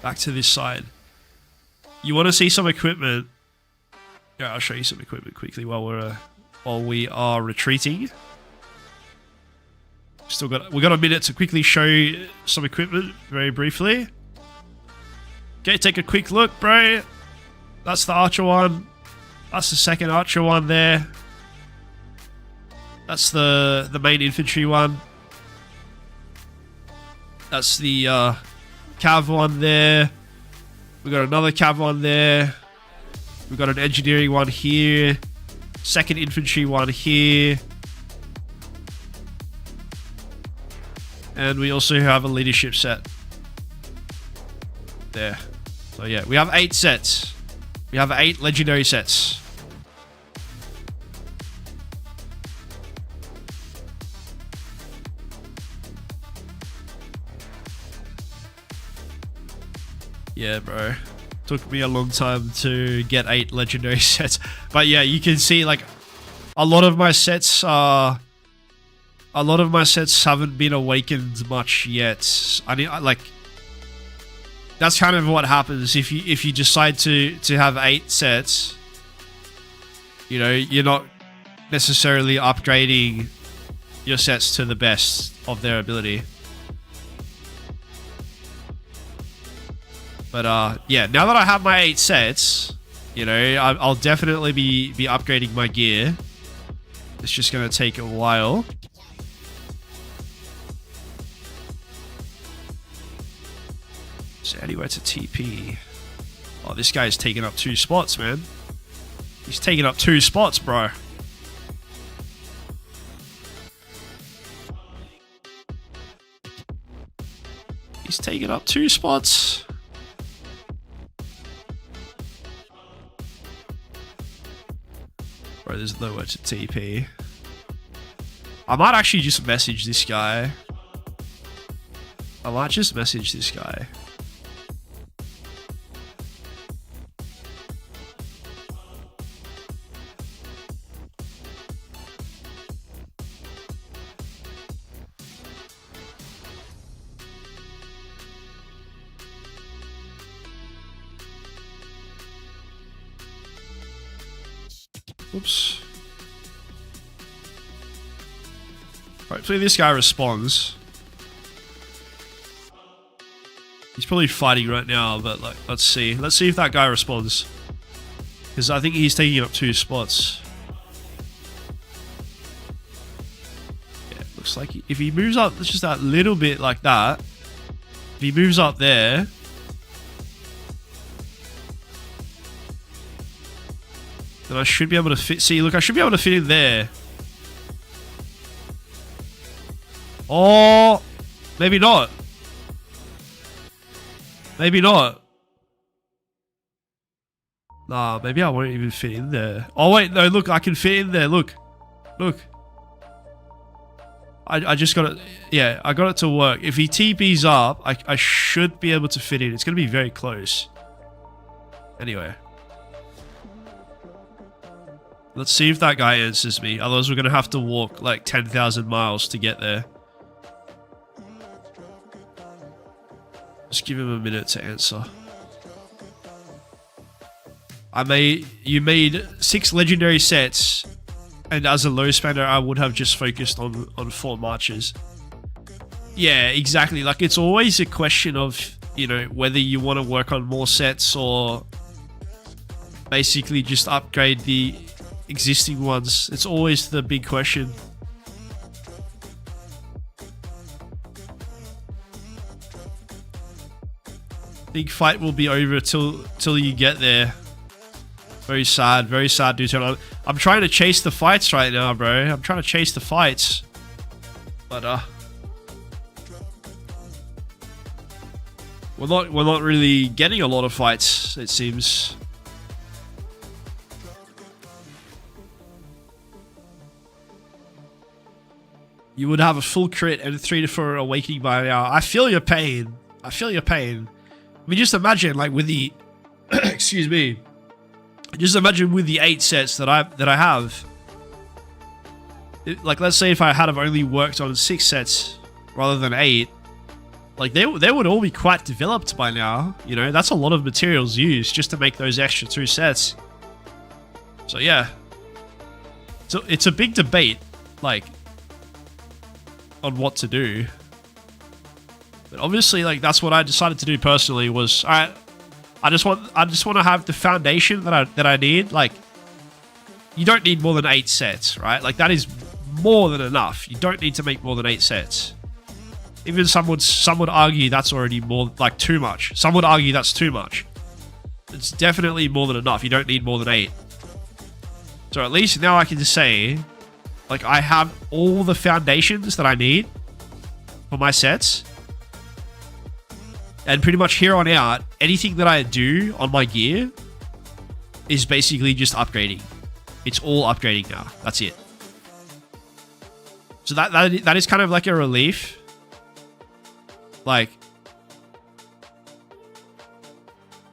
Back to this side. You want to see some equipment? Yeah, I'll show you some equipment quickly while we are retreating. We got a minute to quickly show you some equipment very briefly. Okay, take a quick look, bro. That's the archer one. That's the second archer one there. That's the main infantry one. That's the cav one there. We got another cav one there. We got an engineering one here. Second infantry one here. And we also have a leadership set. There. So yeah, we have 8 sets. We have 8 legendary sets. Yeah, bro. Took me a long time to get 8 legendary sets. But yeah, you can see like a lot of my sets haven't been awakened much yet. I mean, like, that's kind of what happens if you decide to have 8 sets. You know, you're not necessarily upgrading your sets to the best of their ability. But yeah, now that I have my 8 sets, you know, I'll definitely be upgrading my gear. It's just going to take a while. So anywhere to TP. Oh, this guy's taking up 2 spots, man. He's taking up 2 spots, bro. He's taking up 2 spots. Bro, there's nowhere to TP. I might actually just message this guy. I might just message this guy. Oops. Hopefully this guy responds. He's probably fighting right now, but like, let's see. Let's see if that guy responds. Because I think he's taking up 2 spots. Yeah, looks like if he moves up just that little bit like that. If he moves up there. Then I should be able to fit. See, look, I should be able to fit in there. Oh, maybe not. Maybe not. Nah, maybe I won't even fit in there. Oh, wait, no, look, I can fit in there. Look. Look. I just got it. Yeah, I got it to work. If he TPs up, I should be able to fit in. It's going to be very close. Anyway. Let's see if that guy answers me. Otherwise, we're going to have to walk like 10,000 miles to get there. Just give him a minute to answer. You made 6 legendary sets, and as a low spender, I would have just focused on 4 marches. Yeah, exactly. Like, it's always a question of, you know, whether you want to work on more sets or basically just upgrade the existing ones. It's always the big question. Big fight will be over till you get there. Very sad, dude. I'm trying to chase the fights right now, bro. I'm trying to chase the fights, but we're not really getting a lot of fights, it seems. You would have a full crit and 3 to 4 awakening by now. I feel your pain. I feel your pain. I mean, just imagine, like, with the excuse me. Just imagine with the 8 sets that I have. Like, let's say if I had have only worked on 6 sets rather than 8, like they would all be quite developed by now. You know, that's a lot of materials used just to make those extra 2 sets. So yeah. So it's a big debate, like, on what to do. But obviously, like, that's what I decided to do personally was, alright, I just want to have the foundation that I need. Like, you don't need more than 8 sets, right? Like, that is more than enough. You don't need to make more than 8 sets. Even some would argue that's already more, like, too much. Some would argue that's too much. It's definitely more than enough. You don't need more than 8. So at least now I can just say, like, I have all the foundations that I need for my sets. And pretty much here on out, anything that I do on my gear is basically just upgrading. It's all upgrading now. That's it. So that is kind of like a relief. Like,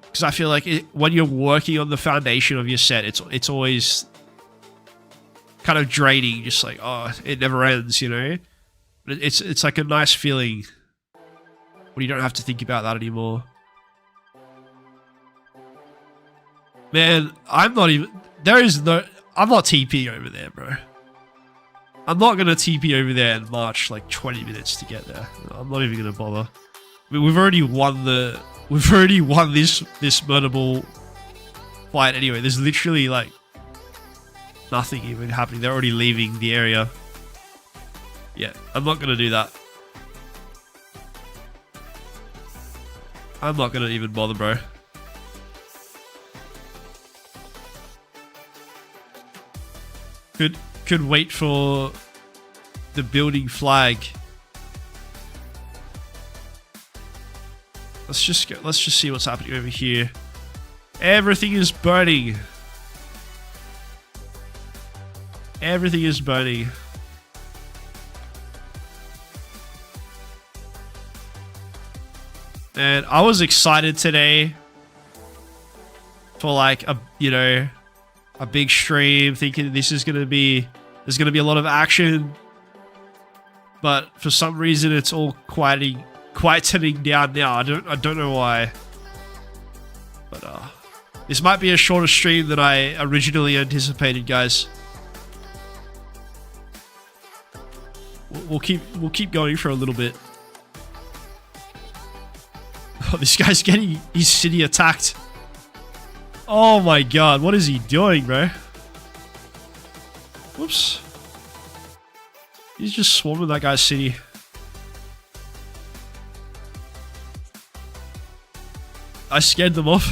because I feel like when you're working on the foundation of your set, it's always kind of draining. Just like, oh, it never ends, you know? But it's like a nice feeling when you don't have to think about that anymore. Man, I'm not TP over there, bro. I'm not going to TP over there and march like 20 minutes to get there. I'm not even going to bother. I mean, we've already won this murderable fight anyway. There's literally like nothing even happening. They're already leaving the area. Yeah, I'm not going to do that. I'm not going to even bother, bro. Could wait for the building flag. Let's just see what's happening over here. Everything is burning. Everything is burning. And I was excited today for like a big stream, thinking there's gonna be a lot of action. But for some reason it's all quietening down now. I don't know why. But this might be a shorter stream than I originally anticipated, guys. We'll keep going for a little bit. Oh, this guy's getting his city attacked. Oh my god, what is he doing, bro? Whoops. He's just swarming that guy's city. I scared them off.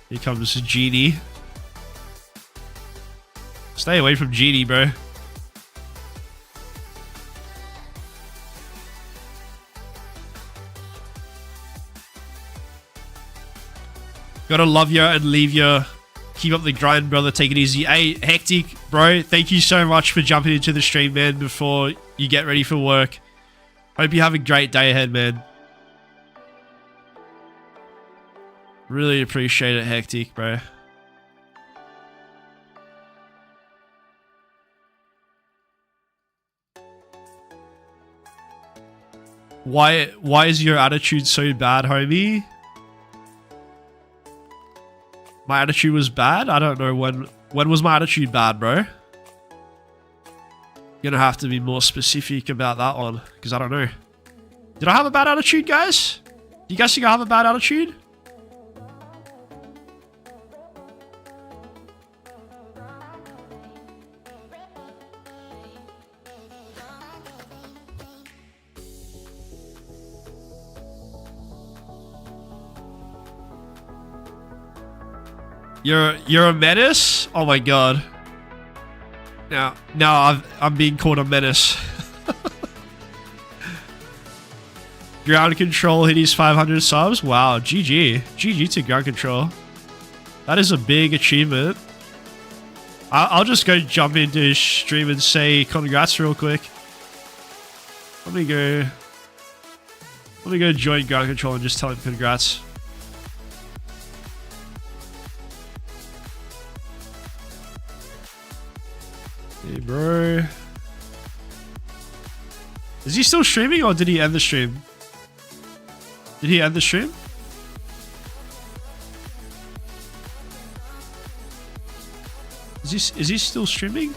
Here comes a genie. Stay away from genie, bro. Gotta love you and leave you. Keep up the grind, brother. Take it easy. Hey, Hectic, bro. Thank you so much for jumping into the stream, man, before you get ready for work. Hope you have a great day ahead, man. Really appreciate it, Hectic, bro. Why is your attitude so bad, homie? My attitude was bad? I don't know when was my attitude bad, bro? You're gonna have to be more specific about that one, because I don't know. Did I have a bad attitude, guys? Do you guys think I have a bad attitude? You're a menace? Oh my god. Now I'm being called a menace. Ground Control hit his 500 subs. Wow, GG. GG to Ground Control. That is a big achievement. I'll just go jump into his stream and say congrats real quick. Let me go join Ground Control and just tell him congrats. Hey, bro. Is he still streaming or did he end the stream? Did he end the stream? Is he still streaming?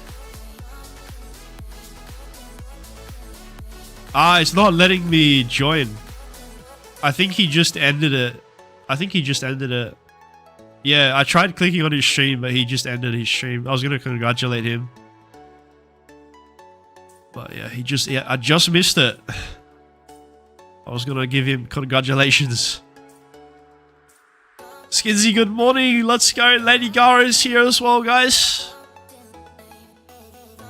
Ah, it's not letting me join. I think he just ended it. Yeah, I tried clicking on his stream, but he just ended his stream. I was gonna congratulate him. But yeah, I just missed it. I was gonna give him congratulations. Skinsy, good morning. Let's go. Lady Gara is here as well, guys.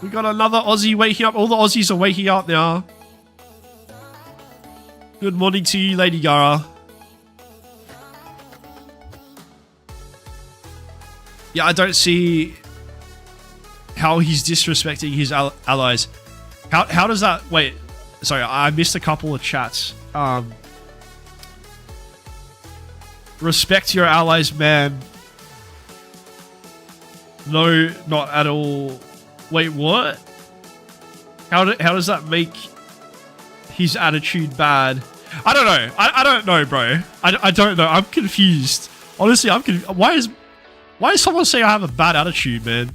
We got another Aussie waking up. All the Aussies are waking up now. Good morning to you, Lady Gara. Yeah, I don't see how he's disrespecting his allies. How does that... Wait, sorry, I missed a couple of chats. Respect your allies, man. No, not at all. Wait, what? How does that make his attitude bad? I don't know. I don't know, bro. I don't know. I'm confused. Honestly, I'm confused. Why is someone saying I have a bad attitude, man?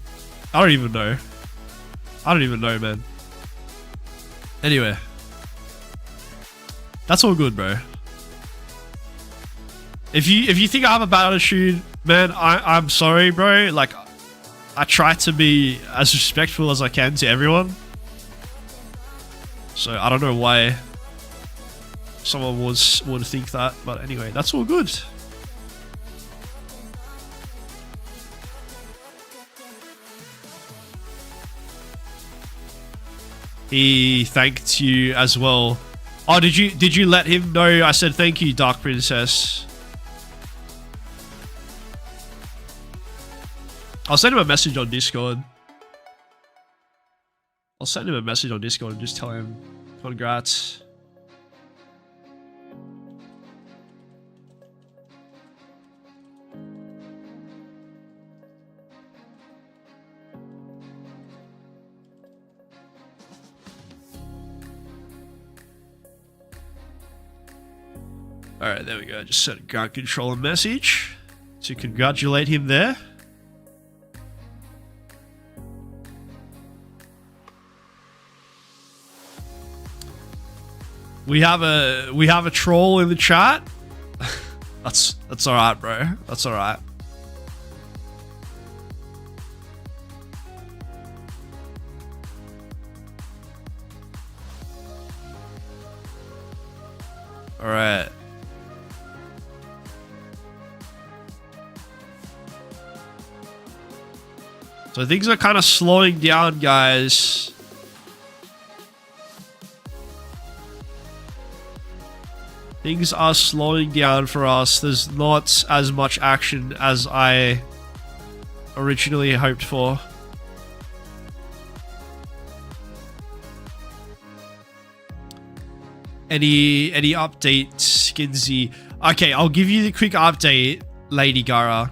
I don't even know. Man. Anyway. That's all good, bro. If you think I have a bad attitude, man, I'm sorry, bro. Like, I try to be as respectful as I can to everyone. So I don't know why someone would think that. But anyway, that's all good. He thanked you as well. Oh, did you let him know I said thank you, Dark Princess? I'll send him a message on Discord. I'll send him a message on Discord and just tell him congrats. Alright, there we go. Just sent a ground controller message to congratulate him there. We have a troll in the chat. That's alright, bro. That's alright. Alright. So things are kind of slowing down, guys. Things are slowing down for us. There's not as much action as I originally hoped for. Any updates, Skinsy? Okay, I'll give you the quick update, Lady Gara.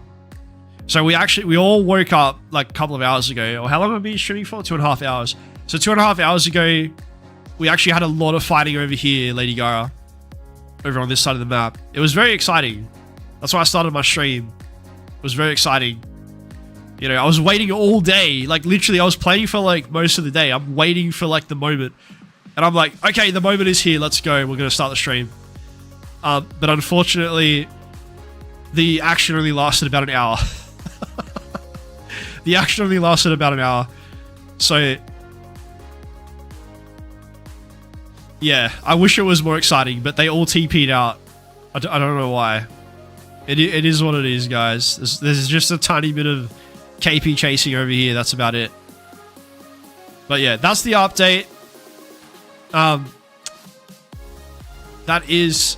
So we all woke up like a couple of hours ago. Or how long have we been streaming for? 2.5 hours. So 2.5 hours ago, we actually had a lot of fighting over here, Lady Gara. Over on this side of the map. It was very exciting. That's why I started my stream. It was very exciting. You know, I was waiting all day. Like literally, I was playing for like most of the day. I'm waiting for like the moment. And I'm like, okay, the moment is here. Let's go. We're going to start the stream. But unfortunately, the action only lasted about an hour. The action only lasted about an hour. So, yeah, I wish it was more exciting, but they all TP'd out. I don't know why. It is what it is, guys. There's just a tiny bit of KP chasing over here. That's about it. But yeah, that's the update. That is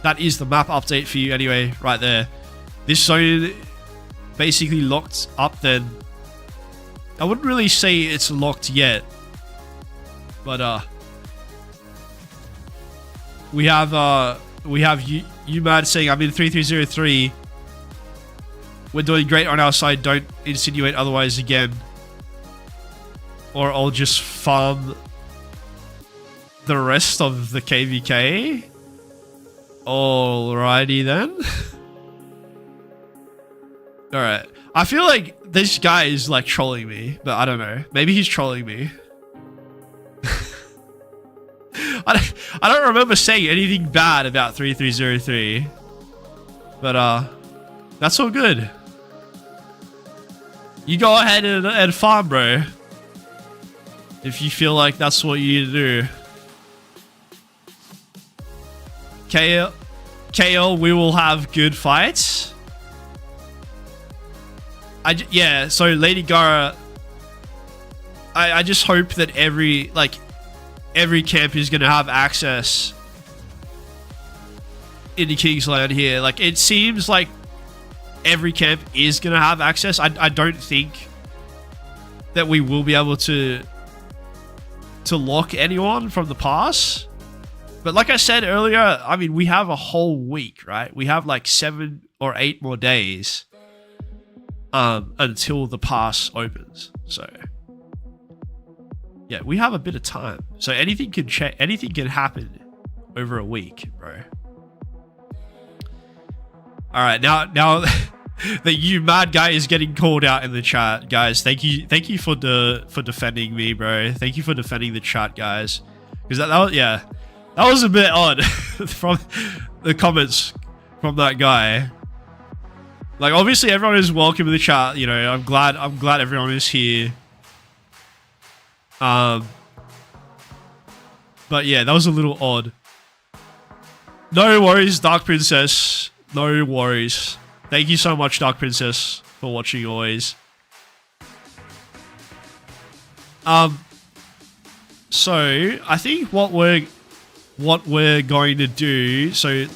the map update for you anyway, right there. This zone basically locked up then. I wouldn't really say it's locked yet. But we have you mad saying I'm in 3303. We're doing great on our side. Don't insinuate otherwise again. Or I'll just farm the rest of the KVK. Alrighty then. Alright. I feel like this guy is like trolling me, but I don't know. Maybe he's trolling me. I don't remember saying anything bad about 3303. But that's all good. You go ahead and farm, bro. If you feel like that's what you need to do. KL, we will have good fights. Yeah, so Lady Gara, I just hope that every camp is gonna have access into Kingsland here. Like, it seems like every camp is gonna have access. I don't think that we will be able to lock anyone from the pass. But like I said earlier, I mean, we have a whole week, right? We have like 7 or 8 more days until the pass opens. So yeah, we have a bit of time. So anything can happen over a week, bro. All right, now that you mad guy is getting called out in the chat, guys. Thank you for defending me, bro. Thank you for defending the chat, guys. Because that was a bit odd from the comments from that guy. Like, obviously everyone is welcome in the chat. You know, I'm glad everyone is here. But yeah, that was a little odd. No worries, Dark Princess. No worries. Thank you so much, Dark Princess, for watching always. So I think what we're going to do. So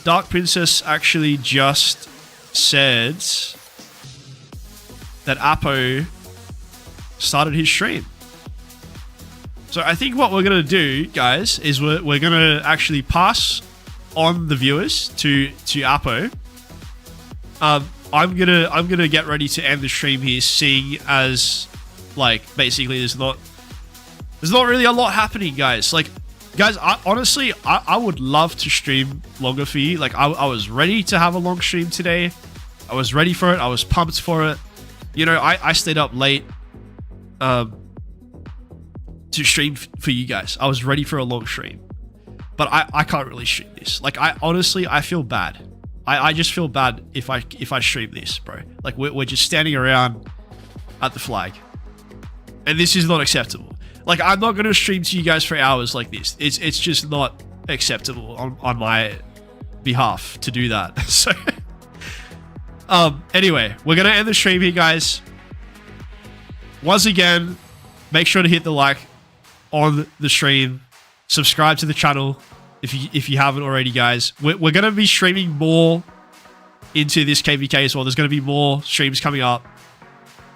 Dark Princess actually just said that Apo started his stream. So I think what we're gonna do, guys, is we're gonna actually pass on the viewers to Apo. I'm gonna get ready to end the stream here, seeing as like basically there's not really a lot happening, guys. Like, guys, honestly I would love to stream longer for you. Like, I was ready to have a long stream today. I was ready for it. I was pumped for it. You know, I stayed up late to stream for you guys. I was ready for a long stream, but I can't really stream this. Like, I feel bad. I just feel bad if I stream this, bro. Like, we're just standing around at the flag, and this is not acceptable. Like, I'm not gonna stream to you guys for hours like this. It's just not acceptable on my behalf to do that. So anyway, we're gonna end the stream here, guys. Once again, make sure to hit the like on the stream, subscribe to the channel if you haven't already, guys. We're gonna be streaming more into this KVK as well. There's gonna be more streams coming up,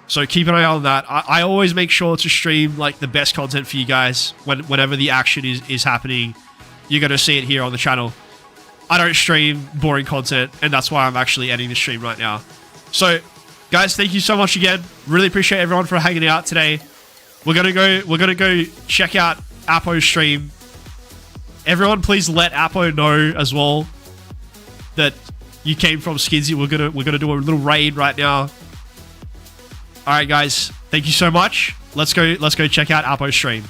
so keep an eye on that. I always make sure to stream like the best content for you guys whenever the action is happening. You're gonna see it here on the channel. I don't stream boring content, and that's why I'm actually ending the stream right now. So guys, thank you so much again. Really appreciate everyone for hanging out today. We're gonna go check out Apo's stream. Everyone, please let Apo know as well that you came from Skinsy. We're gonna do a little raid right now. All right, guys. Thank you so much. Let's go check out Apo's stream.